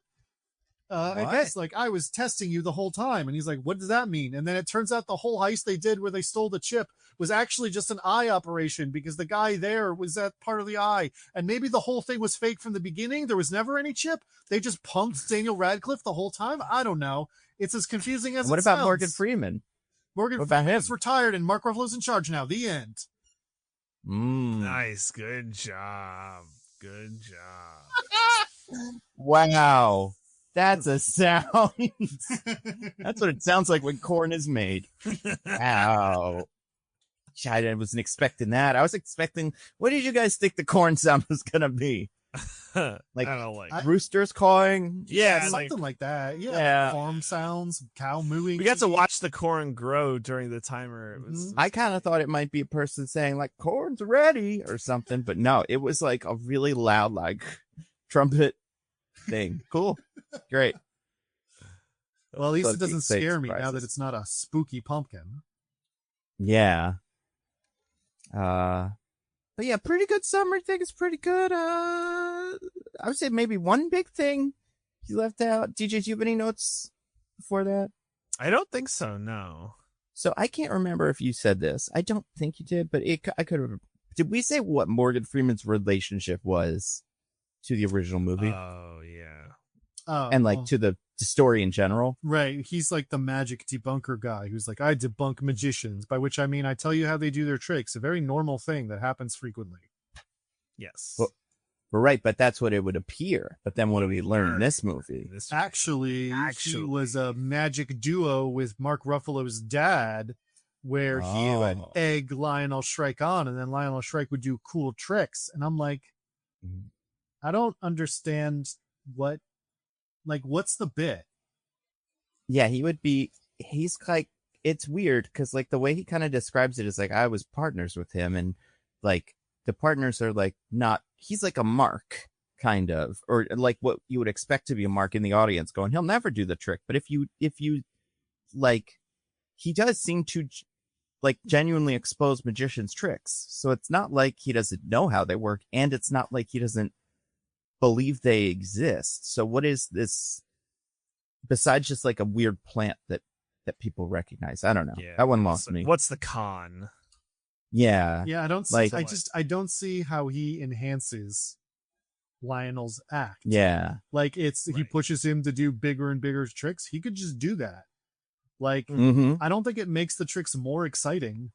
Speaker 3: I guess like I was testing you the whole time. And he's like, what does that mean? And then it turns out the whole heist they did where they stole the chip was actually just an eye operation because the guy there was that part of the eye. And maybe the whole thing was fake from the beginning. There was never any chip. They just punked Daniel Radcliffe the whole time. I don't know. It's as confusing as
Speaker 1: what
Speaker 3: it
Speaker 1: about
Speaker 3: sounds.
Speaker 1: Morgan Freeman?
Speaker 3: Morgan Freeman's retired and Mark Ruffalo's in charge now. The end.
Speaker 2: Nice. Good job. Good job.
Speaker 1: Wow. That's a sound. That's what it sounds like when corn is made. Wow. I wasn't expecting that. I was expecting, what did you guys think the corn sound was going to be? Like,
Speaker 2: I don't like
Speaker 1: roosters cawing?
Speaker 2: Yeah,
Speaker 3: something like that. Yeah. Farm sounds, cow mooing.
Speaker 2: We got to watch the corn grow during the timer. It was,
Speaker 1: I kind of thought it might be a person saying, like, corn's ready or something, but no, it was like a really loud, like, trumpet thing. Cool. Great.
Speaker 3: Well, at least it doesn't scare me now that it's not a spooky pumpkin.
Speaker 1: Yeah. But yeah, pretty good summer thing. It's pretty good. I would say maybe one big thing you left out. DJ, do you have any notes before that?
Speaker 2: I don't think so, no.
Speaker 1: So I can't remember if you said this. I don't think you did, but I could have. Did we say what Morgan Freeman's relationship was to the original movie?
Speaker 2: Oh, yeah.
Speaker 1: And like to the story in general?
Speaker 3: Right. He's like the magic debunker guy who's like, I debunk magicians, by which I mean I tell you how they do their tricks. A very normal thing that happens frequently.
Speaker 2: Yes.
Speaker 1: Well, right, but that's what it would appear. But then what do we learn in this movie?
Speaker 3: Actually, he was a magic duo with Mark Ruffalo's dad, where he would egg Lionel Shrike on, and then Lionel Shrike would do cool tricks. And I'm like, I don't understand what's the bit?
Speaker 1: Yeah, he's like, it's weird because like the way he kind of describes it is like, I was partners with him, and like the partners are like not, he's like a mark kind of, or like what you would expect to be a mark in the audience going, he'll never do the trick. But if you like, he does seem to like genuinely expose magicians' tricks. So it's not like he doesn't know how they work, and it's not like he doesn't believe they exist. So what is this besides just like a weird plant that people recognize? I don't know.
Speaker 2: Yeah,
Speaker 1: that one lost me.
Speaker 2: What's the con?
Speaker 1: Yeah.
Speaker 3: I don't see, like, I don't see how he enhances Lionel's act.
Speaker 1: Yeah.
Speaker 3: Like he pushes him to do bigger and bigger tricks. He could just do that. Like, I don't think it makes the tricks more exciting.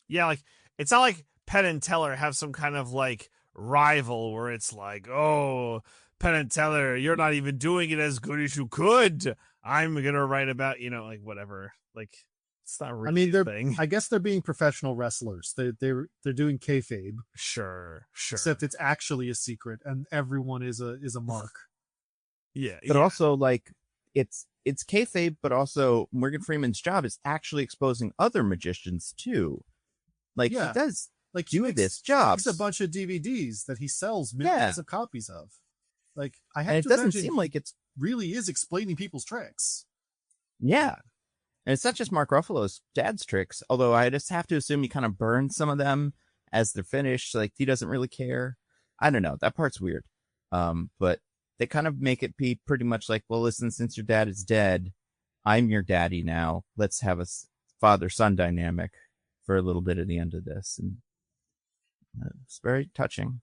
Speaker 2: Yeah, like it's not like Penn and Teller have some kind of like rival where it's like, oh, Penn and Teller, you're not even doing it as good as you could. I'm gonna write about, like whatever. Like It's not really a thing.
Speaker 3: I guess they're being professional wrestlers. They're doing kayfabe.
Speaker 2: Sure.
Speaker 3: Except it's actually a secret, and everyone is a mark.
Speaker 2: Yeah,
Speaker 1: but also like it's kayfabe, but also Morgan Freeman's job is actually exposing other magicians too. Like he does
Speaker 3: like
Speaker 1: do this job.
Speaker 3: He makes a bunch of DVDs that he sells millions of copies of. Like I have
Speaker 1: and
Speaker 3: to
Speaker 1: it doesn't
Speaker 3: imagine
Speaker 1: seem like it's
Speaker 3: really is explaining people's tricks.
Speaker 1: Yeah. And it's not just Mark Ruffalo's dad's tricks, although I just have to assume he kind of burns some of them as they're finished. Like he doesn't really care. I don't know. That part's weird. But they kind of make it be pretty much like, well, listen, since your dad is dead, I'm your daddy now. Let's have a father-son dynamic for a little bit at the end of this. And it's very touching.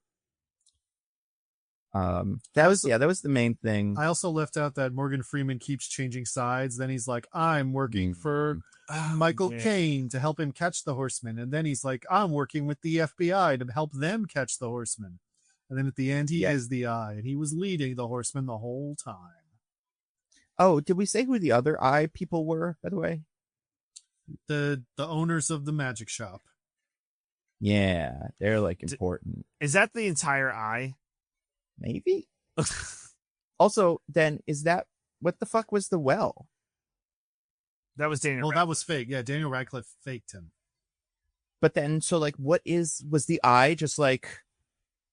Speaker 1: That was the main thing.
Speaker 3: I also left out that Morgan Freeman keeps changing sides. Then he's like, I'm working for Michael Caine to help him catch the horseman. And then he's like, I'm working with the FBI to help them catch the horseman. And then at the end, he is the eye, and he was leading the horseman the whole time.
Speaker 1: Oh, did we say who the other eye people were, by the way?
Speaker 3: The owners of the magic shop.
Speaker 1: Yeah, they're like important.
Speaker 2: Is that the entire eye?
Speaker 1: Maybe. Also, then is that what the fuck was the well?
Speaker 2: That was Daniel.
Speaker 3: Well, that was fake. Yeah, Daniel Radcliffe faked him.
Speaker 1: But then, so like, was the eye just like,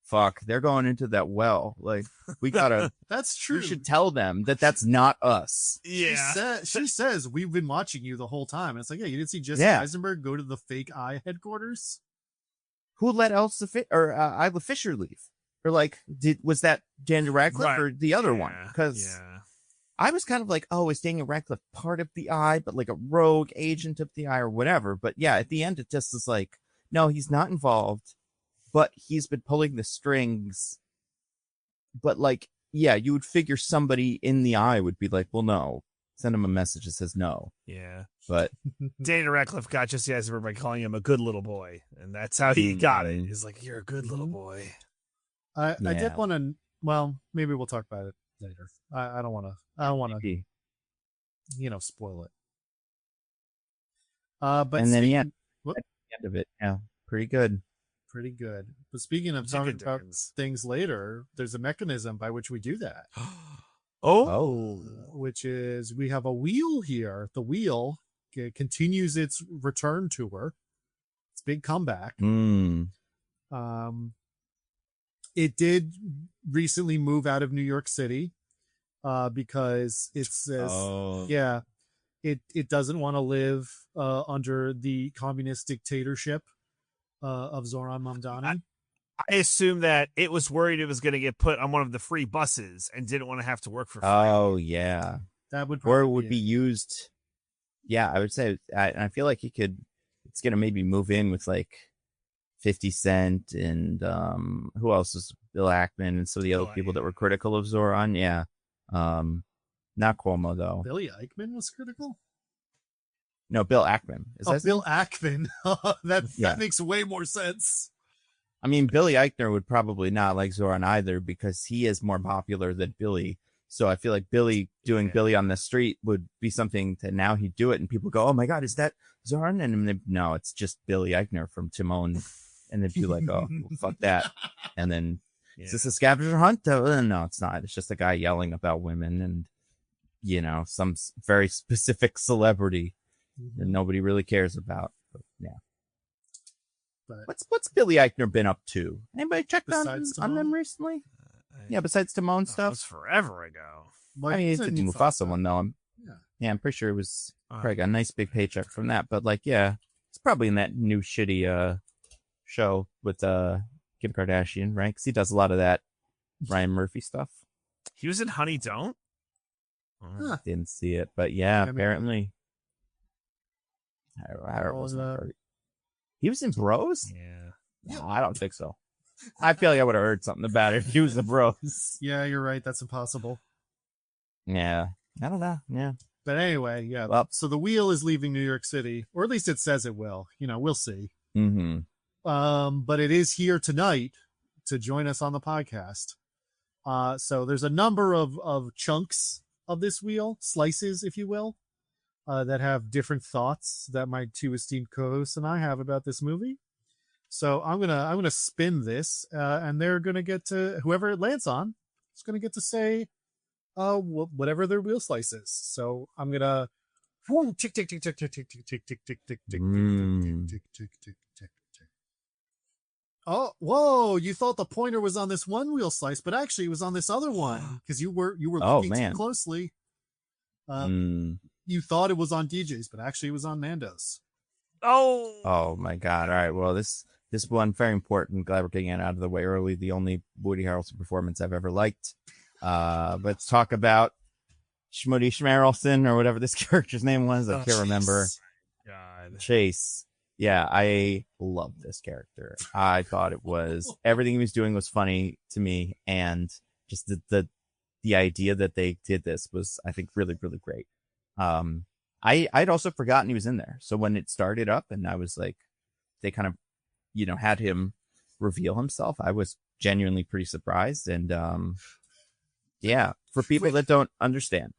Speaker 1: fuck, they're going into that well? Like, we gotta.
Speaker 3: That's true.
Speaker 1: We should tell them that that's not us.
Speaker 2: Yeah.
Speaker 3: She says we've been watching you the whole time. And it's like, yeah, you didn't see Jesse Eisenberg go to the fake eye headquarters.
Speaker 1: Who let Isla Fisher leave? Or like, was that Daniel Radcliffe or the other one? Because I was kind of like, oh, is Daniel Radcliffe part of the eye, but like a rogue agent of the eye or whatever? But yeah, at the end, it just is like, no, he's not involved, but he's been pulling the strings. But like, yeah, you would figure somebody in the eye would be like, well, no, send him a message that says no.
Speaker 2: Yeah.
Speaker 1: But
Speaker 2: Daniel Radcliffe got Jesse Eisenberg by calling him a good little boy. And that's how he got it. He's like, you're a good little boy.
Speaker 3: I did want to. Well, maybe we'll talk about it later. I don't want to. Spoil it. But
Speaker 1: and then at the end of it, pretty good.
Speaker 3: Pretty good. But speaking of talking about things later, there's a mechanism by which we do that. Which is we have a wheel here. The wheel continues its return tour. It's a big comeback. It did recently move out of New York City because it says, it doesn't want to live under the communist dictatorship of Zoran Mamdani.
Speaker 2: I assume that it was worried it was going to get put on one of the free buses and didn't want to have to work for free.
Speaker 1: Oh, yeah.
Speaker 3: That would
Speaker 1: or it would be used. Yeah, I would say, I feel like it's going to maybe move in with like 50 Cent and who else is Bill Ackman and some of the other people that were critical of Zoran. Yeah. Not Cuomo though.
Speaker 3: Billy Eichmann was critical?
Speaker 1: No, Bill Ackman.
Speaker 3: Bill Ackman. That makes way more sense.
Speaker 1: I mean, Billy Eichner would probably not like Zoran either because he is more popular than Billy. So I feel like Billy doing Billy on the street would be something that now he'd do it and people go, oh my God, is that Zoran? And no, it's just Billy Eichner from Timon. And they'd be like, oh, well, fuck that. And then, is this a scavenger hunt? No, it's not. It's just a guy yelling about women and, some very specific celebrity that nobody really cares about. But, yeah. But what's Billy Eichner been up to? Anybody checked on them recently? Besides Timon stuff.
Speaker 2: That was forever ago.
Speaker 1: I mean, it's the Mufasa one, though. I'm pretty sure it was probably got a nice big paycheck from that. But, it's probably in that new shitty show with Kim Kardashian, right? Because he does a lot of that Ryan Murphy stuff.
Speaker 2: He was in Honey Don't?
Speaker 1: Didn't see it, but apparently. He was in Bros?
Speaker 2: Yeah.
Speaker 1: No, I don't think so. I feel like I would have heard something about it if he was in Bros.
Speaker 3: Yeah, you're right. That's impossible.
Speaker 1: Yeah. I don't know. Yeah.
Speaker 3: But anyway, Well, so the wheel is leaving New York City, or at least it says it will. We'll see.
Speaker 1: Mm-hmm.
Speaker 3: But it is here tonight to join us on the podcast. So there's a number of chunks of this wheel, slices, if you will. that have different thoughts that my two esteemed co-hosts and I have about this movie. So I'm gonna spin this, and they're gonna get to, whoever it lands on is gonna get to say whatever their wheel slice is. So I'm gonna tick tick tick tick tick tick tick tick tick tick tick tick tick tick tick tick tick. Oh, whoa! You thought the pointer was on this one wheel slice, but actually it was on this other one because you were looking too closely. You thought it was on DJ's, but actually it was on Nando's.
Speaker 1: Oh my God! All right, well this one very important. Glad we're getting it out of the way early. The only Woody Harrelson performance I've ever liked. Let's talk about Schmutty Schmerelson or whatever this character's name was. I can't remember.
Speaker 2: God.
Speaker 1: Chase. Yeah, I love this character. I thought it was, everything he was doing was funny to me, and just the idea that they did this was, I think, really, really great. I'd also forgotten he was in there. So when it started up and I was like, they kind of, had him reveal himself, I was genuinely pretty surprised. And yeah, for people that don't understand.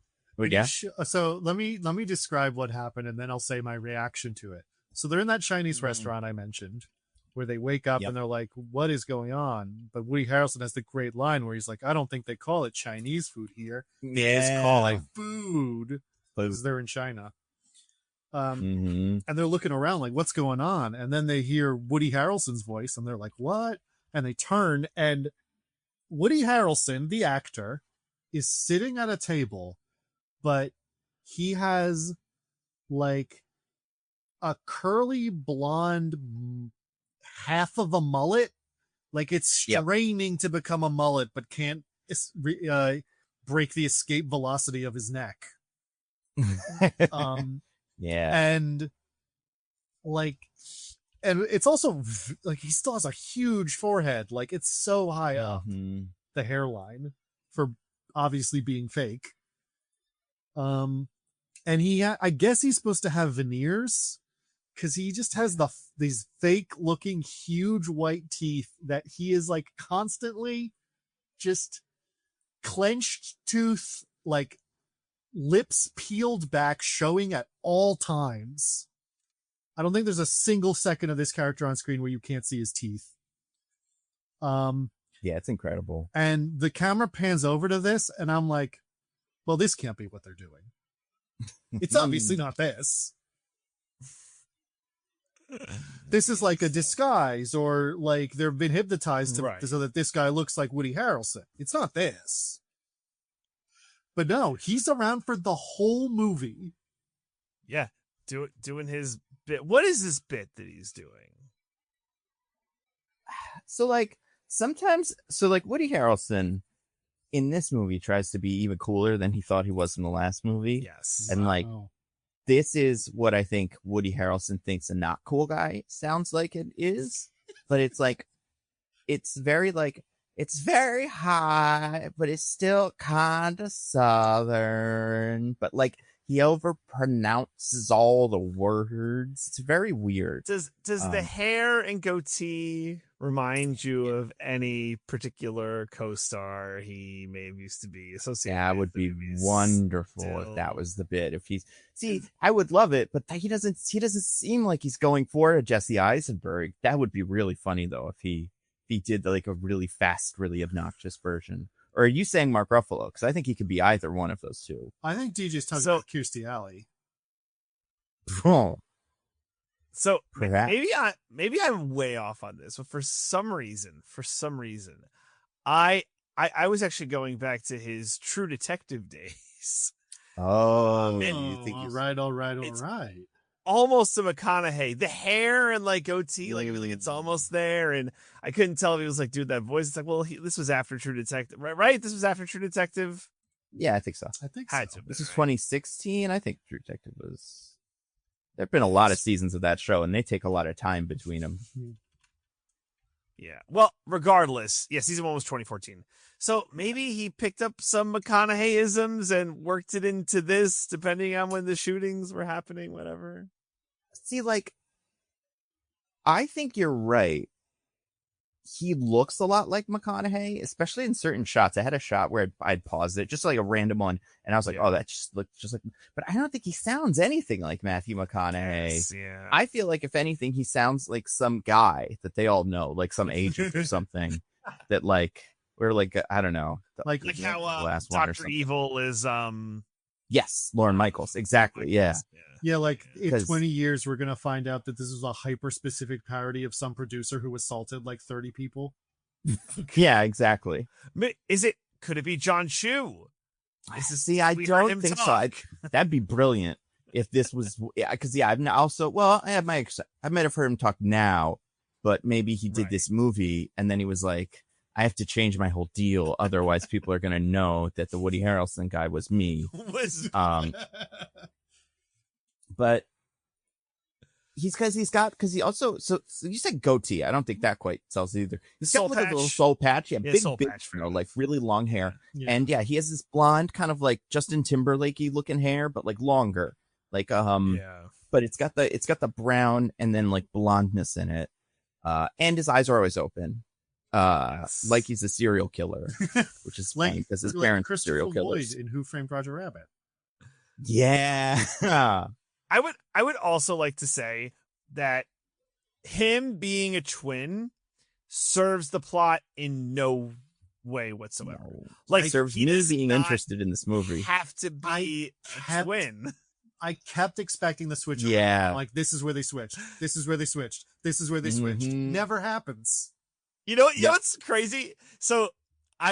Speaker 3: So let me describe what happened, and then I'll say my reaction to it. So they're in that Chinese restaurant I mentioned, where they wake up and they're like, what is going on? But Woody Harrelson has the great line where he's like, I don't think they call it Chinese food here. They just call it food. Because they're in China. And they're looking around like, what's going on? And then they hear Woody Harrelson's voice and they're like, what? And they turn, and Woody Harrelson, the actor, is sitting at a table, but he has like a curly blonde half of a mullet. Like it's straining to become a mullet, but can't break the escape velocity of his neck. And it's also like he still has a huge forehead, like it's so high up the hairline for obviously being fake. And I guess he's supposed to have veneers because he just has these fake looking huge white teeth that he is like constantly just clenched tooth, like lips peeled back, showing at all times. I don't think there's a single second of this character on screen where you can't see his teeth.
Speaker 1: Yeah, it's incredible.
Speaker 3: And the camera pans over to this, and I'm like, well, this can't be what they're doing. It's obviously not this. This is like a disguise, or like they've been hypnotized so that this guy looks like Woody Harrelson. It's not this. But no, he's around for the whole movie.
Speaker 2: Yeah, doing his bit. What is this bit that he's doing?
Speaker 1: So sometimes Woody Harrelson in this movie tries to be even cooler than he thought he was in the last movie.
Speaker 2: Yes.
Speaker 1: And this is what I think Woody Harrelson thinks a not cool guy sounds like it is. But it's it's very high, but it's still kind of southern. But he overpronounces all the words. It's very weird.
Speaker 2: Does the hair and goatee remind you of any particular co-star he may have used to be associated with?
Speaker 1: That would be wonderful if that was the bit. If I would love it, but he doesn't seem like he's going for a Jesse Eisenberg. That would be really funny though if he did a really fast, really obnoxious version. Or are you saying Mark Ruffalo? Because I think he could be either one of those two.
Speaker 3: I think DJ's talking about Kirstie Alley.
Speaker 1: Oh.
Speaker 2: So maybe I'm way off on this, but for some reason, I was actually going back to his True Detective days.
Speaker 1: Oh,
Speaker 3: all right.
Speaker 2: Almost a McConaughey, the hair and goatee, it's almost there. And I couldn't tell if he was doing that voice. It's well, this was after True Detective, right? This was after True Detective.
Speaker 1: Yeah, I think so. This is 2016. I think True Detective was. There've been a lot of seasons of that show, and they take a lot of time between them.
Speaker 2: Yeah. Well, regardless, season 1 was 2014. So maybe he picked up some McConaughey-isms and worked it into this, depending on when the shootings were happening, whatever.
Speaker 1: See, I think you're right. he looks a lot like McConaughey, especially in certain shots. I had a shot where I'd paused it, just like a random one, and I was like, oh, that just looked just like, but I don't think he sounds anything like Matthew McConaughey.
Speaker 2: Yes, yeah.
Speaker 1: I feel like, if anything, he sounds like some guy that they all know, like some agent or something that, like, we're like, I don't know.
Speaker 2: Like how Dr. Evil is,
Speaker 1: yes, Lorne Michaels. Exactly. Yeah.
Speaker 3: Yeah, like in 20 years, we're going to find out that this is a hyper-specific parody of some producer who assaulted like 30 people.
Speaker 1: Yeah, exactly.
Speaker 2: Could it be John Chu?
Speaker 1: See, I don't think so. That'd be brilliant if this was, because I've also, well, I might have heard him talk now, but maybe he did this movie and then he was like, I have to change my whole deal, otherwise people are going to know that the Woody Harrelson guy was me. But because he also, so you said goatee. I don't think that quite sells either. He's got like a little soul patch. Yeah, big, like really long hair. Yeah. And yeah, he has this blonde kind of like Justin Timberlake-y looking hair, but like longer. Like, but it's got the brown and then like blondness in it. And his eyes are always open. Like he's a serial killer, which is funny because his parents are serial killers.
Speaker 3: Lloyd in Who Framed Roger Rabbit.
Speaker 1: Yeah.
Speaker 2: I would also like to say that him being a twin serves the plot in no way whatsoever. No. Like,
Speaker 1: serves me being interested in this movie.
Speaker 2: Have to be a twin.
Speaker 3: I kept expecting the switch.
Speaker 1: Yeah.
Speaker 3: Like, this is where they switched. This is where they switched. This is where they switched. Never happens.
Speaker 2: You know what's crazy? So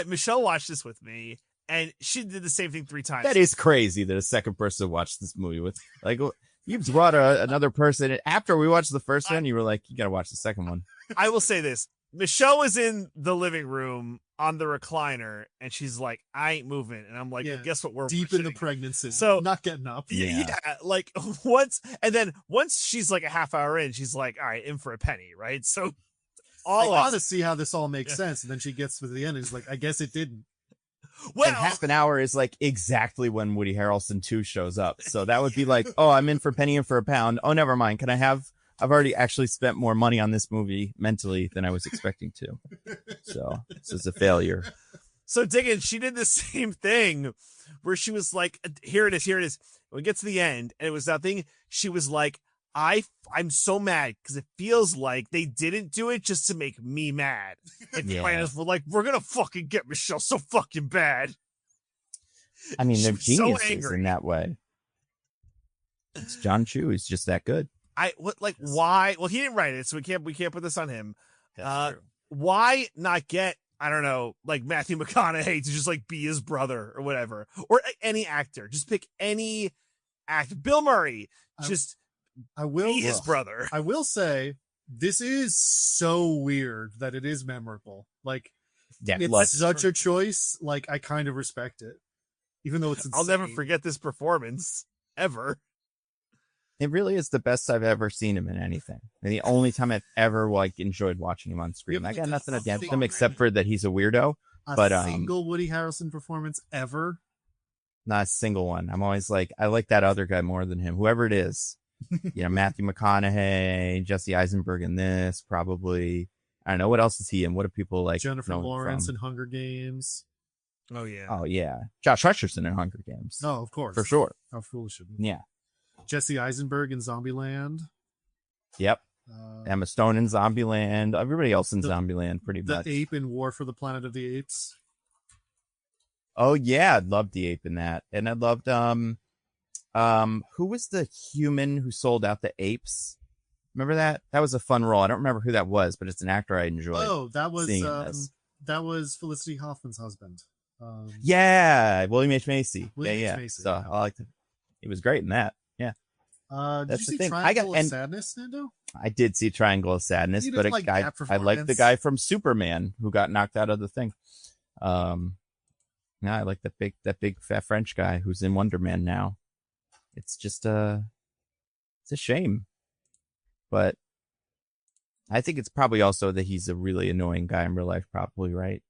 Speaker 2: Michelle watched this with me, and she did the same thing 3 times.
Speaker 1: That is crazy that a second person watched this movie with. Like, you brought another person. After we watched the first one, you were like, you got to watch the second one.
Speaker 2: I will say this. Michelle was in the living room on the recliner, and she's like, I ain't moving. And I'm like, well, guess what? We're
Speaker 3: deep
Speaker 2: watching?
Speaker 3: In the pregnancy.
Speaker 2: So
Speaker 3: not getting up.
Speaker 2: Yeah. Like once she's like a half hour in, she's like, all right, in for a penny. Right. So
Speaker 3: I want to see how this all makes sense. And then she gets to the end and is like, I guess it didn't.
Speaker 1: Well, and half an hour is like exactly when Woody Harrelson 2 shows up. So that would be like, oh, I'm in for a penny and for a pound. Oh, never mind. I've already actually spent more money on this movie mentally than I was expecting to. So this is a failure.
Speaker 2: So Diggins, she did the same thing where she was like, here it is. When we get to the end and it was that thing, she was like, I'm so mad because it feels like they didn't do it just to make me mad. And planners were like, we're going to fucking get Michelle so fucking bad.
Speaker 1: I mean, they're geniuses in that way. It's John Chu. He's just that good.
Speaker 2: Why? Well, he didn't write it, so we can't put this on him. Why not get, I don't know, like Matthew McConaughey to just like be his brother or whatever, or any actor? Just pick any actor. Bill Murray. Be his brother.
Speaker 3: I will say this is so weird that it is memorable. Like, it's such a choice. Like, I kind of respect it, even though it's insane.
Speaker 2: I'll never forget this performance ever.
Speaker 1: It really is the best I've ever seen him in anything. And the only time I've ever enjoyed watching him on screen. I got nothing against him except for that he's a weirdo.
Speaker 3: A single Woody Harrelson performance ever?
Speaker 1: Not a single one. I'm always like, I like that other guy more than him, whoever it is. Matthew McConaughey, Jesse Eisenberg in this, probably. I don't know. What else is he in? What do people like?
Speaker 3: Jennifer Lawrence in Hunger Games.
Speaker 2: Oh, yeah.
Speaker 1: Oh, yeah. Josh Hutcherson in Hunger Games.
Speaker 3: Oh, of course.
Speaker 1: For sure.
Speaker 3: How foolish of me.
Speaker 1: Yeah.
Speaker 3: Jesse Eisenberg in Zombieland.
Speaker 1: Yep. Emma Stone in Zombieland. Everybody else in Zombieland, pretty much.
Speaker 3: The ape in War for the Planet of the Apes.
Speaker 1: Oh, yeah. I loved the ape in that. And I loved... who was the human who sold out the apes? Remember that? That was a fun role. I don't remember who that was, but it's an actor I enjoyed.
Speaker 3: Oh, that was Felicity Hoffman's husband.
Speaker 1: Yeah, William H. Macy.
Speaker 3: William
Speaker 1: H.
Speaker 3: Macy,
Speaker 1: so I liked it. He was great in that. Yeah.
Speaker 3: Did you see Triangle of Sadness, Nando?
Speaker 1: I did see Triangle of Sadness, but I like the guy from Superman who got knocked out of the thing. I like that big fat French guy who's in Wonder Man now. It's just it's a shame, but I think it's probably also that he's a really annoying guy in real life. Probably, right?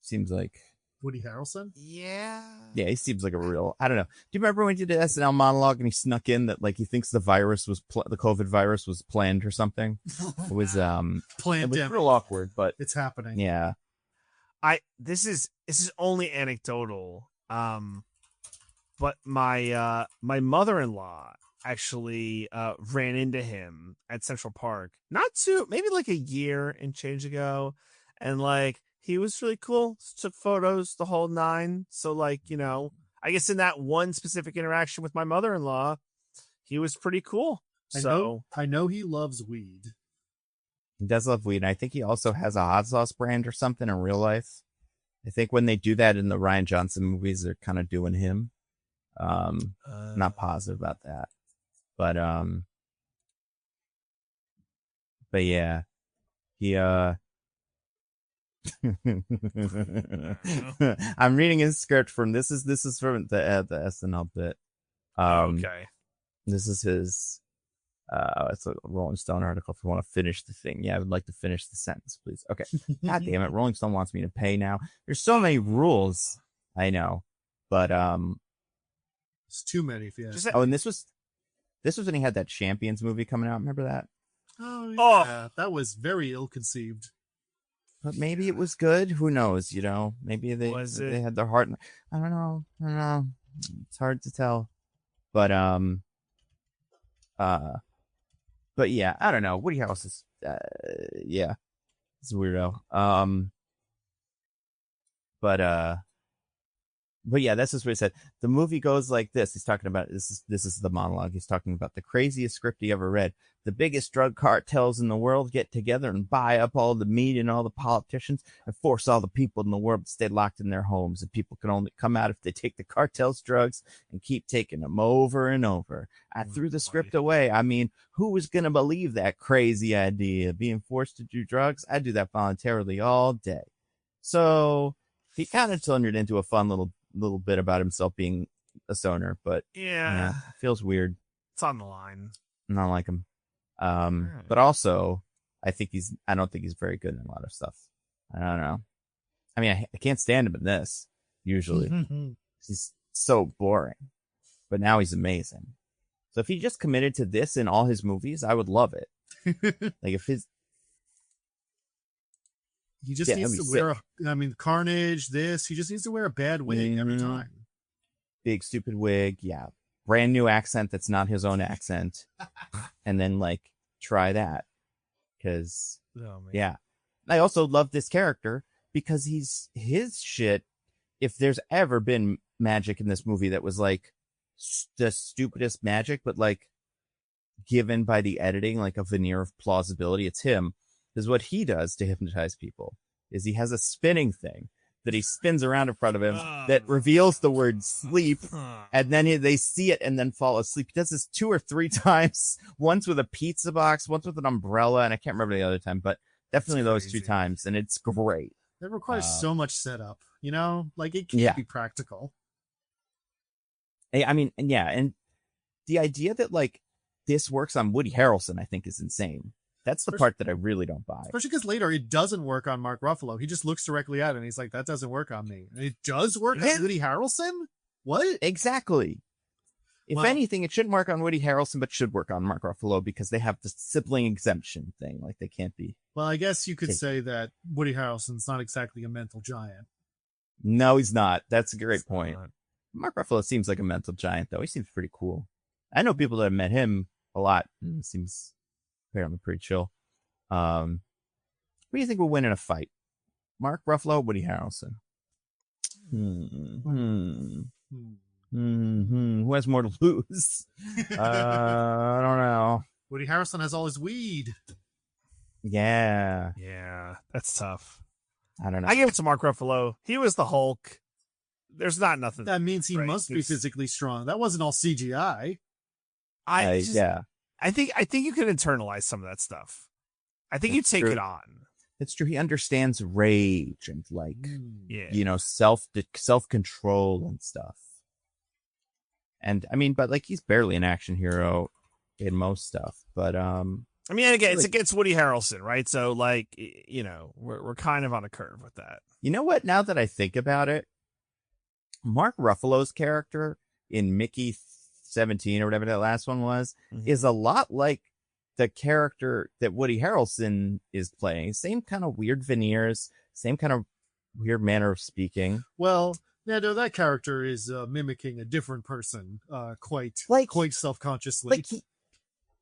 Speaker 1: Seems like
Speaker 3: Woody Harrelson?
Speaker 2: Yeah.
Speaker 1: Yeah, he seems like a real. I don't know. Do you remember when he did the SNL monologue and he snuck in that like he thinks the virus was the COVID virus was planned or something? It was
Speaker 3: planned.
Speaker 1: It was real awkward, but
Speaker 3: it's happening.
Speaker 1: Yeah.
Speaker 2: This is only anecdotal. But my mother-in-law actually ran into him at Central Park maybe like a year and change ago, and like he was really cool, took photos, the whole nine. So like, I guess in that one specific interaction with my mother-in-law, he was pretty cool.
Speaker 3: I know he loves weed.
Speaker 1: He does love weed. And I think he also has a hot sauce brand or something in real life. I think when they do that in the Rian Johnson movies, they're kind of doing him. Not positive about that, but yeah, he I'm reading his script from this is from the SNL bit.
Speaker 2: Okay,
Speaker 1: this is his it's a Rolling Stone article. If you want to finish the thing, I would like to finish the sentence, please. Okay. God damn it, Rolling Stone wants me to pay now. There's so many rules. I know, but
Speaker 3: it's too many.
Speaker 1: And this was when he had that Champions movie coming out. Remember that?
Speaker 3: Oh yeah, that was very ill-conceived.
Speaker 1: But maybe it was good. Who knows? Maybe they had their heart. I don't know. It's hard to tell. But yeah, I don't know. Woody Harrelson is it's a weirdo. But yeah, this is what he said. The movie goes like this. He's talking about this is the monologue. He's talking about the craziest script he ever read. The biggest drug cartels in the world get together and buy up all the media and all the politicians and force all the people in the world to stay locked in their homes. And people can only come out if they take the cartel's drugs and keep taking them over and over. I threw the script away. I mean, who was going to believe that crazy idea? Being forced to do drugs? I do that voluntarily all day. So he kind of turned it into a fun little bit about himself being a stoner, but
Speaker 2: yeah,
Speaker 1: feels weird.
Speaker 2: It's on the line.
Speaker 1: I don't like him. But also I don't think he's very good in a lot of stuff. I don't know. I mean, I can't stand him in this usually. He's so boring, but now he's amazing. So if he just committed to this in all his movies, I would love it. Like if
Speaker 3: he just needs to wear Carnage, he just needs to wear a bad wig every time.
Speaker 1: Big stupid wig, yeah. Brand new accent that's not his own accent. And then try that. Because yeah. I also love this character because his shit, if there's ever been magic in this movie that was the stupidest magic, but given by the editing, a veneer of plausibility, it's him. Is what he does to hypnotize people is he has a spinning thing that he spins around in front of him that reveals the word sleep, and then they see it and then fall asleep. He does this 2 or 3 times, once with a pizza box, once with an umbrella, and I can't remember the other time, but definitely those 2 times, and it's great.
Speaker 3: It requires so much setup, it can't be practical.
Speaker 1: I mean, yeah, and the idea that this works on Woody Harrelson, I think, is insane. That's the part that I really don't buy.
Speaker 3: Especially because later it doesn't work on Mark Ruffalo. He just looks directly at it and he's like, that doesn't work on me. And it does work on Woody Harrelson? What?
Speaker 1: Exactly. If anything, it shouldn't work on Woody Harrelson, but should work on Mark Ruffalo because they have the sibling exemption thing. They can't be.
Speaker 3: Well, I guess you could say that Woody Harrelson's not exactly a mental giant.
Speaker 1: No, he's not. That's a great point. Mark Ruffalo seems like a mental giant, though. He seems pretty cool. I know people that have met him a lot. It seems apparently pretty chill. Who do you think will win in a fight? Mark Ruffalo, Woody Harrelson? Who has more to lose? I don't know.
Speaker 3: Woody Harrelson has all his weed.
Speaker 1: Yeah,
Speaker 2: that's tough.
Speaker 1: I don't know.
Speaker 2: I give it to Mark Ruffalo. He was the Hulk. There's not nothing.
Speaker 3: That means he must be physically strong. That wasn't all CGI.
Speaker 2: I think you can internalize some of that stuff. I think you take it on.
Speaker 1: It's true. He understands rage and self-control and stuff. And I mean, but he's barely an action hero in most stuff. But I
Speaker 2: mean, again, it's against Woody Harrelson, right? So we're kind of on a curve with that.
Speaker 1: You know what? Now that I think about it, Mark Ruffalo's character in Mickey 17 or whatever that last one was is a lot like the character that Woody Harrelson is playing. Same kind of weird veneers, same kind of weird manner of speaking.
Speaker 3: Well, Nando, that character is mimicking a different person, quite self-consciously.
Speaker 1: Like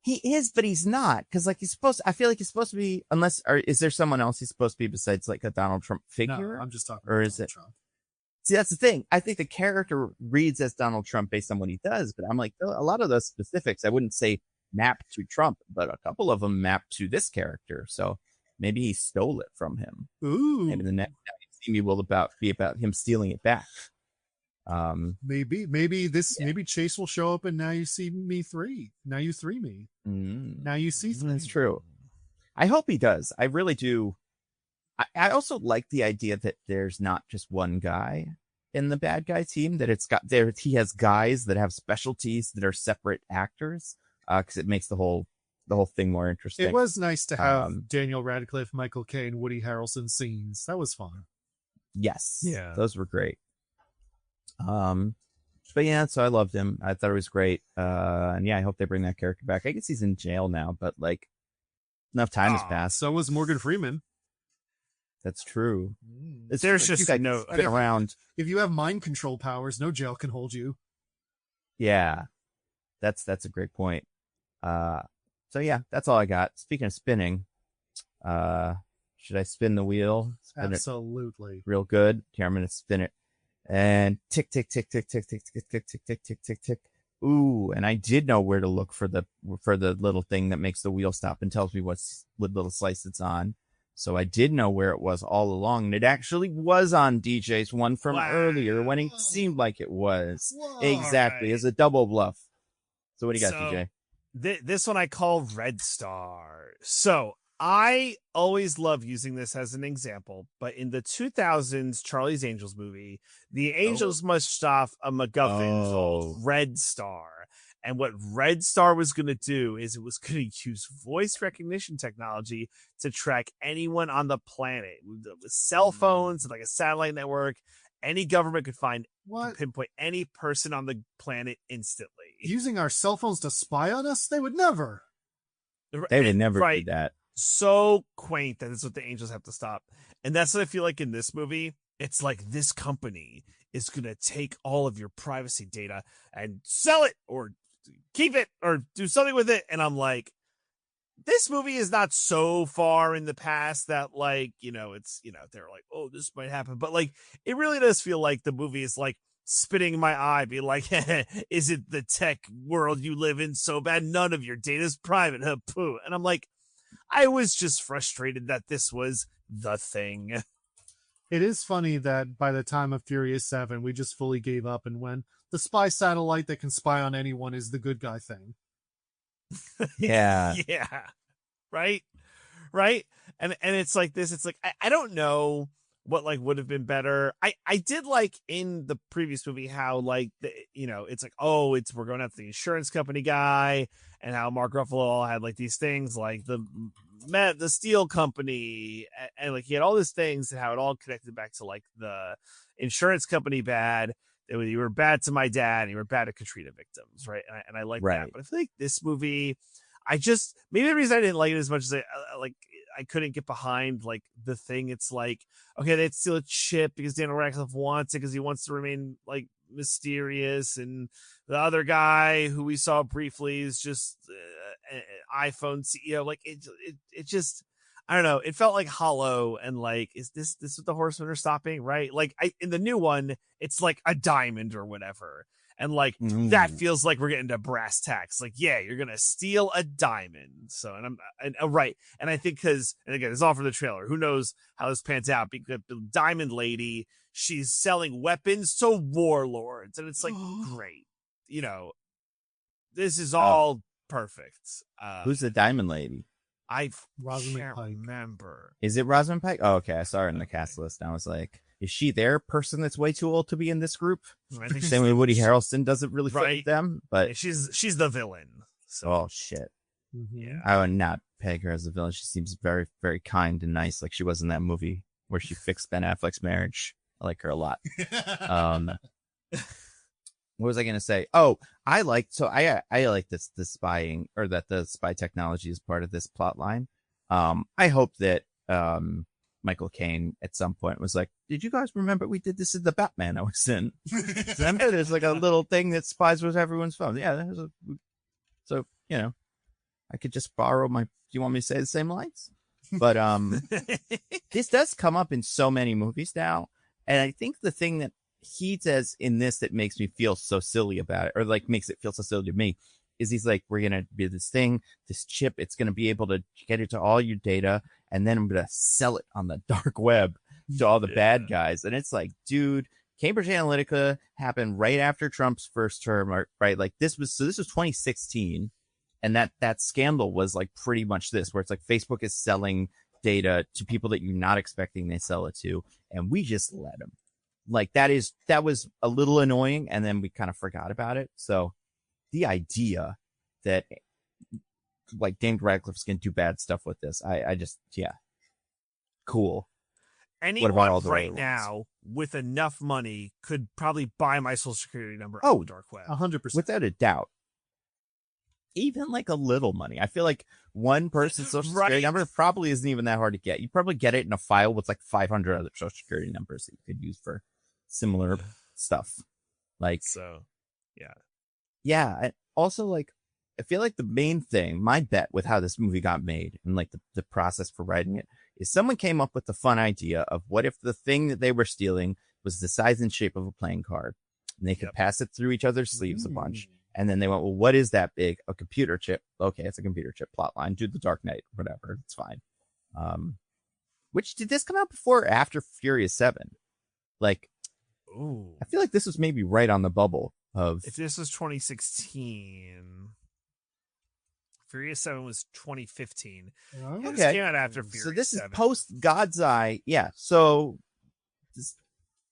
Speaker 1: he is, but he's not, because like I feel like he's supposed to be, or is there someone else he's supposed to be besides like a Donald Trump figure?
Speaker 3: No, I'm just talking.
Speaker 1: Or
Speaker 3: about
Speaker 1: is
Speaker 3: Donald
Speaker 1: it?
Speaker 3: Trump.
Speaker 1: See, that's the thing. I think the character reads as Donald Trump based on what he does, but I'm like, a lot of those specifics, I wouldn't say map to Trump, but a couple of them map to this character. So maybe he stole it from him.
Speaker 3: Ooh.
Speaker 1: Maybe the next time you see me will be about him stealing it back.
Speaker 3: Maybe Chase will show up and Now You See Me 3. Now You 3 Me. Now You See 3.
Speaker 1: That's true. I hope he does. I really do. I also like the idea that there's not just one guy in the bad guy team, that he has guys that have specialties that are separate actors, because it makes the whole thing more interesting.
Speaker 3: It was nice to have Daniel Radcliffe, Michael Caine, Woody Harrelson scenes. That was fun.
Speaker 1: Yes.
Speaker 2: Yeah.
Speaker 1: Those were great. But yeah, so I loved him. I thought it was great. And yeah, I hope they bring that character back. I guess he's in jail now, but like enough time has passed.
Speaker 3: So was Morgan Freeman.
Speaker 1: That's true.
Speaker 2: There's just no
Speaker 1: been around.
Speaker 3: If you have mind control powers, no jail can hold you.
Speaker 1: Yeah, that's a great point. So yeah, that's all I got. Speaking of spinning, should I spin the wheel?
Speaker 3: Absolutely.
Speaker 1: Real good. Here, I'm gonna spin it, and tick tick tick tick tick tick tick tick tick tick tick tick tick. Ooh, and I did know where to look for the little thing that makes the wheel stop and tells me what little slice it's on. So I did know where it was all along, and it actually was on DJ's one from earlier when it seemed like it was. Whoa. Exactly, right. As a double bluff. So what do you got, DJ?
Speaker 2: This one I call Red Star. So I always love using this as an example, but in the 2000s Charlie's Angels movie, the Angels mushed off a MacGuffin called Red Star. And what Red Star was going to do is it was going to use voice recognition technology to track anyone on the planet with cell phones and like a satellite network. Any government could pinpoint any person on the planet instantly.
Speaker 3: Using our cell phones to spy on us? They would never.
Speaker 1: They would never do that.
Speaker 2: So quaint that is what the Angels have to stop. And that's what I feel like in this movie. It's like this company is going to take all of your privacy data and sell it or keep it or do something with it. And I'm like, this movie is not so far in the past that like, it's, they're like, oh, this might happen. But like, it really does feel like the movie is like spitting my eye, be like, is it the tech world you live in so bad? None of your data is private. Huh? Pooh. And I'm like, I was just frustrated that this was the thing.
Speaker 3: It is funny that by the time of Furious 7, we just fully gave up and went, the spy satellite that can spy on anyone is the good guy thing.
Speaker 1: Yeah.
Speaker 2: Yeah. Right. And it's like this. It's like, I don't know what like would have been better. I did like in the previous movie how like, it's like, oh, we're going after the insurance company guy, and how Mark Ruffalo had like these things like the steel company, and like he had all these things and how it all connected back to like the insurance company bad. You were bad to my dad and you were bad to Katrina victims, right? And I like that. But I feel like this movie, maybe the reason I didn't like it as much as I couldn't get behind like the thing. It's like, okay, they'd steal a chip because Daniel Radcliffe wants it because he wants to remain like mysterious, and the other guy who we saw briefly is just iPhone CEO. Like it just, I don't know. It felt like hollow, and like, is this what the Horsemen are stopping? Right? Like in the new one, it's like a diamond or whatever. And like, that feels like we're getting to brass tacks. Like, yeah, you're going to steal a diamond. So, right. And I think and again, it's all for the trailer. Who knows how this pans out? Because the diamond lady, she's selling weapons to warlords. And it's like, great. This is all perfect.
Speaker 1: Who's the diamond lady?
Speaker 2: I can't remember.
Speaker 1: Is it Rosamund Pike? Oh, okay. I saw her in the cast list. And I was like, is she their person that's way too old to be in this group?
Speaker 2: I think
Speaker 1: same way Woody Harrelson doesn't really fit with them, but
Speaker 2: yeah, she's the villain. So.
Speaker 1: Oh shit!
Speaker 2: Yeah,
Speaker 1: I would not peg her as a villain. She seems very, very kind and nice, like she was in that movie where she fixed Ben Affleck's marriage. I like her a lot. What was I going to say? Oh, I like this spying, or that the spy technology is part of this plot line. I hope that Michael Caine at some point was like, did you guys remember we did this in the Batman I was in? Remember, there's like a little thing that spies with everyone's phone. Yeah, so I could just borrow do you want me to say the same lines? But this does come up in so many movies now, and I think the thing that he says in this that makes me feel so silly about it, or like makes it feel so silly to me, is he's like, we're gonna be this chip, it's gonna be able to get into all your data, and then I'm gonna sell it on the dark web to all the bad guys. And it's like, dude, Cambridge Analytica happened right after Trump's first term, right? Like this was 2016, and that scandal was like pretty much this, where it's like Facebook is selling data to people that you're not expecting they sell it to, and we just let them. Like that was a little annoying, and then we kind of forgot about it. So the idea that like Daniel Radcliffe's gonna do bad stuff with this, I just cool.
Speaker 2: Anyone right now with enough money could probably buy my social security number on the dark web.
Speaker 3: 100%.
Speaker 1: Without a doubt. Even like a little money. I feel like one person's social security number probably isn't even that hard to get. You probably get it in a file with like 500 other social security numbers that you could use for similar stuff. Like,
Speaker 2: so, yeah.
Speaker 1: Yeah. And also, like, I feel like the main thing, my bet with how this movie got made and like the process for writing it, is someone came up with the fun idea of what if the thing that they were stealing was the size and shape of a playing card, and they could pass it through each other's sleeves a bunch. And then they went, well, what is that big? A computer chip. Okay, it's a computer chip plotline. Do the Dark Knight, whatever. It's fine. Which, did this come out before or after Furious 7? Like,
Speaker 2: ooh,
Speaker 1: I feel like this was maybe right on the bubble of.
Speaker 2: If this was 2016, Furious 7 was 2015.
Speaker 1: Okay.
Speaker 2: This came out after Furious 7.
Speaker 1: So this is post God's Eye. Yeah. So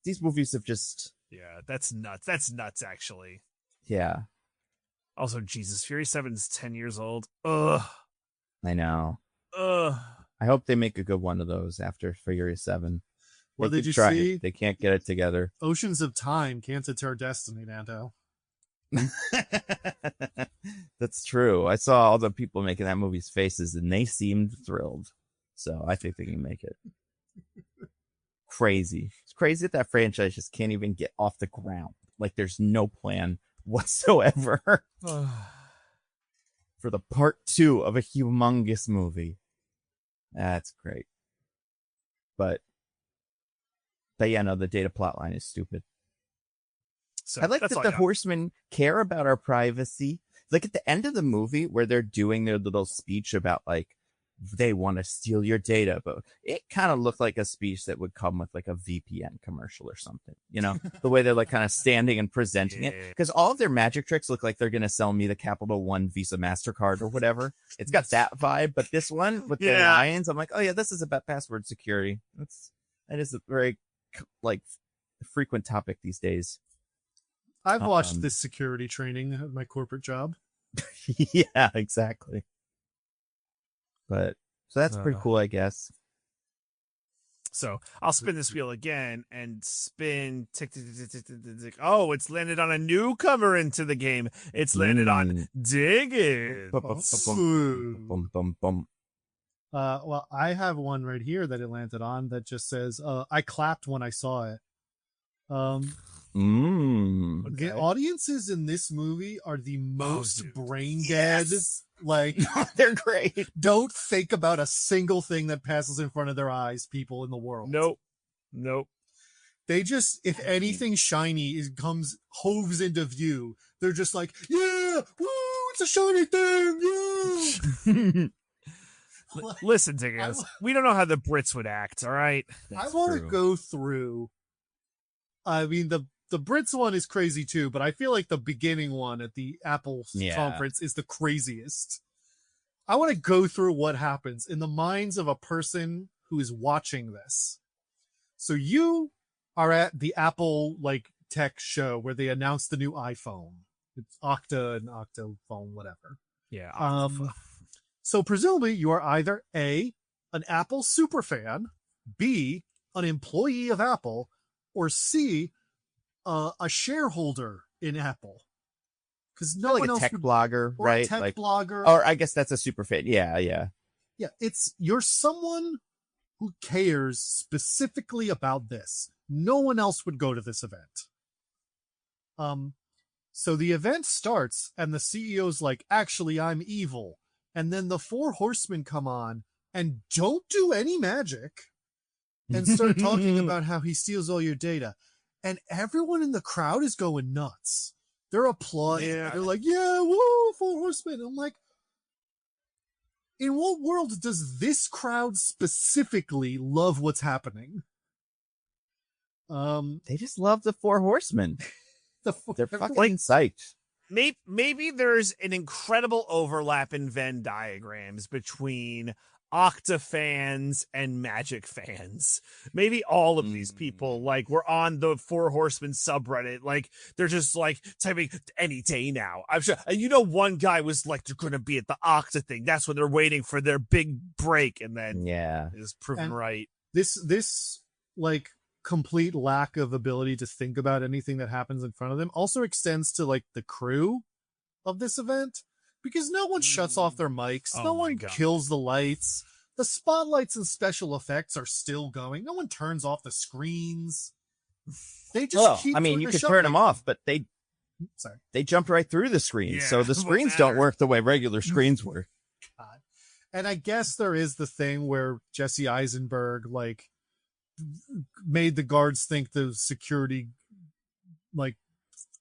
Speaker 1: these movies have just.
Speaker 2: Yeah, that's nuts. That's nuts, actually.
Speaker 1: Yeah.
Speaker 2: Also, Jesus, Furious 7 is 10 years old. Ugh.
Speaker 1: I know.
Speaker 2: Ugh.
Speaker 1: I hope they make a good one of those after Furious 7.
Speaker 3: Well, did you see?
Speaker 1: They can't get it together.
Speaker 3: Oceans of Time can't deter destiny, Nando.
Speaker 1: That's true. I saw all the people making that movie's faces, and they seemed thrilled. So I think they can make it. Crazy. It's crazy that franchise just can't even get off the ground. Like, there's no plan whatsoever for the part 2 of a humongous movie. That's great. But yeah, no, the data plotline is stupid.
Speaker 2: So
Speaker 1: I like that the horsemen care about our privacy. Like at the end of the movie where they're doing their little speech about like they want to steal your data, but it kind of looked like a speech that would come with like a VPN commercial or something, you know, the way they're like kind of standing and presenting it, because all of their magic tricks look like they're going to sell me the Capital One Visa MasterCard or whatever. It's got that vibe, but this one with the lions, I'm like, oh yeah, this is about password security. That is a very like frequent topic these days.
Speaker 3: I've watched this security training at my corporate job.
Speaker 1: Yeah, exactly. But so that's pretty cool, I guess.
Speaker 2: So I'll spin this wheel again and spin. Tick, tick, tick, tick, tick, tick. Oh, it's landed on a newcomer into the game. It's landed on Diggins.
Speaker 3: Well, I have one right here that it landed on that just says, I clapped when I saw it.
Speaker 1: Okay.
Speaker 3: Audiences in this movie are the most brain dead. Like,
Speaker 1: they're great.
Speaker 3: Don't think about a single thing that passes in front of their eyes, people in the world.
Speaker 2: Nope.
Speaker 3: They just, if anything shiny hoves into view, they're just like, yeah, woo, it's a shiny thing, yeah.
Speaker 2: Listen, Diggins, we don't know how the Brits would act, all right?
Speaker 3: I want to go through. I mean, the Brits one is crazy too, but I feel like the beginning one at the Apple conference is the craziest. I want to go through what happens in the minds of a person who is watching this. So you are at the Apple like tech show where they announced the new iPhone. It's Octa and Octa phone, whatever.
Speaker 2: Yeah.
Speaker 3: So presumably you are either A, an Apple superfan, B, an employee of Apple, or C, a shareholder in Apple. Because no
Speaker 1: like
Speaker 3: one
Speaker 1: a
Speaker 3: else
Speaker 1: tech
Speaker 3: would,
Speaker 1: blogger,
Speaker 3: or
Speaker 1: right?
Speaker 3: a tech
Speaker 1: like
Speaker 3: blogger.
Speaker 1: Or I guess that's a super fan. Yeah.
Speaker 3: Yeah, you're someone who cares specifically about this. No one else would go to this event. So the event starts and the CEO's like, actually, I'm evil. And then the four horsemen come on and don't do any magic and start talking about how he steals all your data. And everyone in the crowd is going nuts. They're applauding. Yeah. They're like, yeah, woo, four horsemen. I'm like, in what world does this crowd specifically love what's happening?
Speaker 1: They just love the four horsemen. They're fucking
Speaker 2: like,
Speaker 1: psyched.
Speaker 2: Maybe there's an incredible overlap in Venn diagrams between Octa fans and Magic fans. Maybe all of these people, like, were on the Four Horsemen subreddit. Like, they're just like typing any day now. I'm sure. And one guy was like, they're going to be at the Octa thing. That's when they're waiting for their big break. And then is proven right.
Speaker 3: This like complete lack of ability to think about anything that happens in front of them also extends to like the crew of this event. Because no one shuts off their mics. No one kills the lights. The spotlights and special effects are still going. No one turns off the screens. They just keep.
Speaker 1: I mean, you could turn them off, but they jumped right through the screens. So the screens don't work the way regular screens work.
Speaker 3: God. And I guess there is the thing where Jesse Eisenberg like made the guards think the security like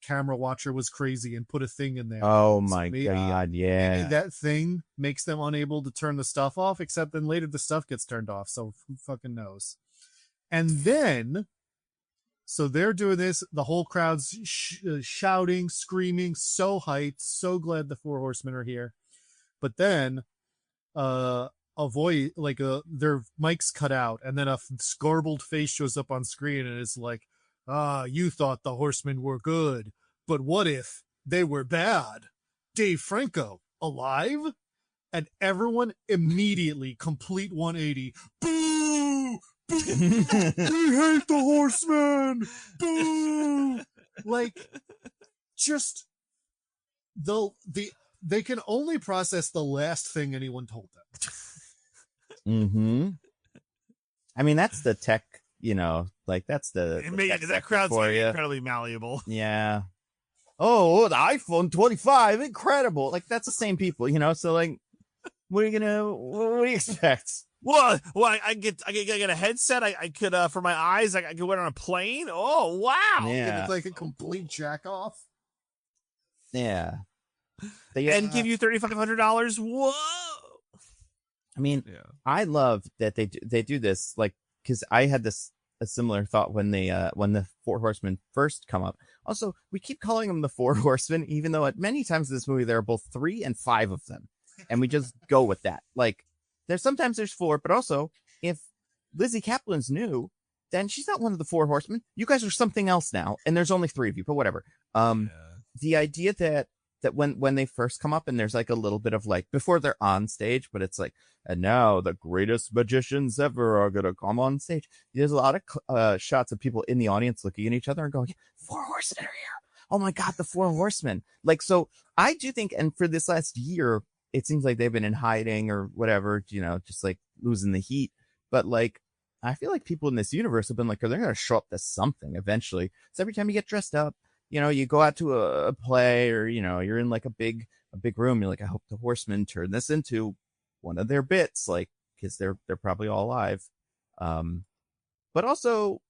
Speaker 3: camera watcher was crazy and put a thing in there.
Speaker 1: Oh my god, yeah.
Speaker 3: That thing makes them unable to turn the stuff off, except then later the stuff gets turned off, so who fucking knows. And then so they're doing this, the whole crowd's shouting, screaming, so hyped, so glad the four horsemen are here. But then a voice, like their mics cut out, and then a scarbled face shows up on screen, and it's like, you thought the horsemen were good, but what if they were bad? Dave Franco, alive? And everyone immediately, complete 180, boo! Boo! We hate the horsemen! Boo! Like, just, they can only process the last thing anyone told them.
Speaker 1: I mean, that's the tech, like that's
Speaker 2: that crowd's incredibly malleable.
Speaker 1: Yeah. Oh, the iPhone 25, incredible. Like, that's the same people, so like, what do you expect?
Speaker 2: Well, I get a headset. I could, for my eyes, I could wear it on a plane. Oh, wow.
Speaker 3: Yeah. It's like a complete jack off.
Speaker 1: Yeah.
Speaker 2: And give you $3,500. Whoa.
Speaker 1: I mean, I love that they do this, like, because I had a similar thought when the Four Horsemen first come up. Also, we keep calling them the Four Horsemen, even though at many times in this movie there are both 3 and 5 of them, and we just go with that. Like, there's 4, but also if Lizzie Kaplan's new, then she's not one of the Four Horsemen. You guys are something else now, and there's only 3 of you. But whatever. The idea that when they first come up and there's like a little bit of like before they're on stage, but it's like, and now the greatest magicians ever are gonna come on stage. There's a lot of shots of people in the audience looking at each other and going, 4 horsemen are here. Oh my god, the 4 horsemen. Like, so I do think, and for this last year, it seems like they've been in hiding or whatever, just like losing the heat. But like, I feel like people in this universe have been like, they're gonna show up to something eventually. So every time you get dressed up, you go out to a play, or, you're in like a big room. You're like, I hope the horsemen turn this into one of their bits, like, because they're probably all alive. But also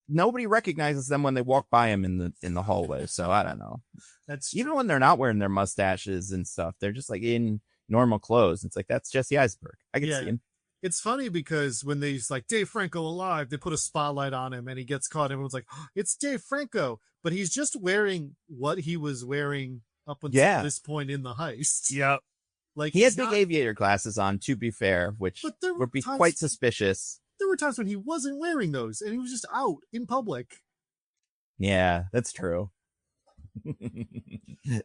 Speaker 1: nobody recognizes them when they walk by them in the hallway. So I don't know. That's even when they're not wearing their mustaches and stuff. They're just like in normal clothes. It's like, that's Jesse Eisenberg. I can see him.
Speaker 3: It's funny because when they's like, Dave Franco alive, they put a spotlight on him and he gets caught. Everyone's like, oh, it's Dave Franco. But he's just wearing what he was wearing up until this point in the heist.
Speaker 2: Yep.
Speaker 3: Like,
Speaker 1: he had big aviator glasses on, to be fair, which would be quite suspicious.
Speaker 3: There were times when he wasn't wearing those and he was just out in public.
Speaker 1: Yeah, that's true.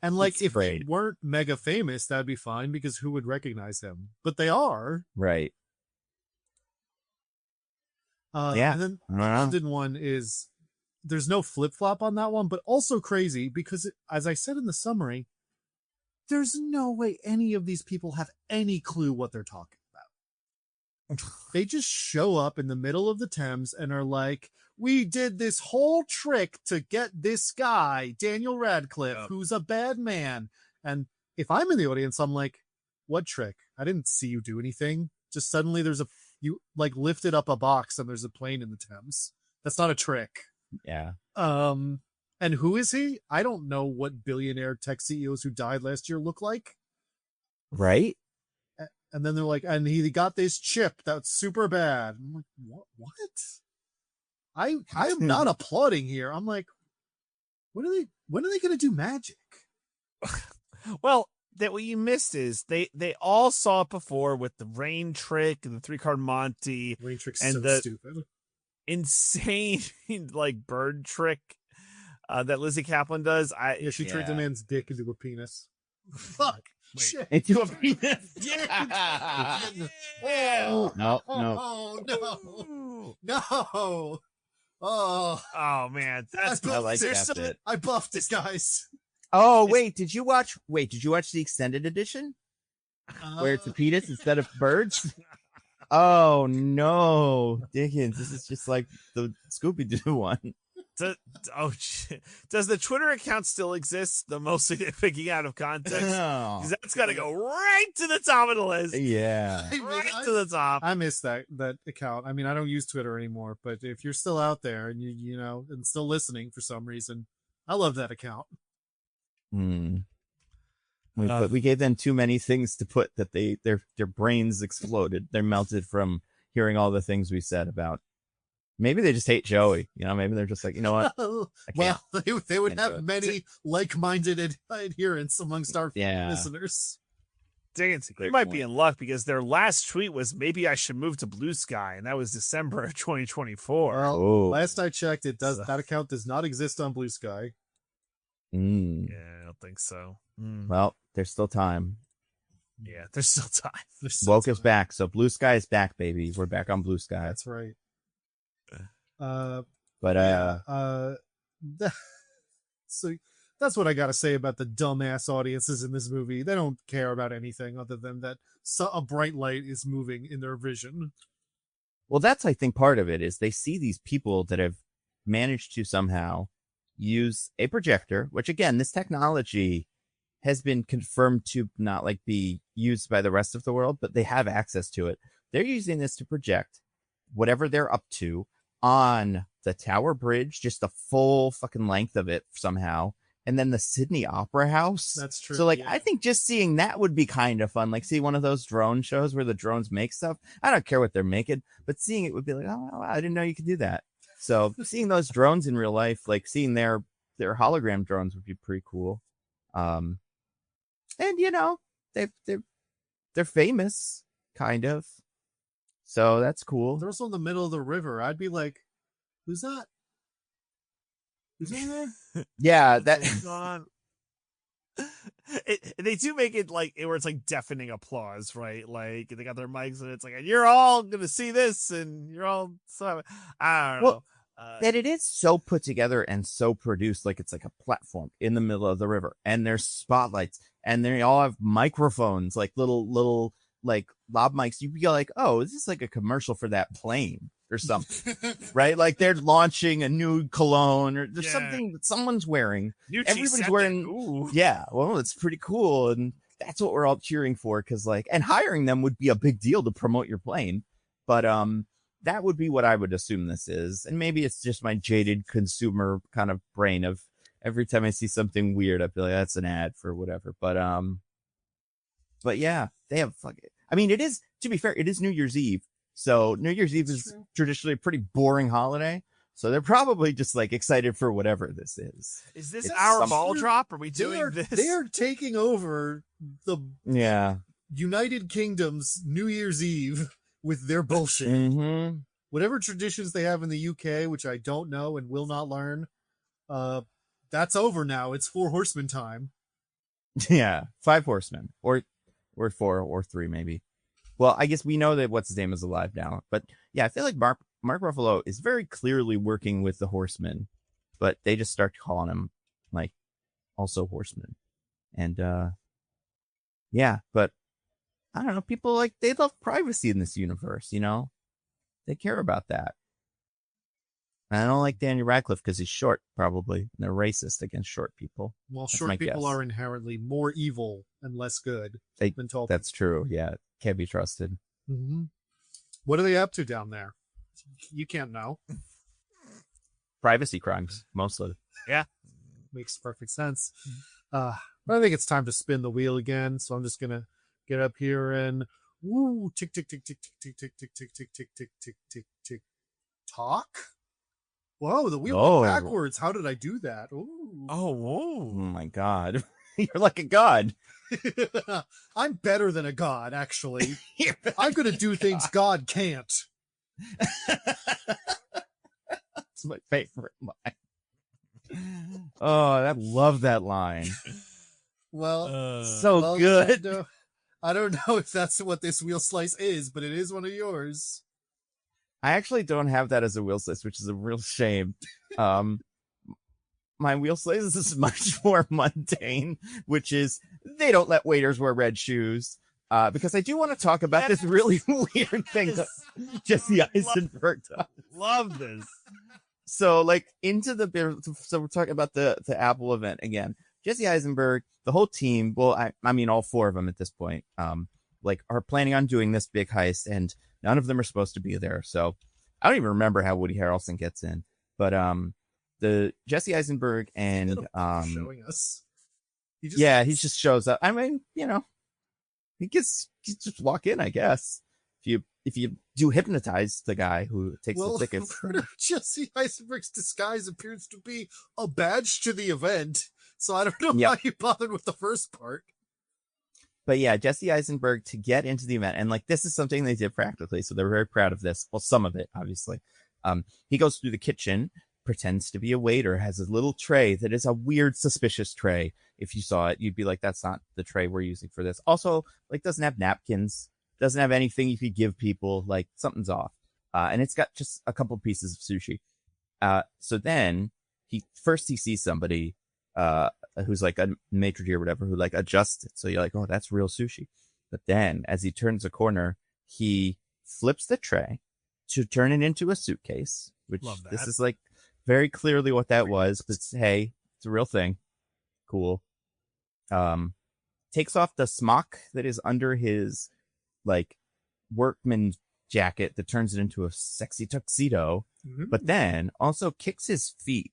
Speaker 3: And like, if they weren't mega famous, that'd be fine because who would recognize him? But they are.
Speaker 1: Right.
Speaker 3: And then the London one is there's no flip flop on that one, but also crazy because, as I said in the summary, there's no way any of these people have any clue what they're talking about. They just show up in the middle of the Thames and are like, we did this whole trick to get this guy, Daniel Radcliffe, who's a bad man. And if I'm in the audience, I'm like, what trick? I didn't see you do anything. Just suddenly you like lifted up a box and there's a plane in the Thames. That's not a trick.
Speaker 1: Yeah.
Speaker 3: And who is he? I don't know what billionaire tech CEOs who died last year look like.
Speaker 1: Right?
Speaker 3: And then they're like, and he got this chip that's super bad. I'm like, what? I am not applauding here. I'm like, when are they going to do magic?
Speaker 2: Well, that what you missed is they all saw it before with the rain trick and the 3-card Monty.
Speaker 3: Rain trick's
Speaker 2: and
Speaker 3: so
Speaker 2: the
Speaker 3: stupid.
Speaker 2: Insane like bird trick that Lizzie Kaplan does.
Speaker 3: She turned the man's dick into a penis. Fuck. Shit.
Speaker 1: Into a penis.
Speaker 3: Yeah.
Speaker 1: No.
Speaker 3: No.
Speaker 2: Oh man, that's
Speaker 1: I like that bit.
Speaker 3: I buffed it, guys.
Speaker 1: Oh wait, did you watch the extended edition where it's a penis instead of birds? Oh no, Dickens! This is just like the Scooby-Doo one.
Speaker 2: Does the Twitter account still exist? The mostly picking out of context, because that's got to go right to the top of the list.
Speaker 1: Yeah,
Speaker 2: right to the top.
Speaker 3: I miss that account. I mean, I don't use Twitter anymore, but if you're still out there and you know and still listening for some reason, I love that account.
Speaker 1: We gave them too many things to put that their brains exploded. They're melted from hearing all the things we said about. Maybe they just hate Joey. You know, maybe they're just like, you know what?
Speaker 3: Well, they would have many like-minded adherents amongst our listeners.
Speaker 2: Diggins, you might be in luck because their last tweet was, maybe I should move to Bluesky, and that was December of 2024.
Speaker 3: Well, last I checked, that account does not exist on Bluesky.
Speaker 2: Yeah, I don't think so.
Speaker 1: Well, there's still time.
Speaker 2: Yeah, there's still time.
Speaker 1: Woke is back, so Bluesky is back, baby. We're back on Bluesky.
Speaker 3: That's right.
Speaker 1: So
Speaker 3: that's what I gotta say about the dumbass audiences in this movie. They don't care about anything other than that a bright light is moving in their vision.
Speaker 1: Well, that's, I think, part of it is they see these people that have managed to somehow use a projector, which again, this technology has been confirmed to not like be used by the rest of the world, but they have access to it. They're using this to project whatever they're up to on the Tower Bridge, just the full fucking length of it somehow. And then the Sydney Opera House.
Speaker 3: That's true.
Speaker 1: So like, I think just seeing that would be kind of fun. Like see one of those drone shows where the drones make stuff. I don't care what they're making, but seeing it would be like, oh, wow, I didn't know you could do that. So seeing those drones in real life, like seeing their hologram drones would be pretty cool. And you know, they're famous, kind of. So that's cool.
Speaker 3: They're also in the middle of the river. I'd be like, who's that? Who's in there?
Speaker 1: Yeah, that.
Speaker 2: They do make it like where it's like deafening applause, right? Like they got their mics and it's like, and you're all gonna see this, and you're all so. I don't know.
Speaker 1: That it is so put together and so produced, like it's like a platform in the middle of the river, and there's spotlights, and they all have microphones, like little like lob mics. You'd be like, oh, is this like a commercial for that plane or something? Right? Like they're launching a new cologne or there's something that someone's wearing. Everybody's wearing. Ooh. Yeah, well, it's pretty cool, and that's what we're all cheering for, because like, and hiring them would be a big deal to promote your plane, but that would be what I would assume this is. And maybe it's just my jaded consumer kind of brain of every time I see something weird, I feel like that's an ad for whatever. But yeah, they have I mean, it is, to be fair, it is New Year's Eve. So New Year's Eve is traditionally a pretty boring holiday. So they're probably just like excited for whatever this is.
Speaker 2: Is this our ball drop? Are we doing this?
Speaker 3: They are taking over the United Kingdom's New Year's Eve with their bullshit.
Speaker 1: Mm-hmm.
Speaker 3: Whatever traditions they have in the UK, which I don't know and will not learn, that's over now. It's 4 horsemen time.
Speaker 1: Yeah, 5 horsemen, or 4 or 3 maybe. Well, I guess we know that what's his name is alive now, but yeah, I feel like Mark Ruffalo is very clearly working with the horsemen but they just start calling him like also Horseman. And yeah, but I don't know, people like, they love privacy in this universe, you know? They care about that. And I don't like Daniel Radcliffe because he's short, probably. And they're racist against short people.
Speaker 3: Well,
Speaker 1: That's
Speaker 3: short people
Speaker 1: guess.
Speaker 3: are inherently more evil and less good than tall
Speaker 1: That's true, yeah. Can't be trusted.
Speaker 3: Mm-hmm. What are they up to down there? You can't know.
Speaker 1: Privacy crimes, mostly.
Speaker 2: Yeah.
Speaker 3: Makes perfect sense. But I think it's time to spin the wheel again. So I'm just going to get up here and woo, tick, tick, tick, tick, tick, tick, tick, tick, tick, tick, tick, tick, tick, tick, talk. Whoa, the wheel went backwards. How did I do that? Ooh.
Speaker 2: Oh, whoa.
Speaker 1: Oh my God. You're like a god.
Speaker 3: I'm better than a god, actually. I'm going to do things God can't.
Speaker 1: It's my favorite line. Oh, I love that line.
Speaker 3: Well,
Speaker 1: so good.
Speaker 3: I don't know if that's what this wheel slice is, but it is one of yours.
Speaker 1: I actually don't have that as a wheel slice, which is a real shame. My wheel slice is much more mundane, which is they don't let waiters wear red shoes. Because I do want to talk about this really weird thing that Jesse Eisenberg does.
Speaker 2: Love this.
Speaker 1: So, like, so we're talking about the Apple event again. Jesse Eisenberg, the whole team, well, I mean, all four of them at this point, like, are planning on doing this big heist, and none of them are supposed to be there. So, I don't even remember how Woody Harrelson gets in, but the Jesse Eisenberg and
Speaker 3: showing us.
Speaker 1: He just shows up. I mean, you know, he just walk in, I guess. If you do hypnotize the guy who takes the tickets.
Speaker 3: Jesse Eisenberg's disguise appears to be a badge to the event, so I don't know why you bothered with the first part.
Speaker 1: But yeah, Jesse Eisenberg to get into the event, and like this is something they did practically, so they're very proud of this. Well, some of it, obviously. He goes through the kitchen, pretends to be a waiter, has a little tray that is a weird, suspicious tray. If you saw it, you'd be like, that's not the tray we're using for this. Also, like, doesn't have napkins, doesn't have anything you could give people, like, something's off. And it's got just a couple pieces of sushi. So then he sees somebody, who's like a maitre d' or whatever, who like adjusts it. So you're like, oh, that's real sushi. But then as he turns a corner, he flips the tray to turn it into a suitcase, which this is like very clearly what that was. But hey, it's a real thing. Cool. Takes off the smock that is under his like workman jacket that turns it into a sexy tuxedo, but then also kicks his feet,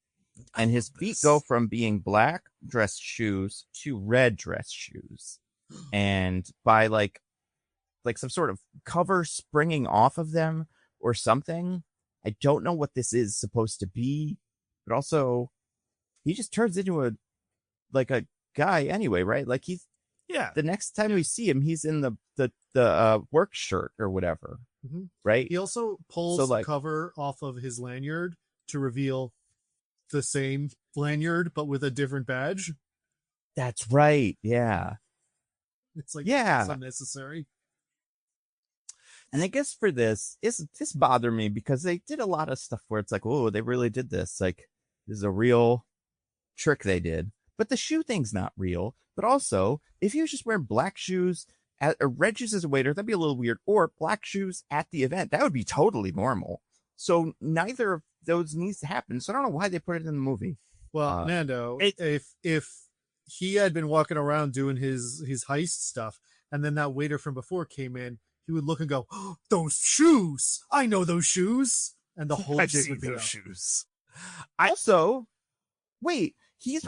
Speaker 1: and his feet go from being black dress shoes to red dress shoes, and by like some sort of cover springing off of them or something. I don't know what this is supposed to be, but also he just turns into a guy anyway, right? Like the next time we see him, he's in the work shirt or whatever, right?
Speaker 3: He also pulls the cover off of his lanyard to reveal the same lanyard, but with a different badge.
Speaker 1: That's right. Yeah.
Speaker 3: It's like, it's unnecessary.
Speaker 1: And I guess for this bothered me because they did a lot of stuff where it's like, oh, they really did this. Like, this is a real trick they did. But the shoe thing's not real. But also, if he was just wearing black shoes, red shoes as a waiter, that'd be a little weird. Or black shoes at the event, that would be totally normal. So neither of those needs to happen. So I don't know why they put it in the movie.
Speaker 3: Well, Nando, if he had been walking around doing his heist stuff, and then that waiter from before came in, he would look and go, oh, "Those shoes! I know those shoes!" And the whole jig would be
Speaker 2: those shoes.
Speaker 1: Also, wait, he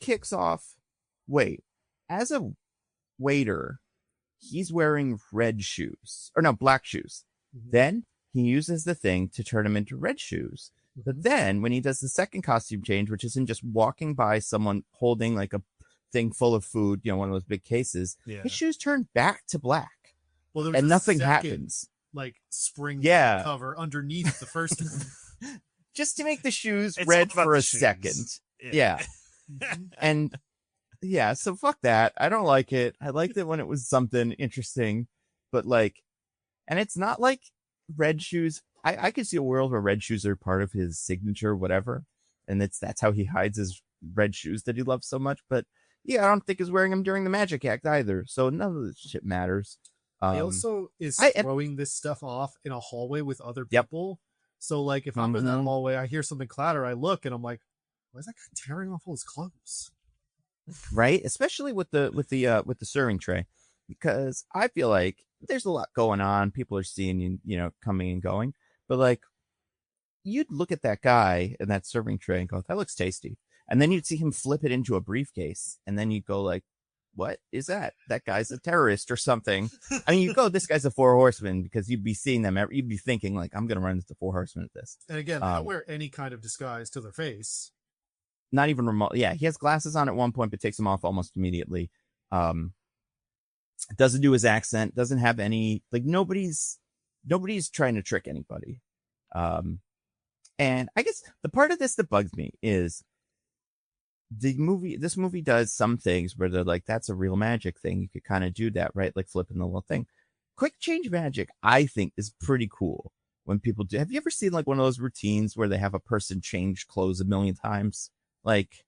Speaker 1: kicks off. Wait, as a waiter, he's wearing red shoes, or no, black shoes. Then he uses the thing to turn him into red shoes. But then when he does the second costume change, which isn't just walking by someone holding like a thing full of food, you know, one of those big cases, his shoes turn back to black.
Speaker 3: Well,
Speaker 1: and nothing happens.
Speaker 3: Like spring cover underneath the first one.
Speaker 1: Just to make the shoes red for a second. Yeah. And yeah, so fuck that. I don't like it. I liked it when it was something interesting, but like, and it's not like red shoes. I could see a world where red shoes are part of his signature, whatever. and that's how he hides his red shoes that he loves so much. But yeah, I don't think he's wearing them during the magic act either. So none of this shit matters.
Speaker 3: He also is throwing this stuff off in a hallway with other people. So like if I'm in that hallway, I hear something clatter, I look and I'm like, why is that guy tearing off all his clothes?
Speaker 1: Right, especially with the serving tray, because I feel like there's a lot going on. People are seeing you coming and going, but like you'd look at that guy and that serving tray and go, that looks tasty, and then you'd see him flip it into a briefcase, and then you'd go like, what is that? That guy's a terrorist or something. I mean, you go, this guy's a Four Horsemen, because you'd be seeing them. You'd be thinking like, I'm gonna run into Four Horsemen at this.
Speaker 3: And again, they don't wear any kind of disguise to their face.
Speaker 1: Not even remote. Yeah, he has glasses on at one point, but takes them off almost immediately. Doesn't do his accent. Doesn't have any, like, nobody's trying to trick anybody. And I guess the part of this that bugs me is this movie does some things where they're like, that's a real magic thing. You could kind of do that, right? Like flipping the little thing. Quick change magic, I think, is pretty cool when people do. Have you ever seen like one of those routines where they have a person change clothes a million times? Like,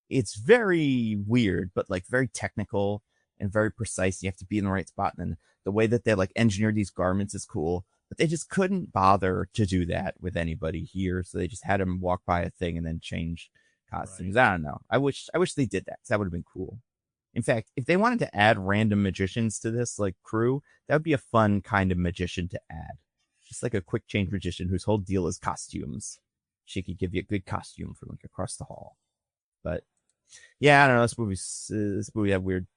Speaker 1: it's very weird, but like very technical and very precise. You have to be in the right spot. And then the way that they like engineer these garments is cool, but they just couldn't bother to do that with anybody here. So they just had him walk by a thing and then change costumes. Right. I don't know. I wish they did that, because that would have been cool. In fact, if they wanted to add random magicians to this like crew, that would be a fun kind of magician to add. Just like a quick change magician whose whole deal is costumes. She could give you a good costume from like across the hall. But yeah, I don't know. This movie had weird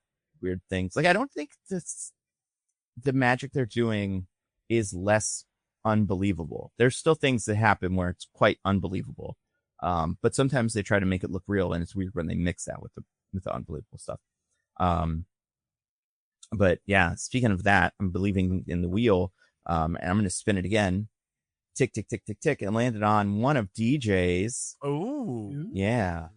Speaker 1: things. Like, I don't think the magic they're doing is less unbelievable. There's still things that happen where it's quite unbelievable. But sometimes they try to make it look real, and it's weird when they mix that with the unbelievable stuff. But yeah, speaking of that, I'm believing in the wheel, and I'm going to spin it again. Tick, tick, tick, tick, tick, and landed on one of DJ's.
Speaker 2: Oh,
Speaker 1: yeah.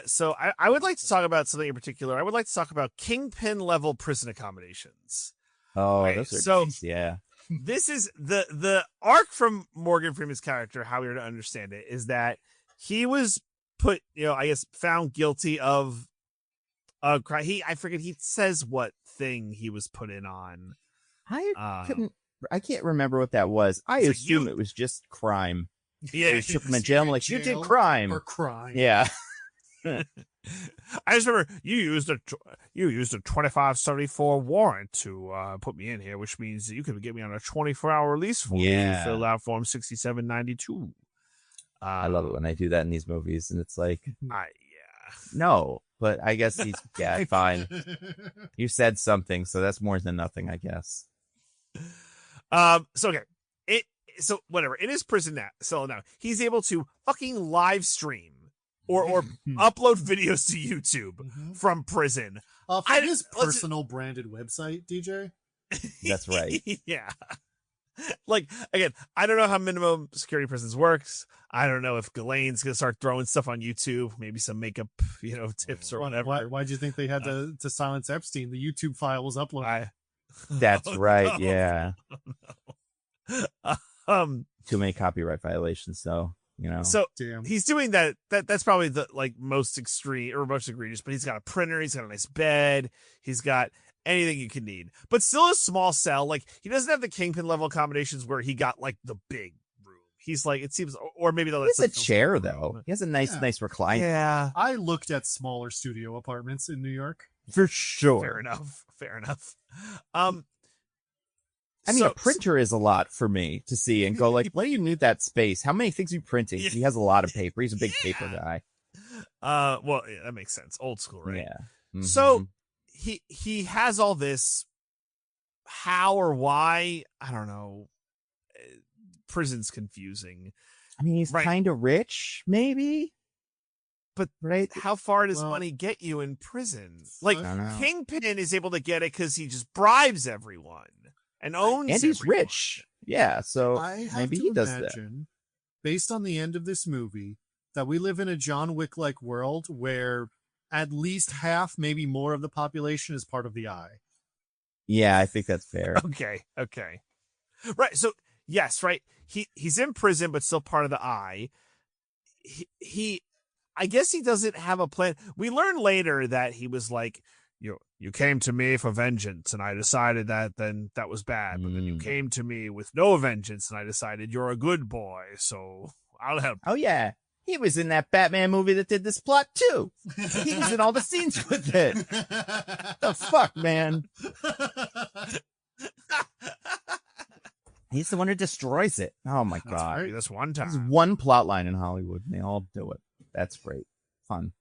Speaker 2: So I would like to talk about something in particular. I would like to talk about Kingpin level prison accommodations.
Speaker 1: Oh,
Speaker 2: right?
Speaker 1: Those are
Speaker 2: so
Speaker 1: yeah.
Speaker 2: This is the arc from Morgan Freeman's character. How we are to understand it is that he was put, I guess, found guilty of a crime. I forget. He says what thing he was put in on.
Speaker 1: I can't remember what that was. I assume it was just crime.
Speaker 2: Yeah,
Speaker 1: he took him in jail. Like, you did crime
Speaker 3: or crime.
Speaker 1: Yeah.
Speaker 2: I just remember you used a 2574 warrant to put me in here, which means that you could get me on a 24-hour release form.
Speaker 1: Yeah.
Speaker 2: You fill out form 6792.
Speaker 1: I love it when I do that in these movies, and it's like,
Speaker 2: yeah,
Speaker 1: no, but I guess he's fine. You said something, so that's more than nothing, I guess.
Speaker 2: So okay, so whatever, in his prison cell now, he's able to fucking live stream or upload videos to YouTube from prison.
Speaker 3: From his personal branded website, DJ.
Speaker 1: That's right.
Speaker 2: Yeah. Like, again, I don't know how minimum security prisons works. I don't know if Ghislaine's gonna start throwing stuff on YouTube, maybe some makeup, tips or whatever.
Speaker 3: Why'd you think they had to silence Epstein? The YouTube file was uploaded.
Speaker 1: That's right.
Speaker 2: No.
Speaker 1: Yeah.
Speaker 2: No.
Speaker 1: Too many copyright violations, though.
Speaker 2: So
Speaker 3: damn.
Speaker 2: He's doing that. That's probably the most extreme or most egregious. But he's got a printer. He's got a nice bed. He's got anything you can need. But still a small cell. Like, he doesn't have the Kingpin level accommodations where he got like the big room. He's like, it seems, or maybe
Speaker 1: he has a chair though. He has a nice recliner.
Speaker 2: Yeah.
Speaker 3: I looked at smaller studio apartments in New York.
Speaker 1: For sure.
Speaker 2: Fair enough.
Speaker 1: I mean, a printer is a lot for me to see and go like, what do you need that space? How many things are you printing? He has a lot of paper. He's a big paper guy.
Speaker 2: Well, yeah, that makes sense. Old school, right?
Speaker 1: Yeah. Mm-hmm.
Speaker 2: So he has all this. How or why? I don't know. Prison's confusing.
Speaker 1: I mean, he's kind of rich, maybe.
Speaker 2: But how far does money get you in prison? Like, Kingpin is able to get it because he just bribes everyone. And owns and
Speaker 1: he's
Speaker 2: everyone.
Speaker 1: rich. Yeah, so maybe he does that.
Speaker 3: Based on the end of this movie, that we live in a John Wick-like world where at least half, maybe more of the population is part of the Eye.
Speaker 1: Yeah, I think that's fair.
Speaker 2: Okay. Right, so, yes, right. He's in prison, but still part of the Eye. he I guess he doesn't have a plan. We learn later that he was like, you came to me for vengeance, and I decided that then that was bad. But then you came to me with no vengeance, and I decided you're a good boy, so I'll help.
Speaker 1: Oh yeah, he was in that Batman movie that did this plot too. He was in all the scenes with it. The fuck, man. He's the one who destroys it. Oh my god.
Speaker 2: Right. That's one time.
Speaker 1: There's one plot line in Hollywood, and they all do it. That's great. Fun.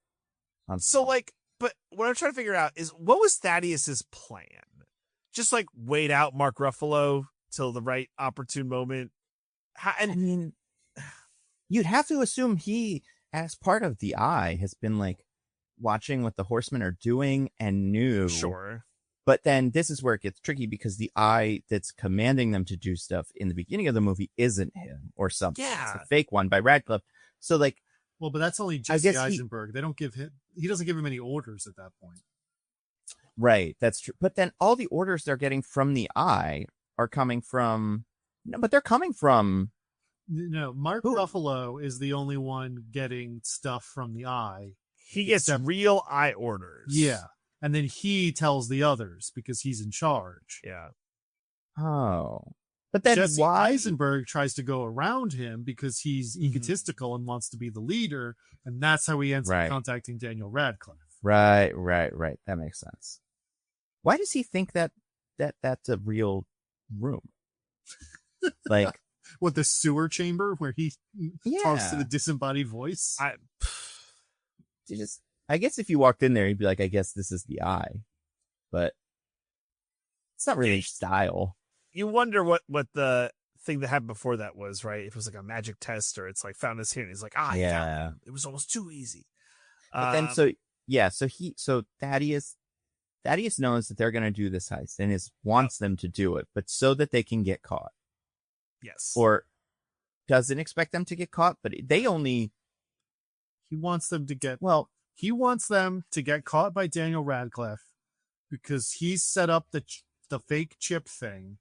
Speaker 2: So like, but what I'm trying to figure out is what was Thaddeus's plan? Just like wait out Mark Ruffalo till the right opportune moment.
Speaker 1: I mean, you'd have to assume he, as part of the Eye, has been like watching what the Horsemen are doing and knew.
Speaker 2: Sure.
Speaker 1: But then this is where it gets tricky because the Eye that's commanding them to do stuff in the beginning of the movie isn't him or something.
Speaker 2: Yeah.
Speaker 1: It's a fake one by Radcliffe. So like,
Speaker 3: well, but that's only Jesse Eisenberg. They don't give him. He doesn't give him any orders at that point.
Speaker 1: Right. That's true. But then all the orders they're getting from the Eye are coming from. No, but they're coming from.
Speaker 3: No, Mark Ruffalo is the only one getting stuff from the Eye.
Speaker 2: He gets real Eye orders.
Speaker 3: Yeah. And then he tells the others because he's in charge.
Speaker 2: Yeah.
Speaker 1: Oh. But then
Speaker 3: Jesse
Speaker 1: why?
Speaker 3: Eisenberg tries to go around him because he's egotistical and wants to be the leader. And that's how he ends up contacting Daniel Radcliffe.
Speaker 1: Right. That makes sense. Why does he think that that's a real room? Like,
Speaker 3: what, the sewer chamber where he talks to the disembodied voice?
Speaker 1: I guess if you walked in there, you'd be like, I guess this is the Eye. But it's not really style.
Speaker 2: You wonder what the thing that happened before that was, right? If it was like a magic test or it's like found us here and he's like, yeah, it was almost too easy.
Speaker 1: But then so Thaddeus knows that they're going to do this heist and wants them to do it, but so that they can get caught.
Speaker 2: Yes.
Speaker 1: Or doesn't expect them to get caught, but he
Speaker 3: wants them to get caught by Daniel Radcliffe because he's set up the fake chip thing.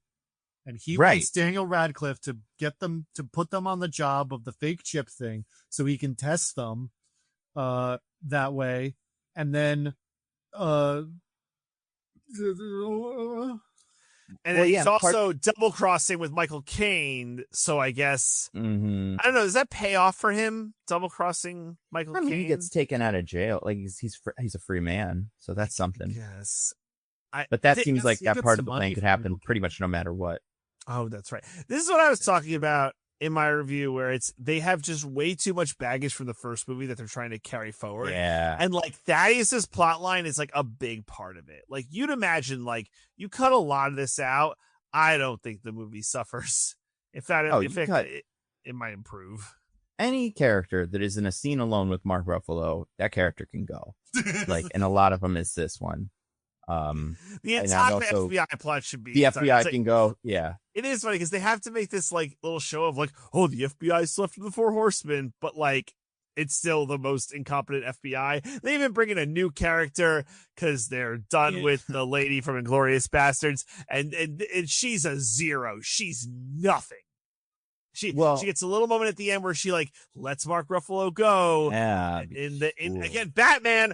Speaker 3: And he wants Daniel Radcliffe to get them to put them on the job of the fake chip thing so he can test them that way. And then
Speaker 2: he's also double crossing with Michael Caine. So I guess I don't know. Does that pay off for him? Double crossing Michael Caine?
Speaker 1: He gets taken out of jail. Like he's a free man. So that's something.
Speaker 2: Yes.
Speaker 1: But that seems like that part of the plan could happen pretty much no matter what.
Speaker 2: Oh, that's right. This is what I was talking about in my review, where they have just way too much baggage from the first movie that they're trying to carry forward.
Speaker 1: Yeah.
Speaker 2: And like Thaddeus's plot line is like a big part of it. Like you'd imagine, like you cut a lot of this out. I don't think the movie suffers. It might improve.
Speaker 1: Any character that is in a scene alone with Mark Ruffalo, that character can go. And a lot of them is this one.
Speaker 2: The entire FBI plot should be
Speaker 1: the FBI can go. Yeah,
Speaker 2: it is funny because they have to make this like little show of like, oh, the FBI slept with the Four Horsemen, but like it's still the most incompetent FBI. They even bring in a new character because they're done with the lady from Inglourious Bastards, and she's a zero. She's nothing. She gets a little moment at the end where she like lets Mark Ruffalo go.
Speaker 1: Yeah.
Speaker 2: Again, Batman,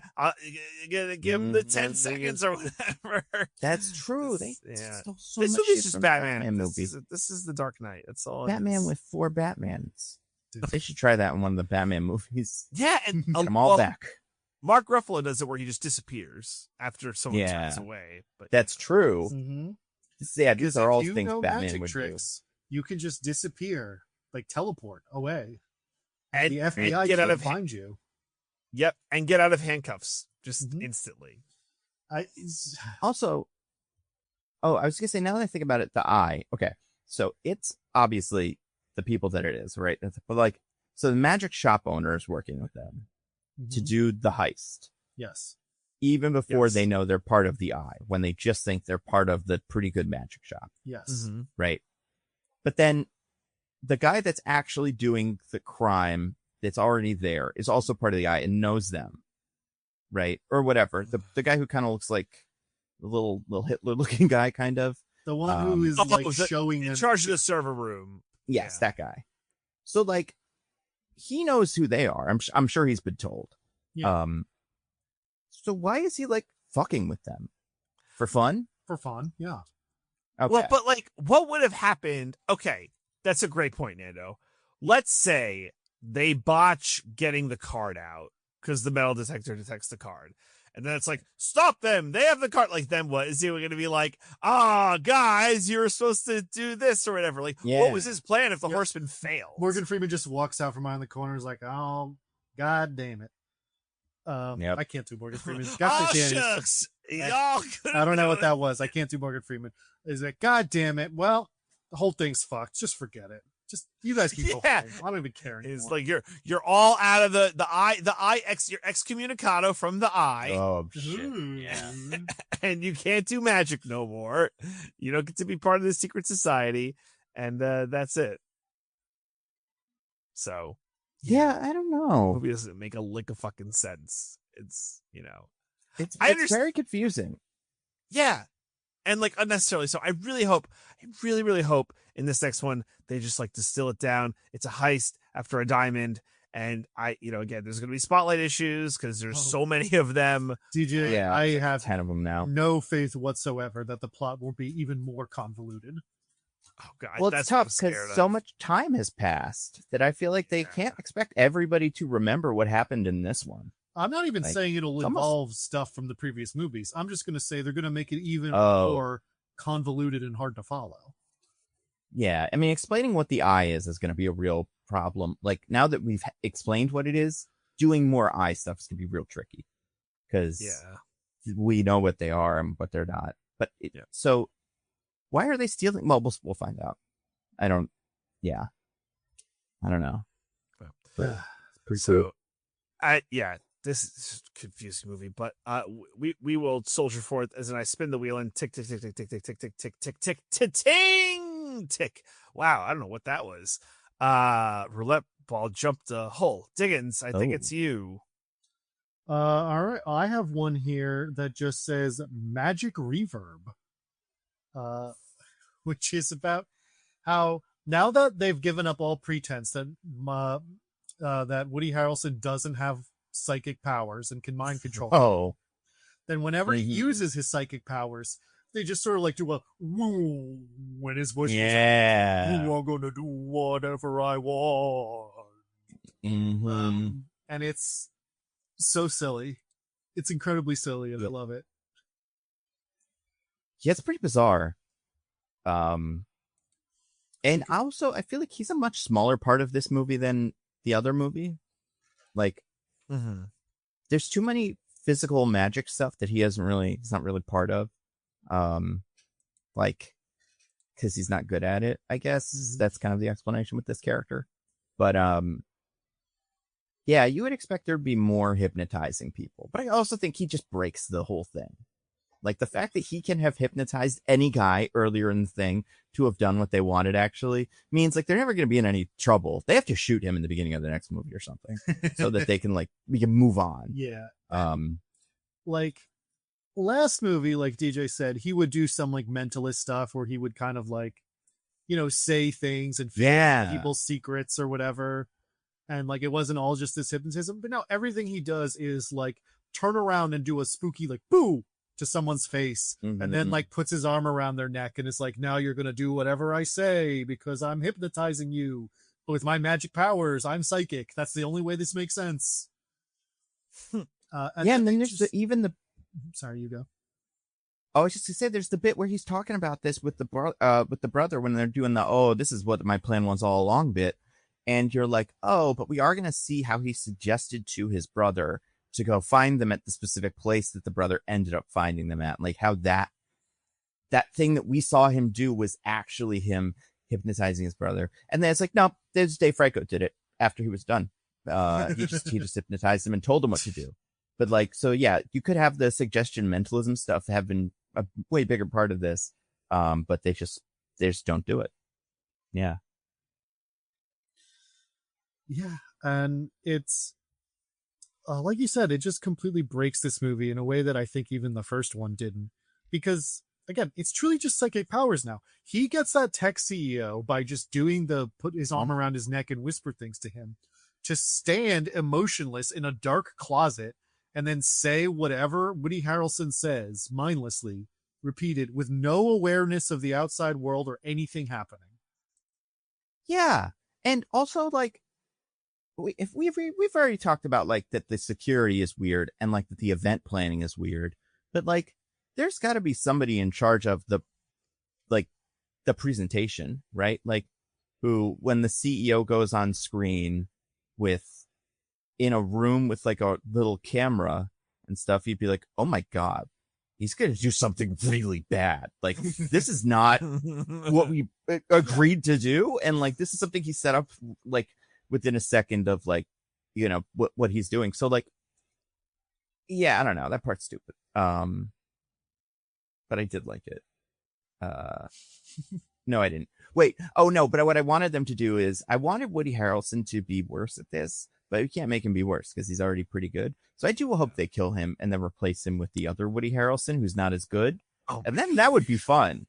Speaker 2: gonna give him the 10 seconds or whatever.
Speaker 1: That's true. They stole so much
Speaker 2: this movie's just Batman.
Speaker 1: Movies.
Speaker 2: This is the Dark Knight. That's all.
Speaker 1: Batman with 4 Batmans. They should try that in one of the Batman movies.
Speaker 2: Yeah, and
Speaker 1: get them all back.
Speaker 2: Mark Ruffalo does it where he just disappears after someone turns away. But
Speaker 1: that's true.
Speaker 3: Mm-hmm.
Speaker 1: Yeah, these are all things Batman would do.
Speaker 3: You can just disappear, like teleport away.
Speaker 2: And
Speaker 3: the FBI can't find you.
Speaker 2: Yep, and get out of handcuffs just instantly.
Speaker 1: I was going to say, now that I think about it, the Eye. Okay, so it's obviously the people that it is, right? But so the magic shop owner is working with them to do the heist.
Speaker 3: Yes.
Speaker 1: Even before they know they're part of the Eye, when they just think they're part of the pretty good magic shop.
Speaker 3: Yes.
Speaker 1: Right. But then the guy that's actually doing the crime that's already there is also part of the Eye and knows them. Right. Or whatever. The guy who kind of looks like the little Hitler looking guy, kind of.
Speaker 3: The one who is showing
Speaker 2: in charge of the server room.
Speaker 1: Yes, that guy. So he knows who they are. I'm sure he's been told.
Speaker 3: Yeah.
Speaker 1: So why is he like fucking with them? For fun?
Speaker 3: For fun, yeah.
Speaker 1: Okay.
Speaker 2: Well, but like, what would have happened? Okay, that's a great point, Nando. Let's say they botch getting the card out because the metal detector detects the card. And then it's like, stop them. They have the card. Like, then what? Is he going to be like, guys, you were supposed to do this or whatever? Like, what was his plan if the horseman failed?
Speaker 3: Morgan Freeman just walks out from behind the corner and is like, oh, God damn it. I can't do Morgan Freeman.
Speaker 2: Shucks.
Speaker 3: I don't know what that was. I can't do Morgan Freeman. Is like, God damn it. Well, the whole thing's fucked. Just forget it. Just you guys can go home. I don't even care anymore.
Speaker 2: It's like you're all out of the you're excommunicado from the eye.
Speaker 1: Oh shit.
Speaker 2: Yeah. And you can't do magic no more. You don't get to be part of the secret society, and that's it. So
Speaker 1: yeah, I don't know.
Speaker 2: Movie doesn't make a lick of fucking sense. It's
Speaker 1: it's very confusing.
Speaker 2: Yeah. And like unnecessarily. So I really hope in this next one, they just like distill it down. It's a heist after a diamond. And again, there's going to be spotlight issues because there's so many of them.
Speaker 3: DJ, I have
Speaker 1: 10 of them now.
Speaker 3: No faith whatsoever that the plot will be even more convoluted.
Speaker 2: Oh God.
Speaker 1: Well, it's tough because so much time has passed that I feel like they can't expect everybody to remember what happened in this one.
Speaker 3: I'm not even saying it'll involve stuff from the previous movies. I'm just going to say they're going to make it even more convoluted and hard to follow.
Speaker 1: Yeah, I mean, explaining what the eye is going to be a real problem. Like, now that we've explained what it is, doing more eye stuff is going to be real tricky. Because we know what they are and what they're not. But so, why are they stealing? Well, we'll find out. I don't know. But pretty cool.
Speaker 2: This is a confusing movie, but we will soldier forth as I spin the wheel and tick tick tick tick tick tick tick tick tick tick tick tick ting tick. Wow, I don't know what that was. Roulette ball jumped a hole. Diggins, I think it's you.
Speaker 3: All right, I have one here that just says magic reverb, which is about how now that they've given up all pretense that that Woody Harrelson doesn't have psychic powers and can mind control. Then whenever he uses his psychic powers, they just sort of like do a woo when his voice goes, I'm gonna do whatever I want.
Speaker 1: Mm-hmm.
Speaker 3: And it's so silly. It's incredibly silly, and I love it.
Speaker 1: Yeah, it's pretty bizarre. And also, I feel like he's a much smaller part of this movie than the other movie. Like, there's too many physical magic stuff that he's not really part of. Like, because he's not good at it, I guess. That's kind of the explanation with this character. But, yeah, you would expect there'd be more hypnotizing people. But I also think he just breaks the whole thing. Like, the fact that he can have hypnotized any guy earlier in the thing to have done what they wanted actually means, like, they're never going to be in any trouble. They have to shoot him in the beginning of the next movie or something so that we can move on.
Speaker 3: Yeah. Like, last movie, like DJ said, he would do some, like, mentalist stuff where he would kind of, like, say things and people's secrets or whatever. And, like, it wasn't all just this hypnotism. But no, everything he does is, like, turn around and do a spooky, like, boo! To someone's face, and then like puts his arm around their neck and it's like, now you're gonna do whatever I say because I'm hypnotizing you with my magic powers. I'm psychic. That's the only way this makes sense.
Speaker 1: And then there's sorry, you go. I was just to say there's the bit where he's talking about this with the brother when they're doing this is what my plan was all along bit, and you're like, but we are gonna see how he suggested to his brother to go find them at the specific place that the brother ended up finding them at. Like how that thing that we saw him do was actually him hypnotizing his brother. And then it's like, no, there's Dave Franco did it after he was done. He just hypnotized him and told him what to do. But like, so yeah, you could have the suggestion mentalism stuff have been a way bigger part of this. But they just don't do it. Yeah.
Speaker 3: Yeah. And it's, like you said, it just completely breaks this movie in a way that I think even the first one didn't. Because, again, it's truly just psychic powers now. He gets that tech CEO by just put his arm around his neck and whisper things to him. to stand emotionless in a dark closet and then say whatever Woody Harrelson says mindlessly, repeated with no awareness of the outside world or anything happening.
Speaker 1: Yeah. And also, like, we've already talked about, like, that the security is weird and, like, that the event planning is weird. But, like, there's got to be somebody in charge of the presentation, right? Like, who, when the CEO goes on screen in a room with, like, a little camera and stuff, you'd be like, oh my God, he's going to do something really bad. Like, this is not what we agreed to do. And, like, this is something he set up, like, within a second of, like, you know, what he's doing. So, like, yeah, I don't know. That part's stupid. But I did like it. No, I didn't. Wait. Oh, no. But what I wanted them to do is I wanted Woody Harrelson to be worse at this, but we can't make him be worse because he's already pretty good. So I do hope they kill him and then replace him with the other Woody Harrelson, who's not as good. Oh, and then that would be fun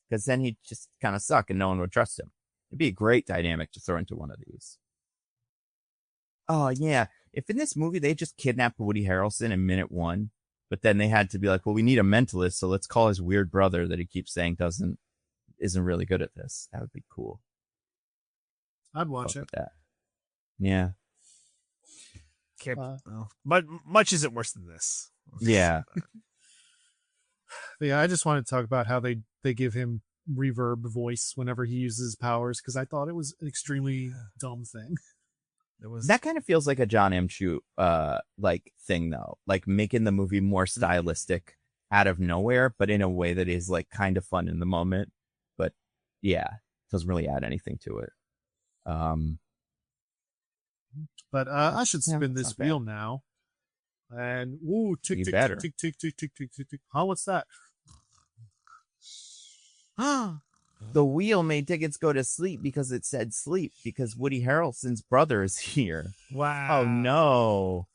Speaker 1: because then he'd just kind of suck and no one would trust him. It'd be a great dynamic to throw into one of these. Oh, yeah. If in this movie they just kidnapped Woody Harrelson in minute 1, but then they had to be like, well, we need a mentalist, so let's call his weird brother that he keeps saying isn't really good at this. That would be cool.
Speaker 3: I'd watch it.
Speaker 1: That. Yeah.
Speaker 2: But much isn't worse than this.
Speaker 1: Yeah.
Speaker 3: Yeah, I just wanted to talk about how they give him reverb voice whenever he uses his powers, because I thought it was an extremely dumb thing.
Speaker 1: That kind of feels like a John M. Chu like thing though, like making the movie more stylistic out of nowhere, but in a way that is like kind of fun in the moment. But yeah, doesn't really add anything to it.
Speaker 3: But I should spin this wheel now. And woo, tick tick tick tick tick tick tick tick tick tick. Huh, what's that?
Speaker 1: The wheel made Diggins go to sleep because it said sleep because Woody Harrelson's brother is here.
Speaker 2: Wow.
Speaker 1: Oh no.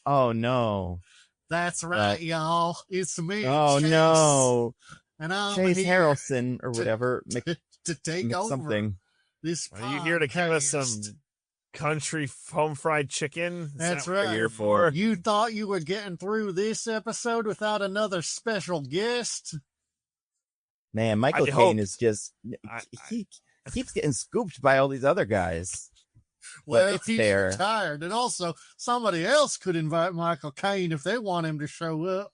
Speaker 1: Oh no.
Speaker 3: That's right, y'all. It's me.
Speaker 1: Oh
Speaker 3: Chase.
Speaker 1: No.
Speaker 3: And I'm
Speaker 1: Chase
Speaker 3: here
Speaker 1: Harrelson or whatever.
Speaker 3: to take over
Speaker 1: something.
Speaker 3: This
Speaker 2: Are you here to give us some country home fried chicken?
Speaker 3: That's right.
Speaker 2: Here for?
Speaker 3: You thought you were getting through this episode without another special guest?
Speaker 1: Man, Michael Caine is just he keeps getting scooped by all these other guys.
Speaker 3: Well, he's retired, and also somebody else could invite Michael Caine if they want him to show up.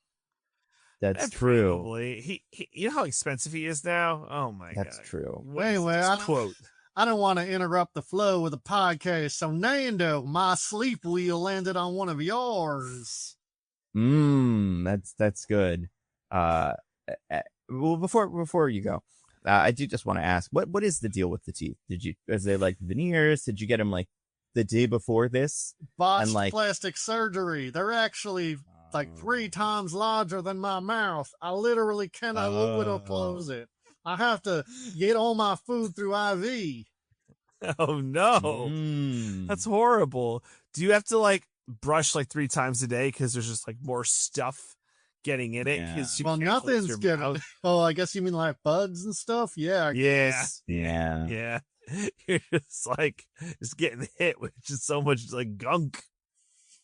Speaker 1: That's true.
Speaker 2: Probably. He you know how expensive he is now? Oh my God.
Speaker 1: That's true.
Speaker 3: Anyway, I don't want to interrupt the flow of the podcast. So Nando, my sleep wheel landed on one of yours.
Speaker 1: That's good. Well, before you go, I do just want to ask, what is the deal with the teeth? Is they like veneers? Did you get them like the day before this?
Speaker 3: Botched plastic surgery. They're actually like 3 times larger than my mouth. I literally cannot open or close it. I have to get all my food through IV.
Speaker 2: Oh no. That's horrible. Do you have to like brush like 3 times a day because there's just like more stuff getting in it?
Speaker 1: Yeah.
Speaker 3: Well, nothing's getting. Oh, I guess you mean like bugs and stuff? Yeah.
Speaker 1: Yeah.
Speaker 2: You're just like getting hit with just so much like gunk.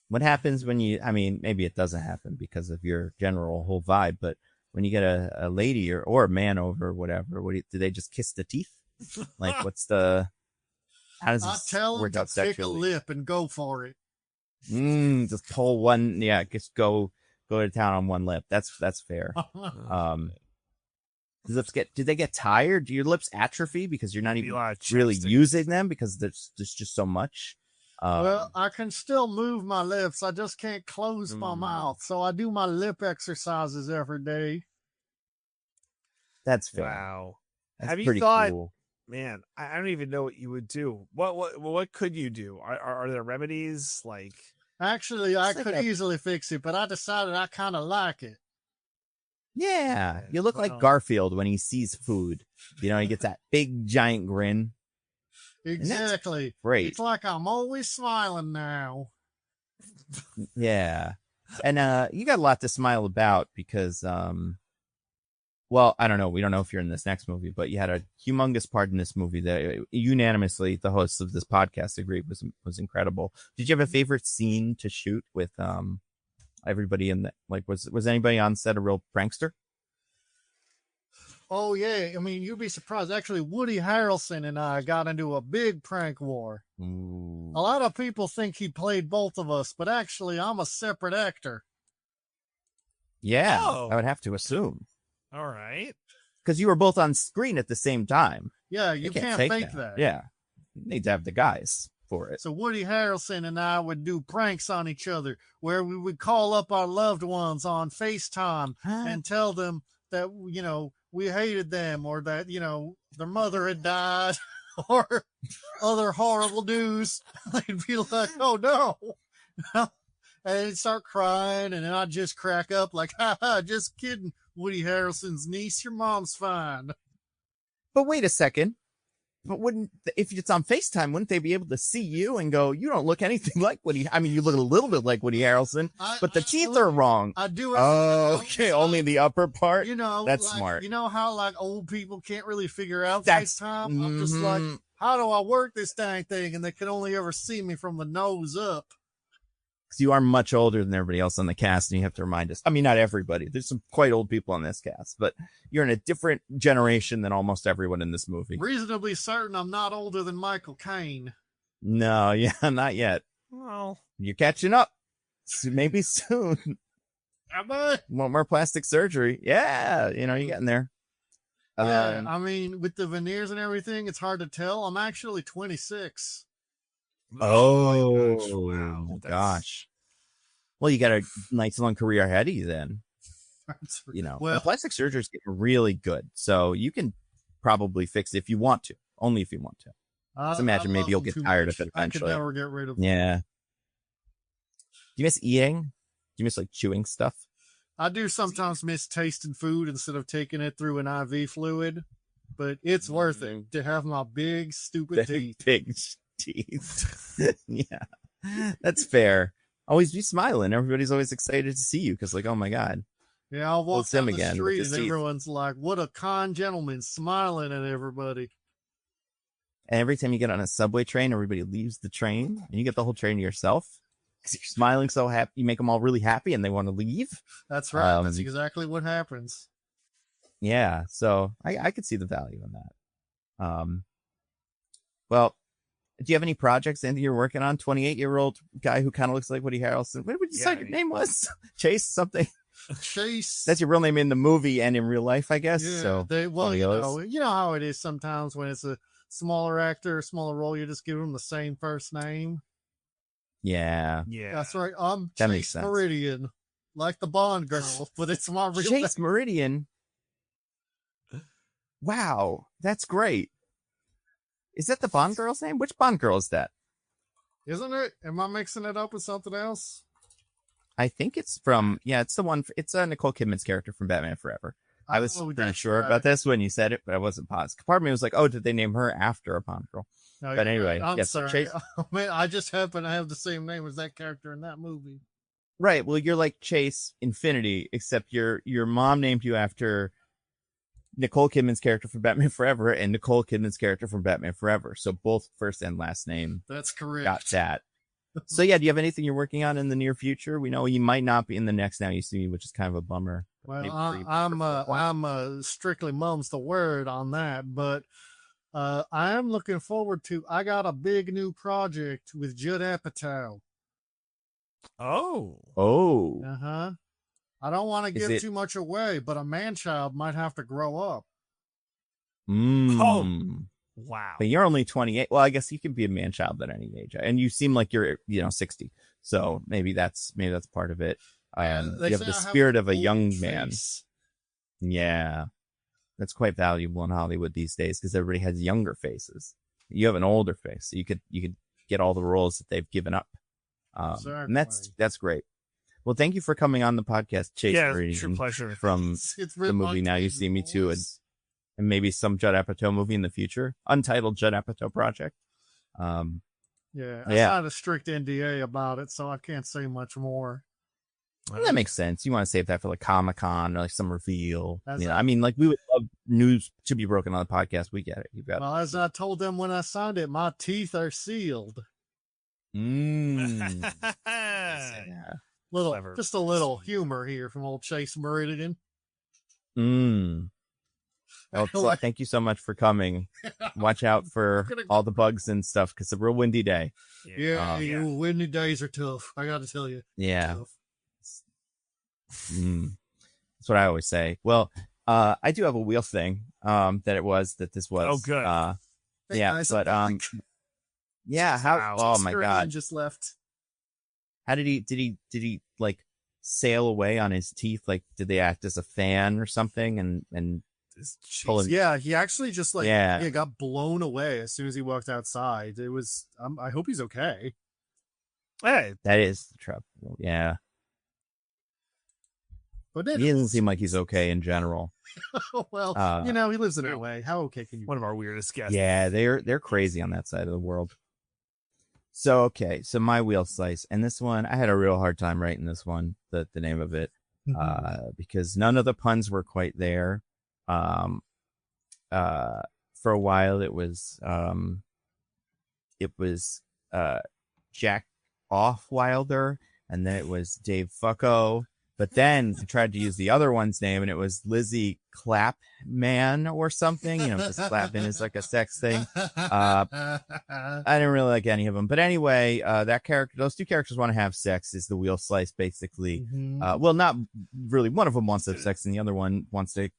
Speaker 1: What happens when maybe it doesn't happen because of your general whole vibe, but when you get a lady or a man over or whatever, do they just kiss the teeth? Like, how does
Speaker 3: I tell them to pick a lip and go for it.
Speaker 1: Just pull one. Yeah, just go to town on one lip. That's fair. Do they get tired? Do your lips atrophy because you're not even really using them because there's just so much?
Speaker 3: Well, I can still move my lips. I just can't close my mouth. So I do my lip exercises every day.
Speaker 1: That's fair.
Speaker 2: Wow.
Speaker 1: That's
Speaker 2: Have you thought,
Speaker 1: cool.
Speaker 2: Man, I don't even know what you would do. What could you do? Are there remedies like?
Speaker 3: Actually, I could easily fix it, but I decided I kind of like it.
Speaker 1: Yeah, you look like Garfield when he sees food. You know, he gets that big giant grin.
Speaker 3: Exactly.
Speaker 1: Great.
Speaker 3: It's like I'm always smiling now.
Speaker 1: Yeah. And you got a lot to smile about because well, I don't know. We don't know if you're in this next movie, but you had a humongous part in this movie that unanimously the hosts of this podcast agreed was incredible. Did you have a favorite scene to shoot with everybody in the, like, was anybody on set a real prankster?
Speaker 3: Oh yeah, I mean, you'd be surprised. Actually, Woody Harrelson and I got into a big prank war.
Speaker 1: Ooh.
Speaker 3: A lot of people think he played both of us, but actually, I'm a separate actor.
Speaker 1: Yeah, I would have to assume.
Speaker 2: All right.
Speaker 1: Because you were both on screen at the same time.
Speaker 3: Yeah, you can't fake that.
Speaker 1: Yeah, you need to have the guys for it.
Speaker 3: So Woody Harrelson and I would do pranks on each other, where we would call up our loved ones on FaceTime and tell them that, you know, we hated them, or that, you know, their mother had died, or other horrible news. They'd be like, oh no. And they'd start crying, and then I'd just crack up like, ha, just kidding, Woody Harrelson's niece, your mom's fine.
Speaker 1: But wait a second. But if it's on FaceTime, wouldn't they be able to see you and go, you don't look anything like Woody? I mean, you look a little bit like Woody Harrelson, but the teeth are wrong.
Speaker 3: I do.
Speaker 1: Oh, okay. Only the upper part.
Speaker 3: You know,
Speaker 1: that's
Speaker 3: like,
Speaker 1: smart.
Speaker 3: You know how like old people can't really figure out
Speaker 1: That's
Speaker 3: FaceTime? I'm just like, how do I work this dang thing? And they can only ever see me from the nose up.
Speaker 1: Because you are much older than everybody else on the cast, and you have to remind us. I mean, not everybody. There's some quite old people on this cast, but you're in a different generation than almost everyone in this movie.
Speaker 3: Reasonably certain I'm not older than Michael Caine.
Speaker 1: No, yeah, not yet.
Speaker 2: Well,
Speaker 1: you're catching up. Maybe soon.
Speaker 3: Am I?
Speaker 1: Want more plastic surgery? Yeah, you know, you're getting there.
Speaker 3: Yeah, I mean, with the veneers and everything, it's hard to tell. I'm actually 26.
Speaker 1: Oh,
Speaker 2: wow.
Speaker 1: Gosh. Well, you got a nice long career ahead of you then. You know, well, plastic surgery is getting really good. So you can probably fix it if you want to. Only if you want to. Just imagine maybe you'll get tired of it eventually.
Speaker 3: I could never get rid of it.
Speaker 1: Yeah. Do you miss eating? Do you miss like chewing stuff?
Speaker 3: I do sometimes miss tasting food instead of taking it through an IV fluid, but it's worth it to have my big, stupid teeth.
Speaker 1: Big teeth. Yeah, that's fair. Always be smiling. Everybody's always excited to see you because, like, oh my God.
Speaker 3: Yeah, I'll walk down the street and everyone's like, what a kind gentleman, smiling at everybody.
Speaker 1: And every time you get on a subway train, everybody leaves the train and you get the whole train to yourself because you're smiling so happy. You make them all really happy and they want to leave.
Speaker 3: That's right. That's exactly what happens.
Speaker 1: Yeah. So I could see the value in that. Well, do you have any projects, anything you're working on? 28-year-old guy who kind of looks like Woody Harrelson. What did you say your name was? Chase something?
Speaker 3: Chase.
Speaker 1: That's your real name in the movie and in real life, I guess.
Speaker 3: Yeah,
Speaker 1: so,
Speaker 3: you know how it is sometimes when it's a smaller actor, smaller role, you just give them the same first name.
Speaker 1: Yeah.
Speaker 3: That's right. I'm Chase Meridian, like the Bond girl, but it's my real name.
Speaker 1: Chase Meridian. Wow, that's great. Is that the Bond girl's name? Which Bond girl is that?
Speaker 3: Isn't it? Am I mixing it up with something else?
Speaker 1: I think it's from, it's the one, it's Nicole Kidman's character from Batman Forever. I was pretty sure about this when you said it, but I wasn't positive. Part of me was like, oh, did they name her after a Bond girl? No, but anyway,
Speaker 3: I'm
Speaker 1: yes,
Speaker 3: sorry.
Speaker 1: Chase.
Speaker 3: Man, I just happen to have the same name as that character in that movie.
Speaker 1: Right. Well, you're like Chase Infinity, except your mom named you after Nicole Kidman's character from Batman Forever and Nicole Kidman's character from Batman Forever. So both first and last name.
Speaker 3: That's correct.
Speaker 1: Got that. So yeah, do you have anything you're working on in the near future? We know you might not be in the next Now You See Me, which is kind of a bummer.
Speaker 3: Well, I'm strictly mum's the word on that, but I am looking forward to. I got a big new project with Judd Apatow.
Speaker 2: Oh.
Speaker 3: I don't want to give too much away, but a man-child might have to grow up.
Speaker 2: Oh, wow.
Speaker 1: But you're only 28. Well, I guess you can be a man-child at any age. And you seem like you're, 60. So maybe that's part of it. You have the spirit of a young man. Yeah. That's quite valuable in Hollywood these days because everybody has younger faces. You have an older face. So you could get all the roles that they've given up. Exactly. And that's great. Well, thank you for coming on the podcast, Chase.
Speaker 2: Yeah, it's your pleasure.
Speaker 1: From the movie Now You See Me Too, and maybe some Judd Apatow movie in the future, untitled Judd Apatow project.
Speaker 3: I signed a strict NDA about it, so I can't say much more.
Speaker 1: That makes sense. You want to save that for like Comic-Con or like some reveal.
Speaker 3: That's
Speaker 1: I mean, like we would love news to be broken on the podcast. We get it. You got it.
Speaker 3: Well, as I told them when I signed it, my teeth are sealed.
Speaker 1: Yeah.
Speaker 3: Just a little humor here from old Chase Meridian.
Speaker 1: Well, thank you so much for coming. Watch out for all the bugs and stuff because it's a real windy day.
Speaker 3: Yeah, windy days are tough. I got to tell you.
Speaker 1: Yeah. That's what I always say. Well, I do have a wheel thing. This was.
Speaker 2: Oh, good.
Speaker 3: Hey, guys,
Speaker 1: yeah. How? Oh my God!
Speaker 3: Just left.
Speaker 1: How did he like sail away on his teeth? Like, did they act as a fan or something? And
Speaker 3: yeah, he actually just got blown away as soon as he walked outside. It was. I hope he's okay.
Speaker 2: Hey,
Speaker 1: that is the trouble. Yeah.
Speaker 3: But
Speaker 1: he doesn't seem like he's okay in general.
Speaker 3: Well, he lives in LA. How okay can you be?
Speaker 2: One of our weirdest guests.
Speaker 1: Yeah, they're crazy on that side of the world. So my wheel slice, and this one I had a real hard time writing this one, the name of it, because none of the puns were quite there. For a while it was Jack Off Wilder, and then it was Dave Fucko. But then I tried to use the other one's name, and it was Lizzie Clapman or something. Because Clapman is like a sex thing. I didn't really like any of them. But anyway, those two characters want to have sex is the wheel slice, basically. Well, not really. One of them wants to have sex, and the other one wants to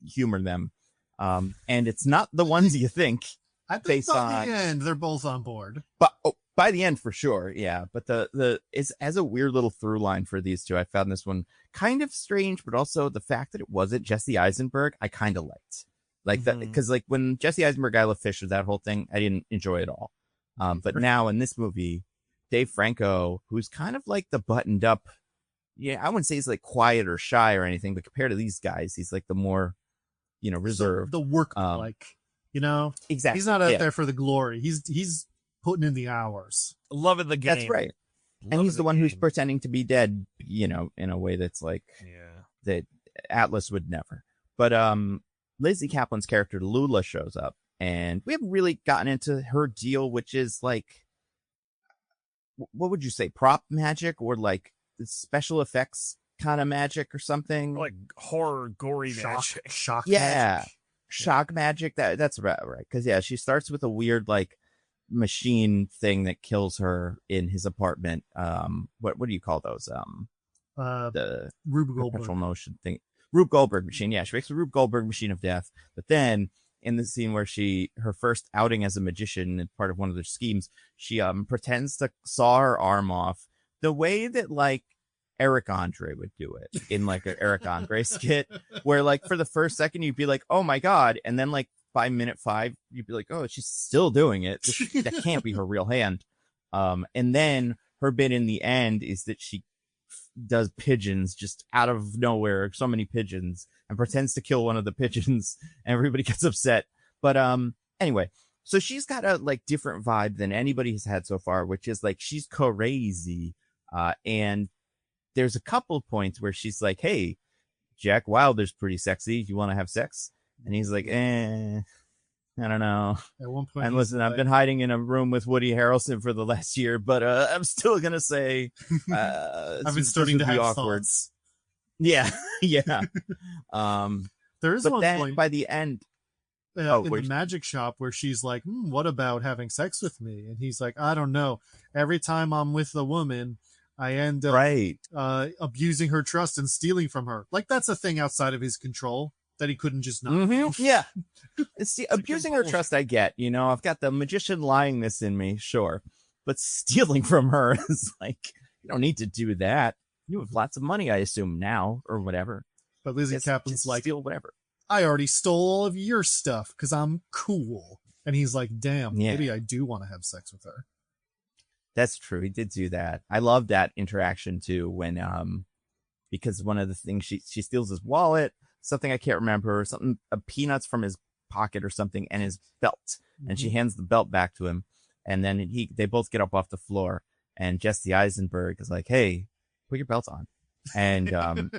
Speaker 1: humor them. And it's not the ones you think.
Speaker 3: I think by the end, they're both on board.
Speaker 1: But by the end, for sure, yeah. But it's as a weird little through line for these two. I found this one kind of strange, but also the fact that it wasn't Jesse Eisenberg, I kind of liked. Like that, because like when Jesse Eisenberg, Isla Fisher, that whole thing, I didn't enjoy at all. But now in this movie, Dave Franco, who's kind of like the buttoned up, I wouldn't say he's like quiet or shy or anything, but compared to these guys, he's like the more, reserved.
Speaker 3: The work exactly. He's not out there for the glory. He's putting in the hours.
Speaker 2: Loving the game.
Speaker 1: That's right. And he's the one who's pretending to be dead, in a way that's like, that Atlas would never. But Lizzie Kaplan's character Lula shows up, and we haven't really gotten into her deal, which is like, what would you say, prop magic or like special effects kind of magic or something?
Speaker 2: Like horror, gory magic.
Speaker 3: Shock
Speaker 1: magic. Shock magic. That's right. Because she starts with a weird like machine thing that kills her in his apartment. What do you call those? The
Speaker 3: Rube Goldberg
Speaker 1: perpetual motion thing. Rube Goldberg machine. Yeah, she makes the Rube Goldberg machine of death. But then in the scene where her first outing as a magician and part of one of their schemes, she pretends to saw her arm off the way that like Eric Andre would do it in like an Eric Andre skit, where like for the first second you'd be like, oh my God, and then like by minute 5 you'd be like, oh, she's still doing it. That can't be her real hand. And then her bit in the end is that she does pigeons just out of nowhere, so many pigeons, and pretends to kill one of the pigeons, and everybody gets upset. But anyway, so she's got a like different vibe than anybody has had so far, which is like she's crazy, and there's a couple of points where she's like, hey, Jack Wilder's pretty sexy. Do you want to have sex? And he's like, I don't know.
Speaker 3: At one point,
Speaker 1: and listen, I've been hiding in a room with Woody Harrelson for the last year, but I'm still going to say
Speaker 3: I've been starting to have
Speaker 1: awkward
Speaker 3: thoughts.
Speaker 1: Yeah. Yeah.
Speaker 3: There is one point
Speaker 1: by the end.
Speaker 3: in the magic shop where she's like, what about having sex with me? And he's like, I don't know. Every time I'm with a woman, I end up abusing her trust and stealing from her. Like, that's a thing outside of his control that he couldn't just not.
Speaker 1: Mm-hmm. Yeah. See, abusing her trust, I get. I've got the magician lying this in me, sure. But stealing from her is like, you don't need to do that. You have lots of money, I assume, now, or whatever.
Speaker 3: But Lizzie Kaplan's like,
Speaker 1: steal whatever.
Speaker 3: I already stole all of your stuff because I'm cool. And he's like, damn, maybe I do want to have sex with her.
Speaker 1: That's true. He did do that. I love that interaction too. When because one of the things she steals his wallet, something I can't remember, something peanuts from his pocket or something, and his belt, and she hands the belt back to him, and then they both get up off the floor, and Jesse Eisenberg is like, "Hey, put your belt on," And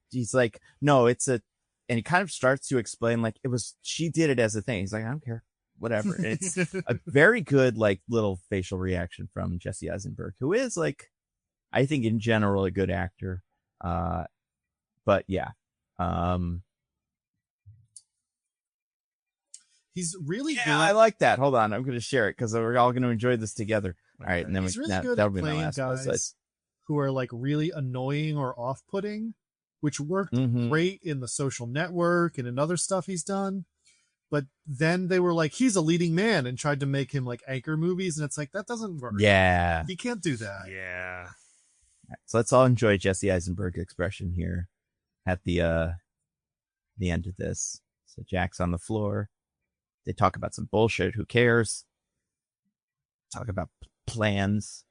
Speaker 1: he's like, no, it's a, and he kind of starts to explain like she did it as a thing. He's like, I don't care, whatever. And it's a very good like little facial reaction from Jesse Eisenberg, who is like, I think in general a good actor. But yeah,
Speaker 3: he's really good.
Speaker 1: I like that. Hold on, I'm going to share it because we're all going to enjoy this together. All right, and then
Speaker 3: he's really good at playing guys who are like really annoying or off-putting, which worked great in The Social Network and in other stuff he's done. But then they were like, he's a leading man, and tried to make him like anchor movies, and it's like, that doesn't work.
Speaker 1: Yeah,
Speaker 3: you can't do that.
Speaker 2: Yeah.
Speaker 1: Right, so let's all enjoy Jesse Eisenberg's expression here at the end of this. So Jack's on the floor. They talk about some bullshit. Who cares? Talk about plans.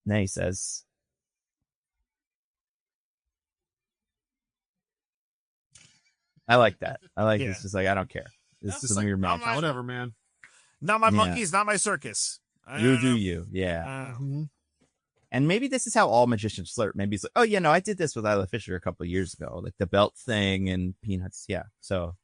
Speaker 1: And then he says, I like that. I like this. Just like, I don't care. This is your match.
Speaker 3: Whatever, man.
Speaker 2: Not my monkeys, not my circus.
Speaker 1: You do you. Yeah. And maybe this is how all magicians flirt. Maybe it's like, oh, yeah, no, I did this with Isla Fisher a couple of years ago, like the belt thing and peanuts. Yeah. So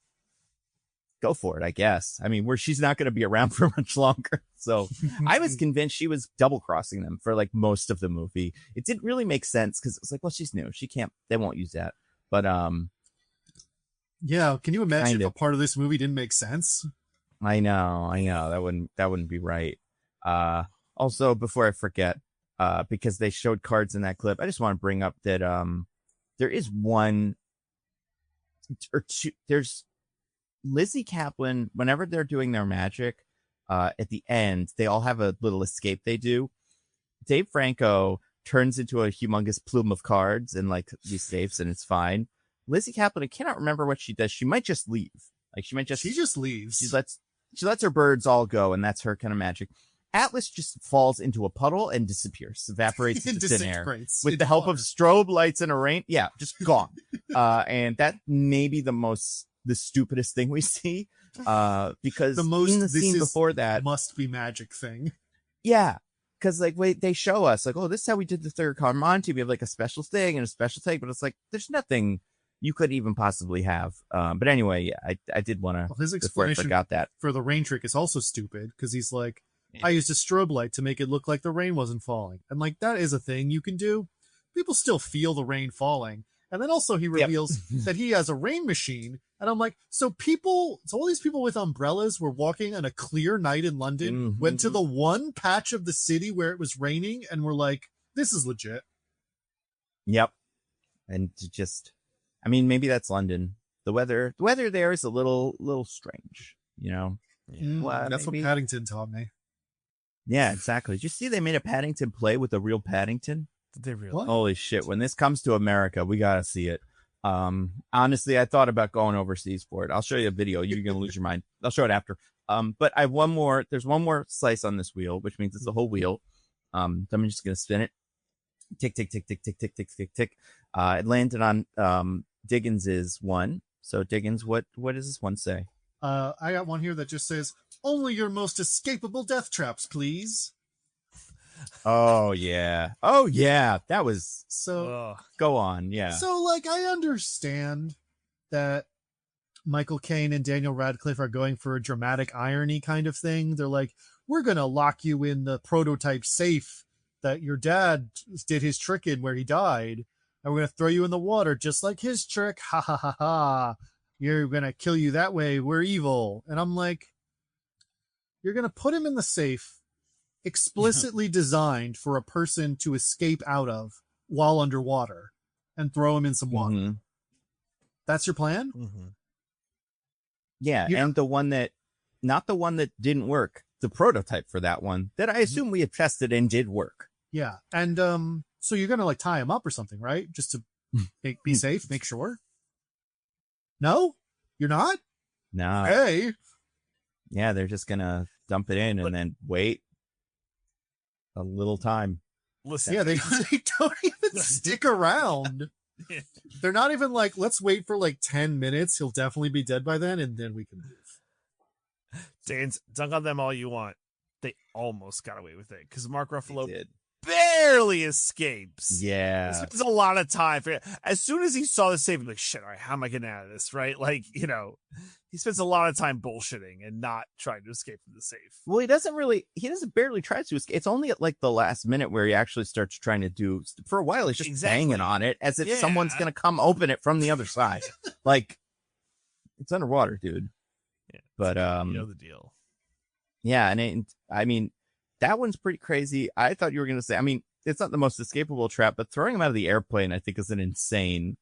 Speaker 1: go for it, I guess. I mean, she's not going to be around for much longer. So I was convinced she was double crossing them for like most of the movie. It didn't really make sense because it's like, well, she's new. They won't use that. But,
Speaker 3: yeah. Can you imagine if a part of this movie didn't make sense?
Speaker 1: I know. That wouldn't be right. Also, before I forget, because they showed cards in that clip, I just want to bring up that there is one or two. There's Lizzie Kaplan. Whenever they're doing their magic, at the end, they all have a little escape they do. Dave Franco turns into a humongous plume of cards and like these safes, and it's fine. Lizzie Kaplan, I cannot remember what she does. She might just leave. Like she just leaves. She lets her birds all go, and that's her kind of magic. Atlas just falls into a puddle and disappears, evaporates into thin air with the help of strobe lights and a rain. Yeah, just gone. And that may be the stupidest thing we see. Because in the scene before that
Speaker 3: must be magic thing.
Speaker 1: Yeah. Because like, wait, they show us like, oh, this is how we did the third Carmonte. We have like a special thing and a special take, but it's like, there's nothing you could even possibly have. But anyway, yeah, I did want to,
Speaker 3: his explanation forgot that for the rain trick is also stupid. Cause he's like, I used a strobe light to make it look like the rain wasn't falling. And like, that is a thing you can do. People still feel the rain falling. And then also he reveals that he has a rain machine. And I'm like, so all these people with umbrellas were walking on a clear night in London, went to the one patch of the city where it was raining and were like, this is legit.
Speaker 1: Yep. And I mean, maybe that's London. The weather there is a little strange, you know?
Speaker 3: That's what Paddington taught me.
Speaker 1: Yeah, exactly. Did you see they made a Paddington play with a real Paddington?
Speaker 2: Did they really?
Speaker 3: What?
Speaker 1: Holy shit. When this comes to America, we got to see it. Honestly, I thought about going overseas for it. I'll show you a video. You're going to lose your mind. I'll show it after. But I have there's one more slice on this wheel, which means it's the whole wheel. So I'm just going to spin it. Tick, tick, tick, tick, tick, tick, tick, tick, tick. It landed on, Diggins' one. So Diggins, what does this one say?
Speaker 3: I got one here that just says, only your most escapable death traps, please.
Speaker 1: Oh yeah. That was
Speaker 3: so.
Speaker 1: Go on. Yeah.
Speaker 3: So like, I understand that Michael Caine and Daniel Radcliffe are going for a dramatic irony kind of thing. They're like, we're going to lock you in the prototype safe that your dad did his trick in where he died. And we're going to throw you in the water just like his trick. Ha ha ha ha. You're going to kill you that way. We're evil. And I'm like, you're going to put him in the safe explicitly designed for a person to escape out of while underwater and throw him in some water. Mm-hmm. That's your plan?
Speaker 1: Mm-hmm. Yeah. And not the one that didn't work, the prototype for that one that I assume we have tested and did work.
Speaker 3: Yeah. And, so you're going to like tie him up or something, right? Just to be safe, make sure. No, you're not.
Speaker 1: No.
Speaker 3: Hey.
Speaker 1: Yeah. They're just going to dump it in and then wait a little time.
Speaker 3: Listen, yeah, they don't even stick around. They're not even like, let's wait for like 10 minutes. He'll definitely be dead by then, and then we can move.
Speaker 2: Danes, dunk on them all you want. They almost got away with it because Mark Ruffalo barely escapes.
Speaker 1: Yeah.
Speaker 2: He spends a lot of time. As soon as he saw the safe, he's like, shit, all right, how am I getting out of this, right? Like, you know, he spends a lot of time bullshitting and not trying to escape from the safe.
Speaker 1: Well, he doesn't barely try to escape. It's only at like the last minute where he actually starts trying to do, for a while, he's just banging on it as if someone's going to come open it from the other side. Like, it's underwater, dude.
Speaker 2: Yeah,
Speaker 1: but,
Speaker 2: you know the deal.
Speaker 1: Yeah. And I mean, that one's pretty crazy. I thought you were going to say, I mean, it's not the most escapable trap, but throwing him out of the airplane, I think, is an insane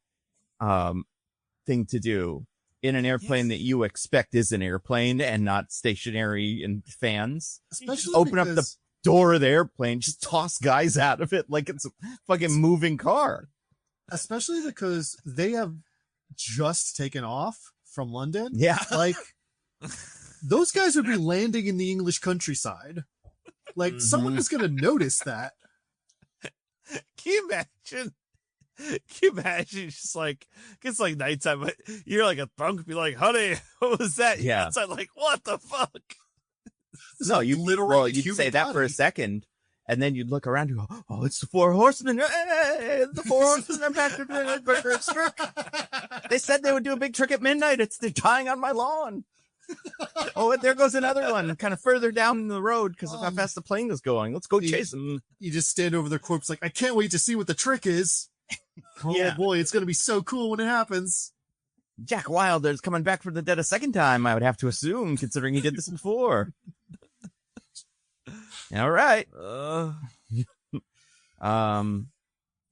Speaker 1: thing to do in an airplane that you expect is an airplane and not stationary and fans. Especially open up the door of the airplane, just toss guys out of it like it's a fucking moving car.
Speaker 3: Especially because they have just taken off from London.
Speaker 1: Yeah.
Speaker 3: Like, those guys would be landing in the English countryside. Like, someone is going to notice that.
Speaker 2: Can you imagine? Can you imagine? Just like, it's like nighttime, but you're like a drunk, be like, honey, what was that?
Speaker 1: Yeah.
Speaker 2: Outside, like, what the fuck?
Speaker 1: No, you literally, you'd say that for a second, and then you'd look around and go, oh, it's the Four Horsemen. Hey, the Four Horsemen are back to trick. They said they would do a big trick at midnight. They're dying on my lawn. Oh, there goes another one kind of further down the road because of how fast the plane is going. Let's go chase them.
Speaker 3: You just stand over their corpse like, I can't wait to see what the trick is. Oh boy, it's going to be so cool when it happens.
Speaker 1: Jack Wilder's coming back from the dead a second time, I would have to assume, considering he did this before. All right.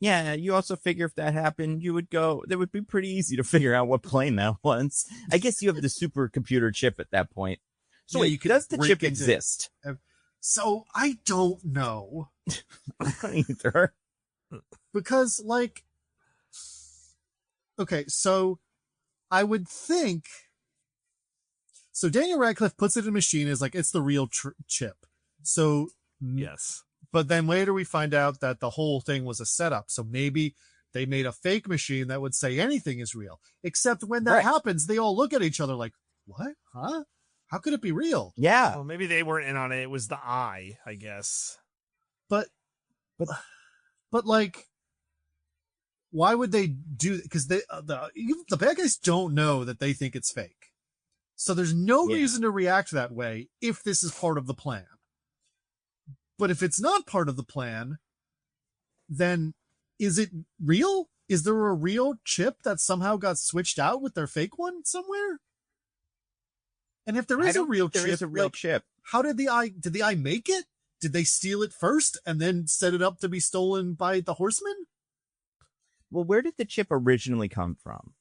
Speaker 1: Yeah, you also figure if that happened, you would go, it would be pretty easy to figure out what plane that was. I guess you have the supercomputer chip at that point. So wait, does the chip exist?
Speaker 3: So I don't know.
Speaker 1: I don't either.
Speaker 3: Because, like, okay, so I would think, so Daniel Radcliffe puts it in a machine as like, it's the real chip. So,
Speaker 2: yes.
Speaker 3: But then later we find out that the whole thing was a setup. So maybe they made a fake machine that would say anything is real. Except when that happens, they all look at each other like, what? Huh? How could it be real?
Speaker 1: Yeah.
Speaker 2: Well, maybe they weren't in on it. It was the eye, I guess.
Speaker 3: But like, why would they do? Because the bad guys don't know that they think it's fake. So there's no reason to react that way if this is part of the plan. But if it's not part of the plan, then is it real? Is there a real chip that somehow got switched out with their fake one somewhere? And if there is a real chip, how did the eye make it? Did they steal it first and then set it up to be stolen by the Horsemen?
Speaker 1: Well, where did the chip originally come from?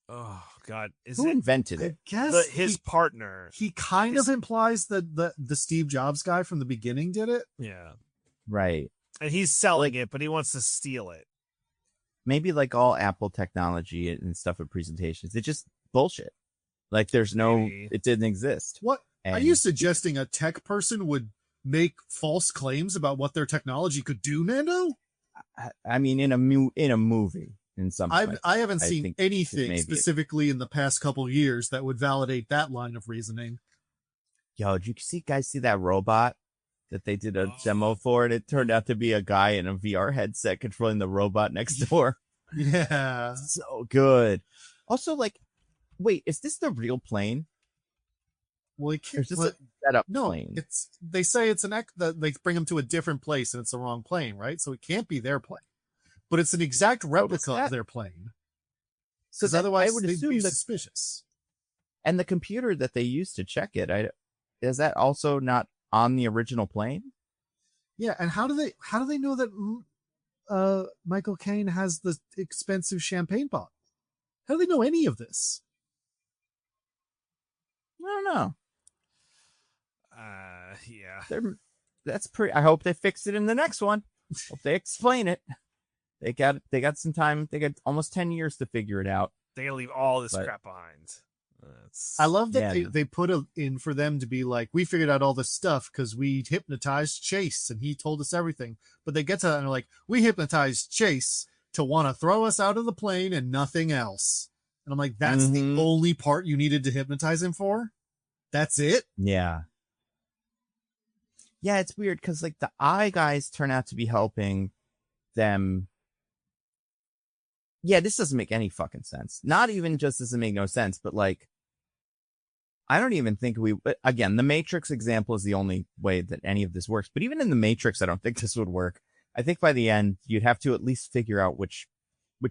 Speaker 2: Oh God!
Speaker 1: Who invented it?
Speaker 3: I guess
Speaker 2: his partner.
Speaker 3: He kind of implies that the Steve Jobs guy from the beginning did it.
Speaker 2: Yeah,
Speaker 1: right.
Speaker 2: And he's selling it, but he wants to steal it.
Speaker 1: Maybe like all Apple technology and stuff at presentations, it's just bullshit. Like there's it didn't exist.
Speaker 3: What are you suggesting? A tech person would make false claims about what their technology could do, Nando?
Speaker 1: I mean, in a movie. In some
Speaker 3: I haven't seen anything specifically in the past couple years that would validate that line of reasoning.
Speaker 1: Yo, did you guys see that robot that they did a demo for? And it turned out to be a guy in a VR headset controlling the robot next door.
Speaker 3: Yeah.
Speaker 1: So good. Also, like, wait, is this the real plane?
Speaker 3: Well,
Speaker 1: is this a setup plane?
Speaker 3: They say it's they bring him to a different place and it's the wrong plane, right? So it can't be their plane. But it's an exact replica of their plane. So otherwise, I would assume they'd be suspicious.
Speaker 1: And the computer that they used to check it, is that also not on the original plane?
Speaker 3: Yeah, and how do they know that Michael Caine has the expensive champagne bottle? How do they know any of this?
Speaker 1: I don't know.
Speaker 2: Yeah.
Speaker 1: That's pretty. I hope they fix it in the next one. Hope they explain it. They got some time. They got almost 10 years to figure it out.
Speaker 2: They gotta leave all this crap behind.
Speaker 3: I love that they put in for them to be like, we figured out all this stuff because we hypnotized Chase and he told us everything. But they get to that and they're like, we hypnotized Chase to want to throw us out of the plane and nothing else. And I'm like, that's the only part you needed to hypnotize him for? That's it?
Speaker 1: Yeah. Yeah, it's weird because like the eye guys turn out to be helping them. Yeah, this doesn't make any fucking sense. Not even just doesn't make no sense, but like, I don't even think again, the Matrix example is the only way that any of this works. But even in the Matrix, I don't think this would work. I think by the end, you'd have to at least figure out which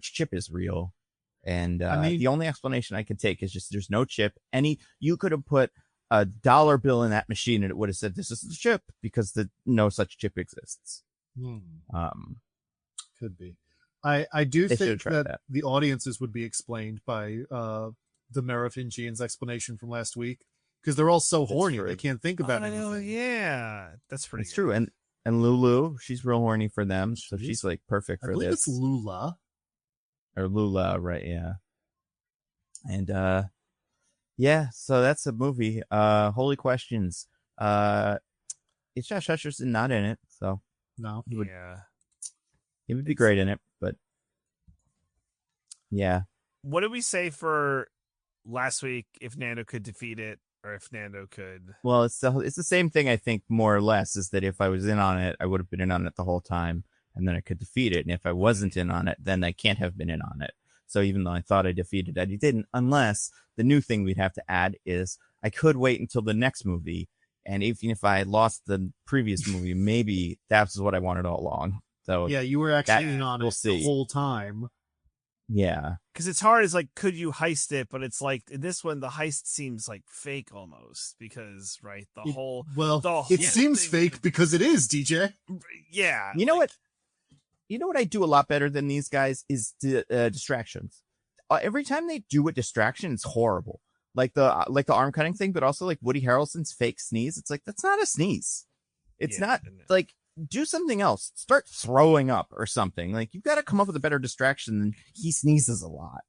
Speaker 1: chip is real. And the only explanation I could take is just there's no chip. You could have put a dollar bill in that machine and it would have said this is the chip because no such chip exists.
Speaker 3: Could be. I do think that the audiences would be explained by the Merovingians' explanation from last week because they're all so horny they can't think about anything.
Speaker 2: Yeah, that's pretty.
Speaker 1: It's true, and Lulu, she's real horny for them, so she's like perfect for this. I believe
Speaker 3: it's Lula.
Speaker 1: Or Lula, right? Yeah. And yeah, so that's a movie. Holy Questions. It's Josh Hutcherson not in it, so
Speaker 3: no.
Speaker 1: He would be great in it, but yeah.
Speaker 2: What did we say for last week? If Nando could defeat it, or if Nando could?
Speaker 1: Well, it's the same thing. I think more or less is that if I was in on it, I would have been in on it the whole time. And then I could defeat it. And if I wasn't in on it, then I can't have been in on it. So even though I thought I defeated it, I didn't, unless the new thing we'd have to add is I could wait until the next movie. And even if I lost the previous movie, maybe that's what I wanted all along. So
Speaker 3: yeah, you were actually in on it the whole time.
Speaker 1: Yeah.
Speaker 2: Because it's hard. It's like, could you heist it? But it's like in this one, the heist seems like fake almost because, right?
Speaker 3: It seems fake because it is, DJ.
Speaker 2: Yeah.
Speaker 1: You know what? You know what I do a lot better than these guys is distractions. Every time they do a distraction, it's horrible. Like the arm cutting thing, but also like Woody Harrelson's fake sneeze. It's like, that's not a sneeze. It's not like, do something else. Start throwing up or something. Like you've got to come up with a better distraction than he sneezes a lot.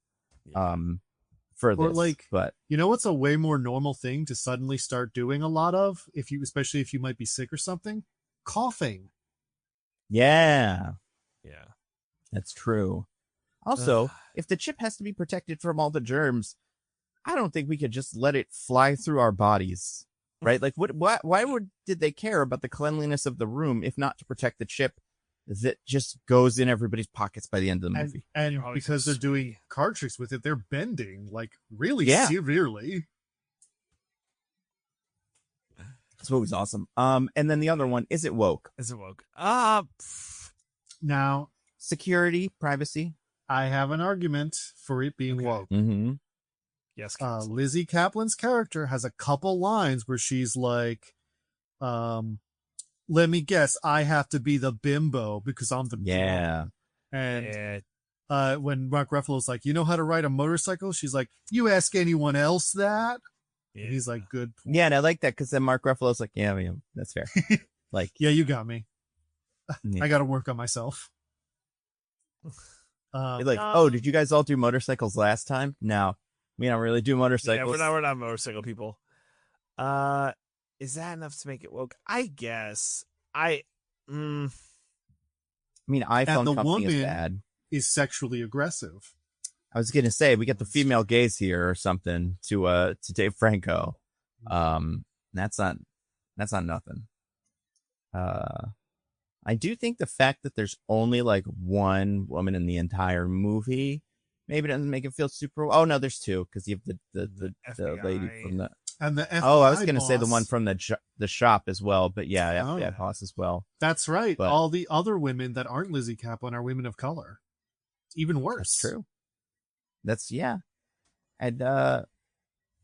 Speaker 1: For this,
Speaker 3: like,
Speaker 1: but
Speaker 3: you know what's a way more normal thing to suddenly start doing a lot of, especially if you might be sick or something? Coughing.
Speaker 1: Yeah.
Speaker 2: Yeah,
Speaker 1: that's true. Also, if the chip has to be protected from all the germs, I don't think we could just let it fly through our bodies, right? Like, why did they care about the cleanliness of the room if not to protect the chip that just goes in everybody's pockets by the end of the movie?
Speaker 3: And because they're doing card tricks with it, they're bending like really severely.
Speaker 1: This movie's awesome. And then the other one, is it woke?
Speaker 2: Is it woke?
Speaker 3: Now,
Speaker 1: security, privacy.
Speaker 3: I have an argument for it being woke.
Speaker 1: Mm-hmm.
Speaker 2: Yes.
Speaker 3: Lizzie Kaplan's character has a couple lines where she's like, let me guess, I have to be the bimbo because I'm the
Speaker 1: drunk.
Speaker 3: And when Mark Ruffalo's like, you know how to ride a motorcycle? She's like, you ask anyone else that? Yeah. And he's like, good point.
Speaker 1: Yeah, and I like that because then Mark Ruffalo's like, yeah, that's fair. Like,
Speaker 3: yeah, you got me. I got to work on myself.
Speaker 1: Did you guys all do motorcycles last time? No, we don't really do motorcycles.
Speaker 2: Yeah, we're not motorcycle people. Is that enough to make it woke? I guess. I mean,
Speaker 1: iPhone company is bad.
Speaker 3: Is sexually aggressive.
Speaker 1: I was gonna say we got the female gaze here or something to Dave Franco. That's not nothing. I do think the fact that there's only like one woman in the entire movie maybe doesn't make it feel super. Oh no, there's two because you have the lady from the
Speaker 3: FBI
Speaker 1: I was gonna say the one from the shop as well, but yeah, FBI boss as well.
Speaker 3: That's right. But all the other women that aren't Lizzie Kaplan are women of color. Even worse.
Speaker 1: That's true. That's and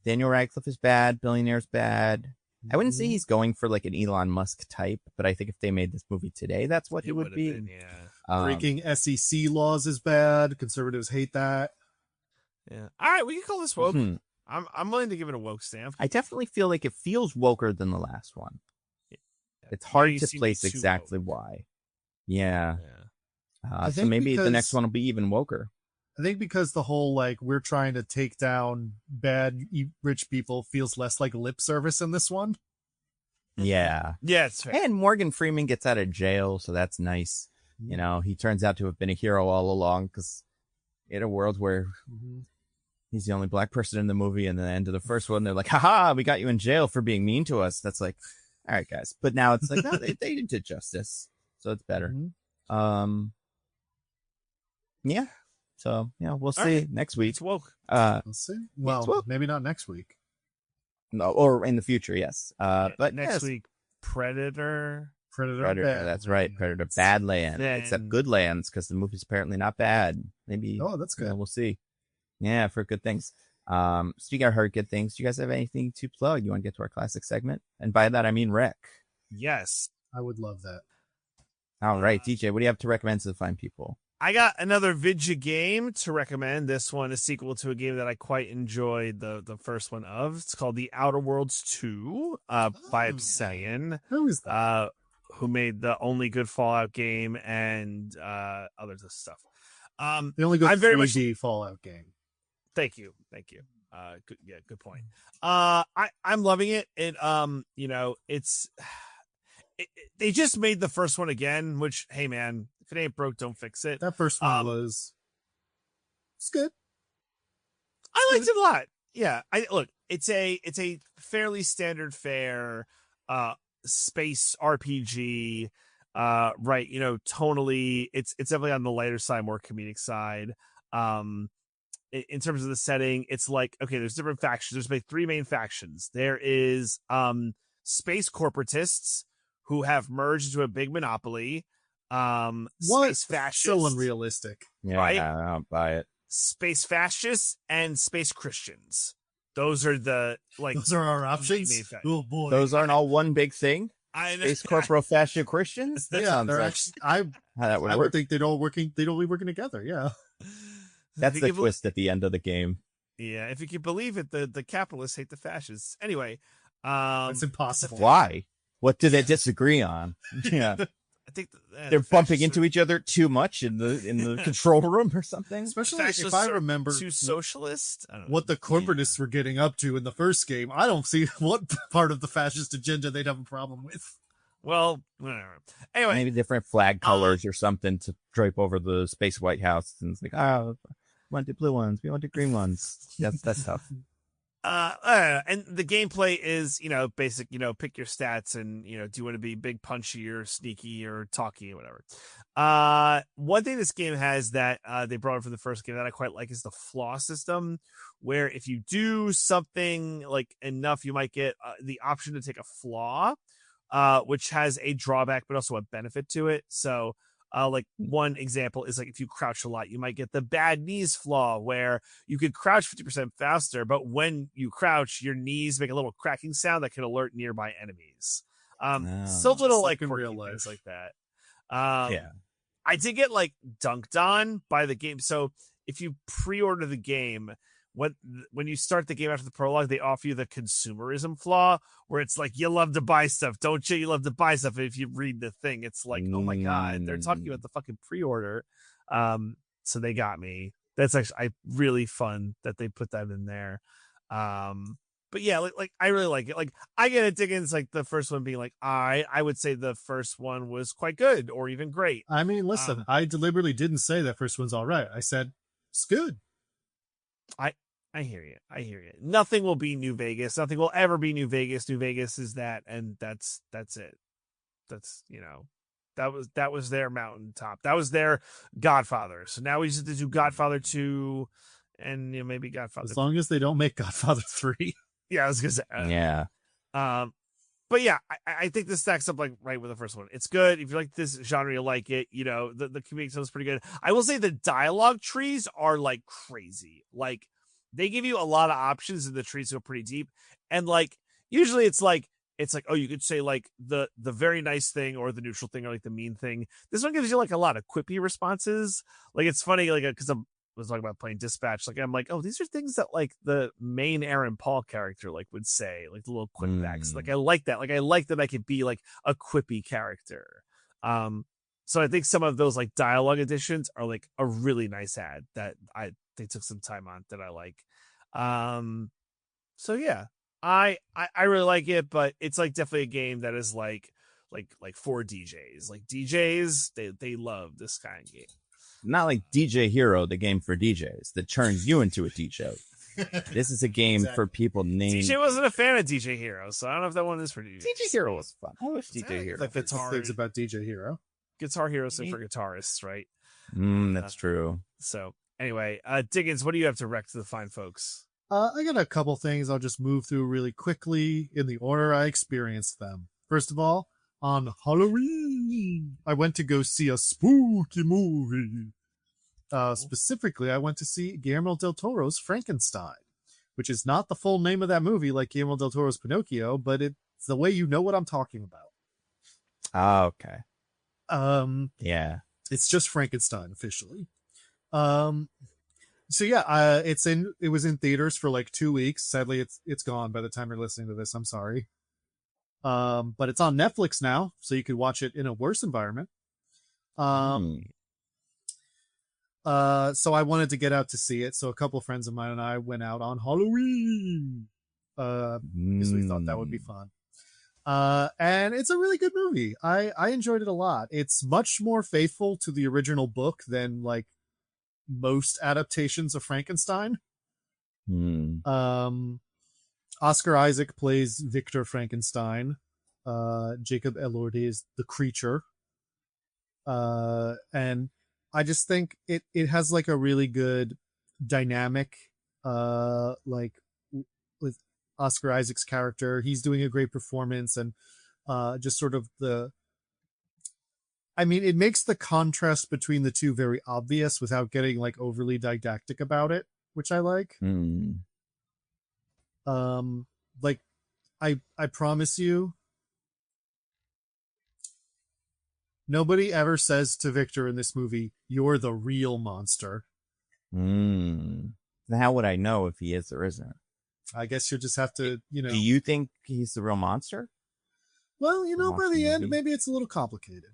Speaker 1: Daniel Radcliffe is bad. Billionaire's bad. I wouldn't say he's going for like an Elon Musk type, but I think if they made this movie today, that's what he would be.
Speaker 2: Been, yeah.
Speaker 3: Breaking SEC laws is bad. Conservatives hate that.
Speaker 2: Yeah. All right, we can call this woke. I'm willing to give it a woke stamp.
Speaker 1: I definitely feel like it feels woker than the last one. Yeah. It's hard to place exactly why. Yeah. So maybe the next one will be even woker.
Speaker 3: I think because the whole, like, we're trying to take down bad rich people feels less like lip service in this one.
Speaker 1: Yeah.
Speaker 2: Yeah, it's fair.
Speaker 1: And Morgan Freeman gets out of jail, so that's nice. You know, he turns out to have been a hero all along because in a world where he's the only black person in the movie, and at the end of the first one, they're like, haha, we got you in jail for being mean to us. That's like, all right, guys. But now it's like, no, they did justice, so it's better.
Speaker 3: Mm-hmm.
Speaker 1: Yeah. So yeah, we'll see
Speaker 2: right.
Speaker 1: next week.
Speaker 2: It's woke.
Speaker 3: We'll see. Well,
Speaker 1: woke.
Speaker 3: maybe not next week.
Speaker 1: No, or in the future, yes. But
Speaker 2: next week, Predator.
Speaker 1: That's right. Predator Badlands, except good lands, because the movie's apparently not bad. Maybe.
Speaker 3: Oh, that's good.
Speaker 1: We'll see. Yeah, for good things. Speaking of heard good things, do you guys have anything to plug? You want to get to our classic segment? And by that, I mean rec.
Speaker 2: Yes.
Speaker 3: I would love that.
Speaker 1: All right, DJ, what do you have to recommend to the fine people?
Speaker 2: I got another Vidya game to recommend. This one is a sequel to a game that I quite enjoyed the first one of. It's called The Outer Worlds 2 by Obsidian.
Speaker 3: Who is that?
Speaker 2: Who made the only good Fallout game and other stuff.
Speaker 3: The only good 3D Fallout game.
Speaker 2: Thank you. Good point. I'm loving it. They just made the first one again, which, hey man, if it ain't broke, don't fix it.
Speaker 3: That first one it's good.
Speaker 2: I liked it a lot. Yeah. It's a fairly standard fare space RPG. Right. Tonally, it's definitely on the lighter side, more comedic side. In terms of the setting, it's like, okay, there's different factions. There's like 3 main factions. There is space corporatists who have merged into a big monopoly. Space fascists.
Speaker 3: So unrealistic.
Speaker 1: Yeah,
Speaker 2: right?
Speaker 1: I don't buy it.
Speaker 2: Space fascists and space Christians. Those are
Speaker 3: those are our options. Oh boy,
Speaker 1: those aren't all one big thing. Space corporal fascist Christians. That
Speaker 3: yeah, they're
Speaker 1: like
Speaker 3: actually.
Speaker 1: How that would
Speaker 3: I
Speaker 1: work.
Speaker 3: would think they'd all be working together. Yeah.
Speaker 1: That's the twist at the end of the game.
Speaker 2: Yeah, if you can believe it, the capitalists hate the fascists. Anyway,
Speaker 3: it's impossible.
Speaker 1: Why? What do they disagree on? Yeah,
Speaker 2: I think
Speaker 1: they're bumping into each other too much in the control room or something.
Speaker 3: Especially if I remember
Speaker 2: too socialist. I don't know.
Speaker 3: What the corporatists were getting up to in the first game. I don't see what part of the fascist agenda they'd have a problem with.
Speaker 2: Well, whatever. Anyway,
Speaker 1: maybe different flag colors or something to drape over the space White House, and it's like, we want the blue ones, we want the green ones. That's tough.
Speaker 2: And the gameplay is, basic, pick your stats and, do you want to be big, punchy or sneaky or talky or whatever. One thing this game has that they brought in from the first game that I quite like is the flaw system, where if you do something like enough, you might get the option to take a flaw, which has a drawback, but also a benefit to it. So, like one example is like if you crouch a lot, you might get the bad knees flaw where you could crouch 50% faster, but when you crouch, your knees make a little cracking sound that can alert nearby enemies. So little like in real life like that.
Speaker 1: Yeah,
Speaker 2: I did get like dunked on by the game. So if you pre-order the game, when you start the game after the prologue, they offer you the consumerism flaw where it's like, you love to buy stuff, don't you? You love to buy stuff. And if you read the thing, it's like, oh my God, they're talking about the fucking pre-order. So they got me. That's actually really fun that they put that in there. But yeah, like I really like it. Like I get it, Diggins, like the first one being like, I would say the first one was quite good or even great.
Speaker 3: I mean, listen, I deliberately didn't say that first one's all right. I said it's good.
Speaker 2: I hear you. Nothing will be New Vegas. Nothing will ever be New Vegas. New Vegas is that, and that's it. That's, that was their mountaintop. That was their Godfather. So now we just have to do Godfather 2 and maybe Godfather.
Speaker 3: As long as they don't make Godfather 3.
Speaker 2: Yeah, I was gonna say.
Speaker 1: Yeah.
Speaker 2: But yeah, I think this stacks up like right with the first one. It's good. If you like this genre, you like it. The comedic sounds pretty good. I will say the dialogue trees are like crazy. Like they give you a lot of options and the trees go pretty deep. And like usually it's like, oh, you could say like the very nice thing or the neutral thing or like the mean thing. This one gives you like a lot of quippy responses. Like it's funny, like because I was talking about playing Dispatch. Like I'm like, oh, these are things that like the main Aaron Paul character like would say, like the little quick backs. Like I like that. Like I like that I could be like a quippy character. So I think some of those like dialogue additions are like a really nice ad that they took some time on that I like. So yeah, I really like it, but it's like definitely a game that is like for DJs. Like DJs, they love this kind of game.
Speaker 1: Not like DJ Hero, the game for DJs that turns you into a DJ. This is a game for people named.
Speaker 2: DJ wasn't a fan of DJ Hero, so I don't know if that one is for DJ.
Speaker 1: DJ Hero was fun. I wish DJ Hero.
Speaker 3: Like guitar things about DJ Hero.
Speaker 2: Guitar Hero is for guitarists, right?
Speaker 1: That's true.
Speaker 2: So anyway, Diggins, what do you have to rec to the fine folks?
Speaker 3: I got a couple things I'll just move through really quickly in the order I experienced them. First of all, on Halloween, I went to go see a spooky movie. Specifically, I went to see Guillermo del Toro's Frankenstein, which is not the full name of that movie like Guillermo del Toro's Pinocchio, but it's the way you know what I'm talking about.
Speaker 1: Oh, okay.
Speaker 3: Yeah. It's just Frankenstein officially. So yeah, it was in theaters for like 2 weeks. Sadly, it's gone by the time you're listening to this. I'm sorry. But it's on Netflix now, so you could watch it in a worse environment. So I wanted to get out to see it. So a couple of friends of mine and I went out on Halloween. Because we thought that would be fun. And it's a really good movie. I enjoyed it a lot. It's much more faithful to the original book than like most adaptations of Frankenstein. Oscar Isaac plays Victor Frankenstein. Jacob Elordi is the creature. And I just think it has like a really good dynamic, like with Oscar Isaac's character. He's doing a great performance, and just sort of it makes the contrast between the two very obvious without getting like overly didactic about it, which I like. Like I promise you, nobody ever says to Victor in this movie, "You're the real monster."
Speaker 1: How would I know if he is or isn't?
Speaker 3: I guess you'll just have to,
Speaker 1: Do you think he's the real monster?
Speaker 3: Well, by the end, maybe it's a little complicated.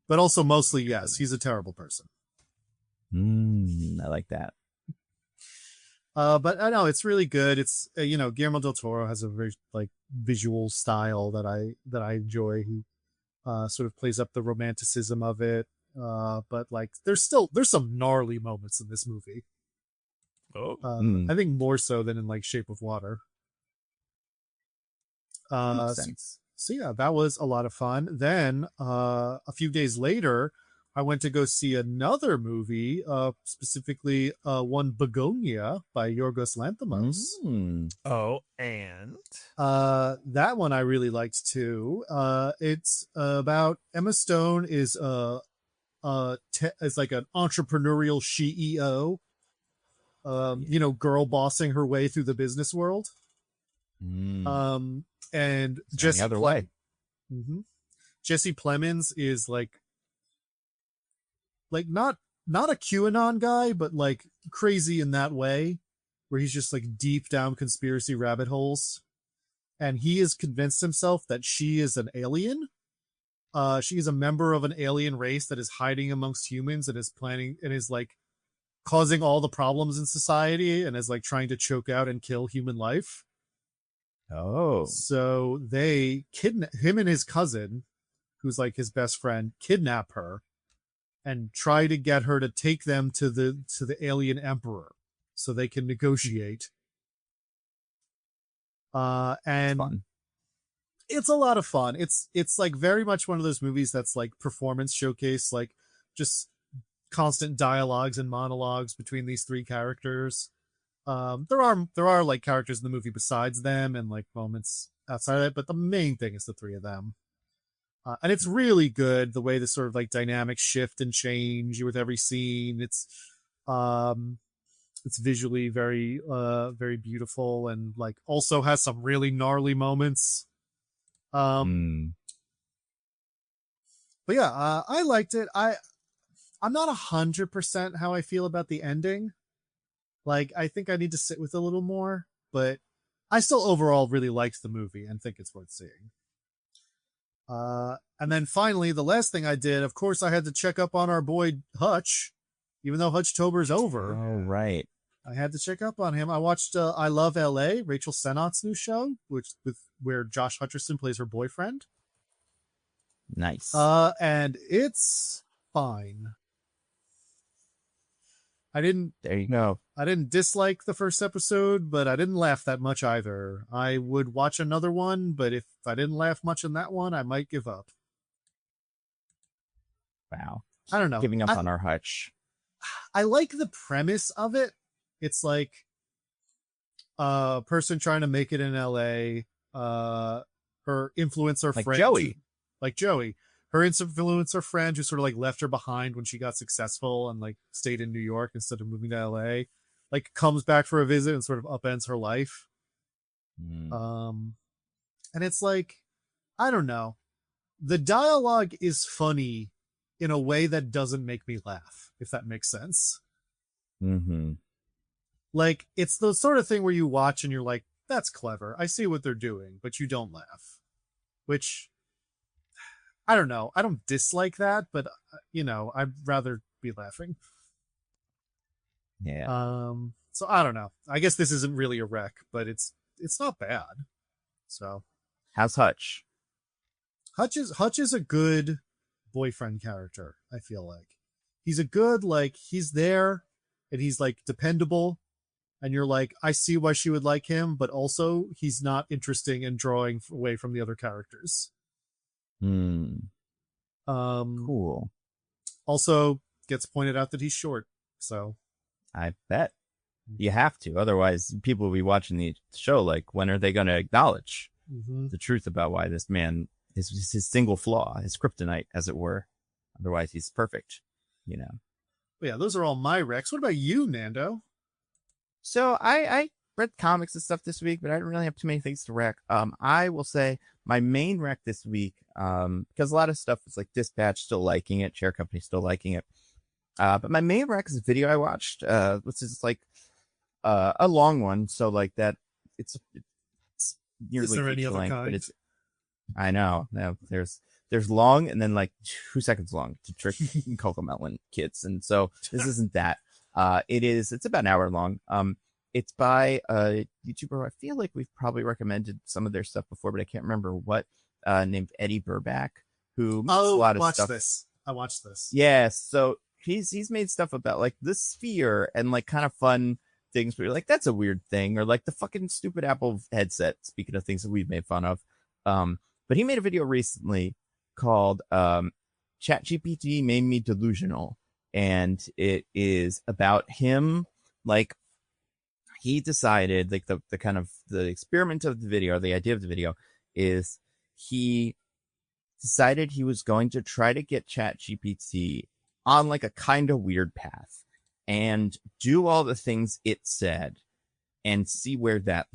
Speaker 3: But also mostly, yes, he's a terrible person.
Speaker 1: I like that.
Speaker 3: But I know it's really good. It's Guillermo del Toro has a very like visual style that I enjoy. He sort of plays up the romanticism of it. But like there's some gnarly moments in this movie. I think more so than in like Shape of Water.
Speaker 1: Makes sense.
Speaker 3: So yeah, that was a lot of fun. Then a few days later, I went to go see another movie, specifically one Bugonia by Yorgos Lanthimos.
Speaker 2: Oh, and
Speaker 3: that one I really liked too. It's about Emma Stone is like an entrepreneurial CEO, girl bossing her way through the business world. And Jesse
Speaker 1: other way.
Speaker 3: Jesse Plemons is like not a QAnon guy, but like crazy in that way, where he's just like deep down conspiracy rabbit holes. And he has convinced himself that she is an alien. She is a member of an alien race that is hiding amongst humans and is like causing all the problems in society and is like trying to choke out and kill human life.
Speaker 1: Oh.
Speaker 3: So they him and his cousin, who's like his best friend, kidnap her and try to get her to take them to the alien emperor so they can negotiate. And
Speaker 1: fun.
Speaker 3: It's a lot of fun. It's like very much one of those movies that's like performance showcase, like just constant dialogues and monologues between these three characters. There are like characters in the movie besides them and like moments outside of it, but the main thing is the three of them. And it's really good the way the sort of like dynamics shift and change with every scene. It's visually very very beautiful and like also has some really gnarly moments. But yeah, I liked it. I'm not 100% how I feel about the ending. Like, I think I need to sit with it a little more, but I still overall really liked the movie and think it's worth seeing. And then finally, the last thing I did, of course, I had to check up on our boy Hutch, even though Hutchtober's over.
Speaker 1: Oh, right.
Speaker 3: I had to check up on him. I watched I Love L.A., Rachel Sennot's new show, where Josh Hutcherson plays her boyfriend.
Speaker 1: Nice.
Speaker 3: And it's fine.
Speaker 1: There you go.
Speaker 3: I didn't dislike the first episode, but I didn't laugh that much either. I would watch another one, but if I didn't laugh much in that one, I might give up.
Speaker 1: Wow.
Speaker 3: I don't know.
Speaker 1: Giving up on our Hutch.
Speaker 3: I like the premise of it. It's like a person trying to make it in LA, her influencer
Speaker 1: like
Speaker 3: friend. Joey. Her influencer friend who sort of like left her behind when she got successful and like stayed in New York instead of moving to LA, like comes back for a visit and sort of upends her life. And it's like, I don't know. The dialogue is funny in a way that doesn't make me laugh, if that makes sense.
Speaker 1: Mm-hmm.
Speaker 3: Like, it's the sort of thing where you watch and you're like, that's clever. I see what they're doing, but you don't laugh. Which, I don't know. I don't dislike that, but, you know, I'd rather be laughing.
Speaker 1: Yeah.
Speaker 3: So I don't know. I guess this isn't really a rec, but it's not bad. So.
Speaker 1: How's Hutch?
Speaker 3: Hutch is a good boyfriend character, I feel like. He's a good, like, he's there and he's like dependable. And you're like, I see why she would like him, but also he's not interesting and drawing away from the other characters.
Speaker 1: Cool.
Speaker 3: Also gets pointed out that he's short, so
Speaker 1: I bet you have to, otherwise people will be watching the show like, when are they going to acknowledge the truth about why this man is his single flaw, his kryptonite, as it were? Otherwise he's perfect, you know.
Speaker 3: But yeah, those are all my recs. What about you, Nando?
Speaker 1: So I read comics and stuff this week, but I didn't really have too many things to rec. I will say my main rec this week, because a lot of stuff is like Dispatch still liking it, Chair Company still liking it. But my main rec is a video I watched, which is like a long one. So like that, it's nearly
Speaker 3: is there any other
Speaker 1: length,
Speaker 3: kind?
Speaker 1: but it's, I know. No, there's long and then like 2 seconds long to trick Coco Melon kids. And so this isn't that. It's about an hour long. It's by a YouTuber. I feel like we've probably recommended some of their stuff before, but I can't remember what, named Eddie Burback, who makes a lot of stuff.
Speaker 3: I watched this.
Speaker 1: Yeah. So he's made stuff about like the sphere and like kind of fun things where you're like, that's a weird thing, or like the fucking stupid Apple headset. Speaking of things that we've made fun of. But he made a video recently called, ChatGPT Made Me Delusional. And it is about him, like, he decided, like, the kind of the experiment of the video, the idea of the video is he decided he was going to try to get ChatGPT on like a kind of weird path and do all the things it said and see where that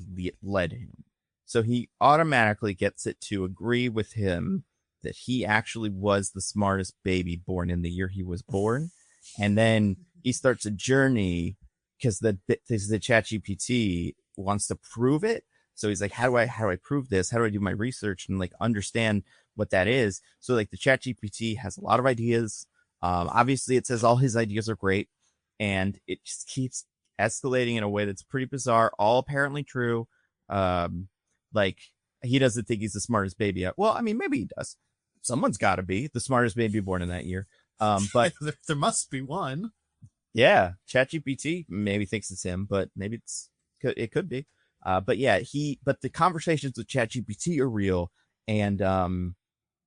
Speaker 1: led him. So he automatically gets it to agree with him that he actually was the smartest baby born in the year he was born. And then he starts a journey because the ChatGPT wants to prove it. So he's like, how do I prove this? How do I do my research and like understand what that is? So like the ChatGPT has a lot of ideas. Obviously it says all his ideas are great, and it just keeps escalating in a way that's pretty bizarre, all apparently true. Like he doesn't think he's the smartest baby yet. Well, I mean, maybe he does. Someone's got to be the smartest baby born in that year. But
Speaker 3: there must be one.
Speaker 1: Yeah, ChatGPT maybe thinks it's him, but maybe it could be. But yeah, but the conversations with ChatGPT are real, and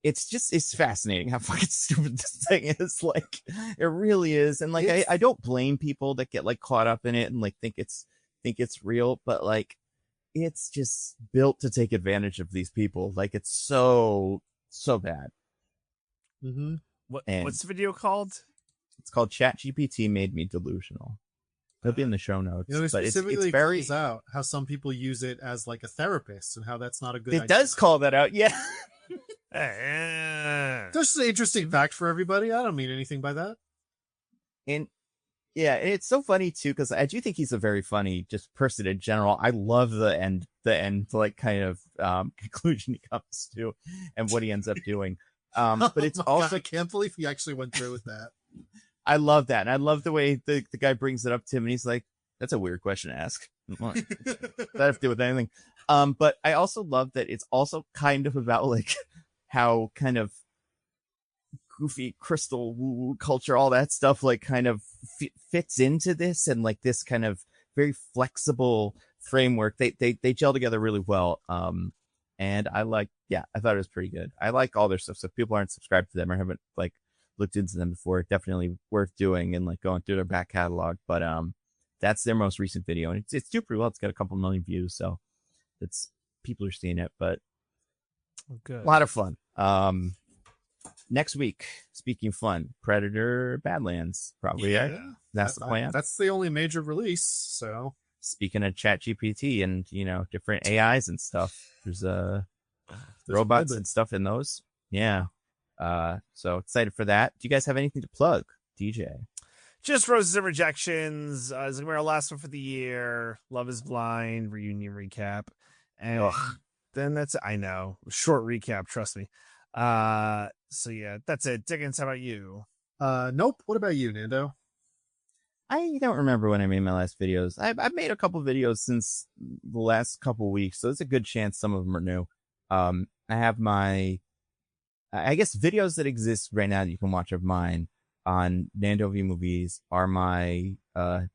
Speaker 1: it's fascinating how fucking stupid this thing is. Like, it really is. And like, I don't blame people that get like caught up in it and like think it's real, but like, it's just built to take advantage of these people. Like, it's so bad.
Speaker 3: Mm-hmm.
Speaker 2: What's the video called?
Speaker 1: It's called ChatGPT Made Me Delusional. It'll be in the show notes.
Speaker 3: You know,
Speaker 1: but
Speaker 3: it's
Speaker 1: very
Speaker 3: calls out how some people use it as like a therapist and how that's not a good idea.
Speaker 1: It does call that out, yeah.
Speaker 3: Just an interesting fact for everybody. I don't mean anything by that.
Speaker 1: And yeah, it's so funny too, because I do think he's a very funny just person in general. I love the end like kind of conclusion he comes to and what he ends up doing. But it's also
Speaker 3: God, I can't believe he actually went through with that.
Speaker 1: I love that. And I love the way the guy brings it up to him and he's like, that's a weird question to ask. That have to do with anything. But I also love that it's also kind of about like how kind of goofy crystal woo culture, all that stuff like kind of fits into this, and like this kind of very flexible framework. They gel together really well. And I thought it was pretty good. I like all their stuff. So if people aren't subscribed to them or haven't like looked into them before, definitely worth doing and like going through their back catalog. But that's their most recent video, and it's doing pretty well. It's got a couple million views, so it's people are seeing it. But
Speaker 2: good.
Speaker 1: A lot of fun. Next week, speaking of fun, Predator Badlands, probably. Yeah, right? That's the plan.
Speaker 3: That's the only major release. So
Speaker 1: speaking of ChatGPT and different AIs and stuff, there's robots and stuff in those. Yeah. So excited for that. Do you guys have anything to plug, DJ?
Speaker 2: Just Roses and Rejections. It's gonna be our last one for the year. Love Is Blind reunion recap, and then that's it. I know, short recap. Trust me. So yeah, that's it. Diggins, how about you?
Speaker 3: Nope. What about you, Nando?
Speaker 1: I don't remember when I made my last videos. I've made a couple videos since the last couple weeks, so it's a good chance some of them are new. I have my, I guess, videos that exist right now that you can watch of mine on Nando V Movies are my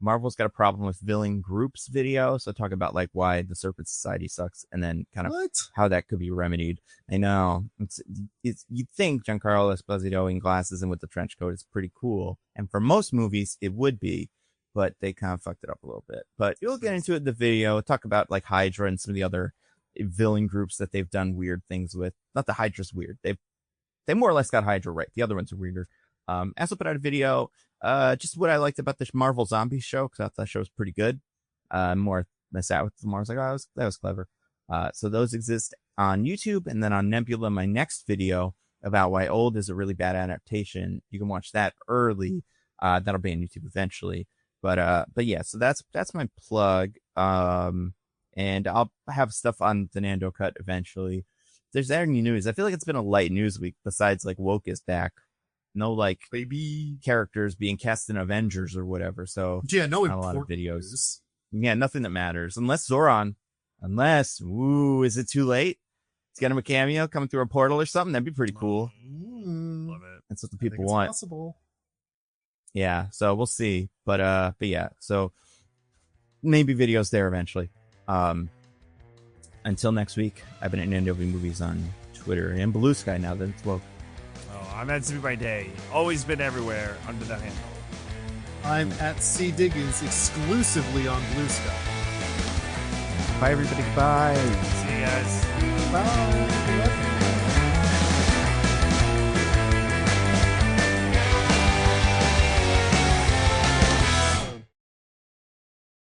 Speaker 1: Marvel's Got a Problem with Villain Groups video. So talk about like why the Serpent Society sucks, and then kind of how that could be remedied. I know it's you'd think Giancarlo Esposito in glasses and with the trench coat is pretty cool, and for most movies it would be, but they kind of fucked it up a little bit. But you'll get into it in the video. Talk about like Hydra and some of the other villain groups that they've done weird things with. Not the Hydra's weird. They more or less got Hydra right. The other ones are weirder. I also put out a video, just what I liked about this Marvel Zombie show, because I thought that show was pretty good. More mess out with them. I was like, oh, that was clever. So those exist on YouTube, and then on Nebula, my next video about why Old is a really bad adaptation. You can watch that early. That'll be on YouTube eventually. But yeah, so that's my plug. And I'll have stuff on the Nando Cut eventually. If there's any news, I feel like it's been a light news week besides like Woke is back. No like
Speaker 3: baby
Speaker 1: characters being cast in Avengers or whatever. So
Speaker 3: yeah, no,
Speaker 1: not a lot of videos. Yeah, nothing that matters unless Zoran. Is it too late? Let's get him a cameo coming through a portal or something. That'd be pretty cool.
Speaker 2: Love it.
Speaker 1: That's what the people want.
Speaker 3: Possible.
Speaker 1: Yeah, so we'll see. But yeah, so maybe videos there eventually. Until next week, I've been at Nando V Movies on Twitter and Bluesky now that it's woke.
Speaker 2: I'm at to be by day. Always been everywhere under that handle.
Speaker 3: I'm at C Diggins exclusively on Bluesky.
Speaker 1: Bye everybody. Bye.
Speaker 2: See you guys.
Speaker 3: Bye.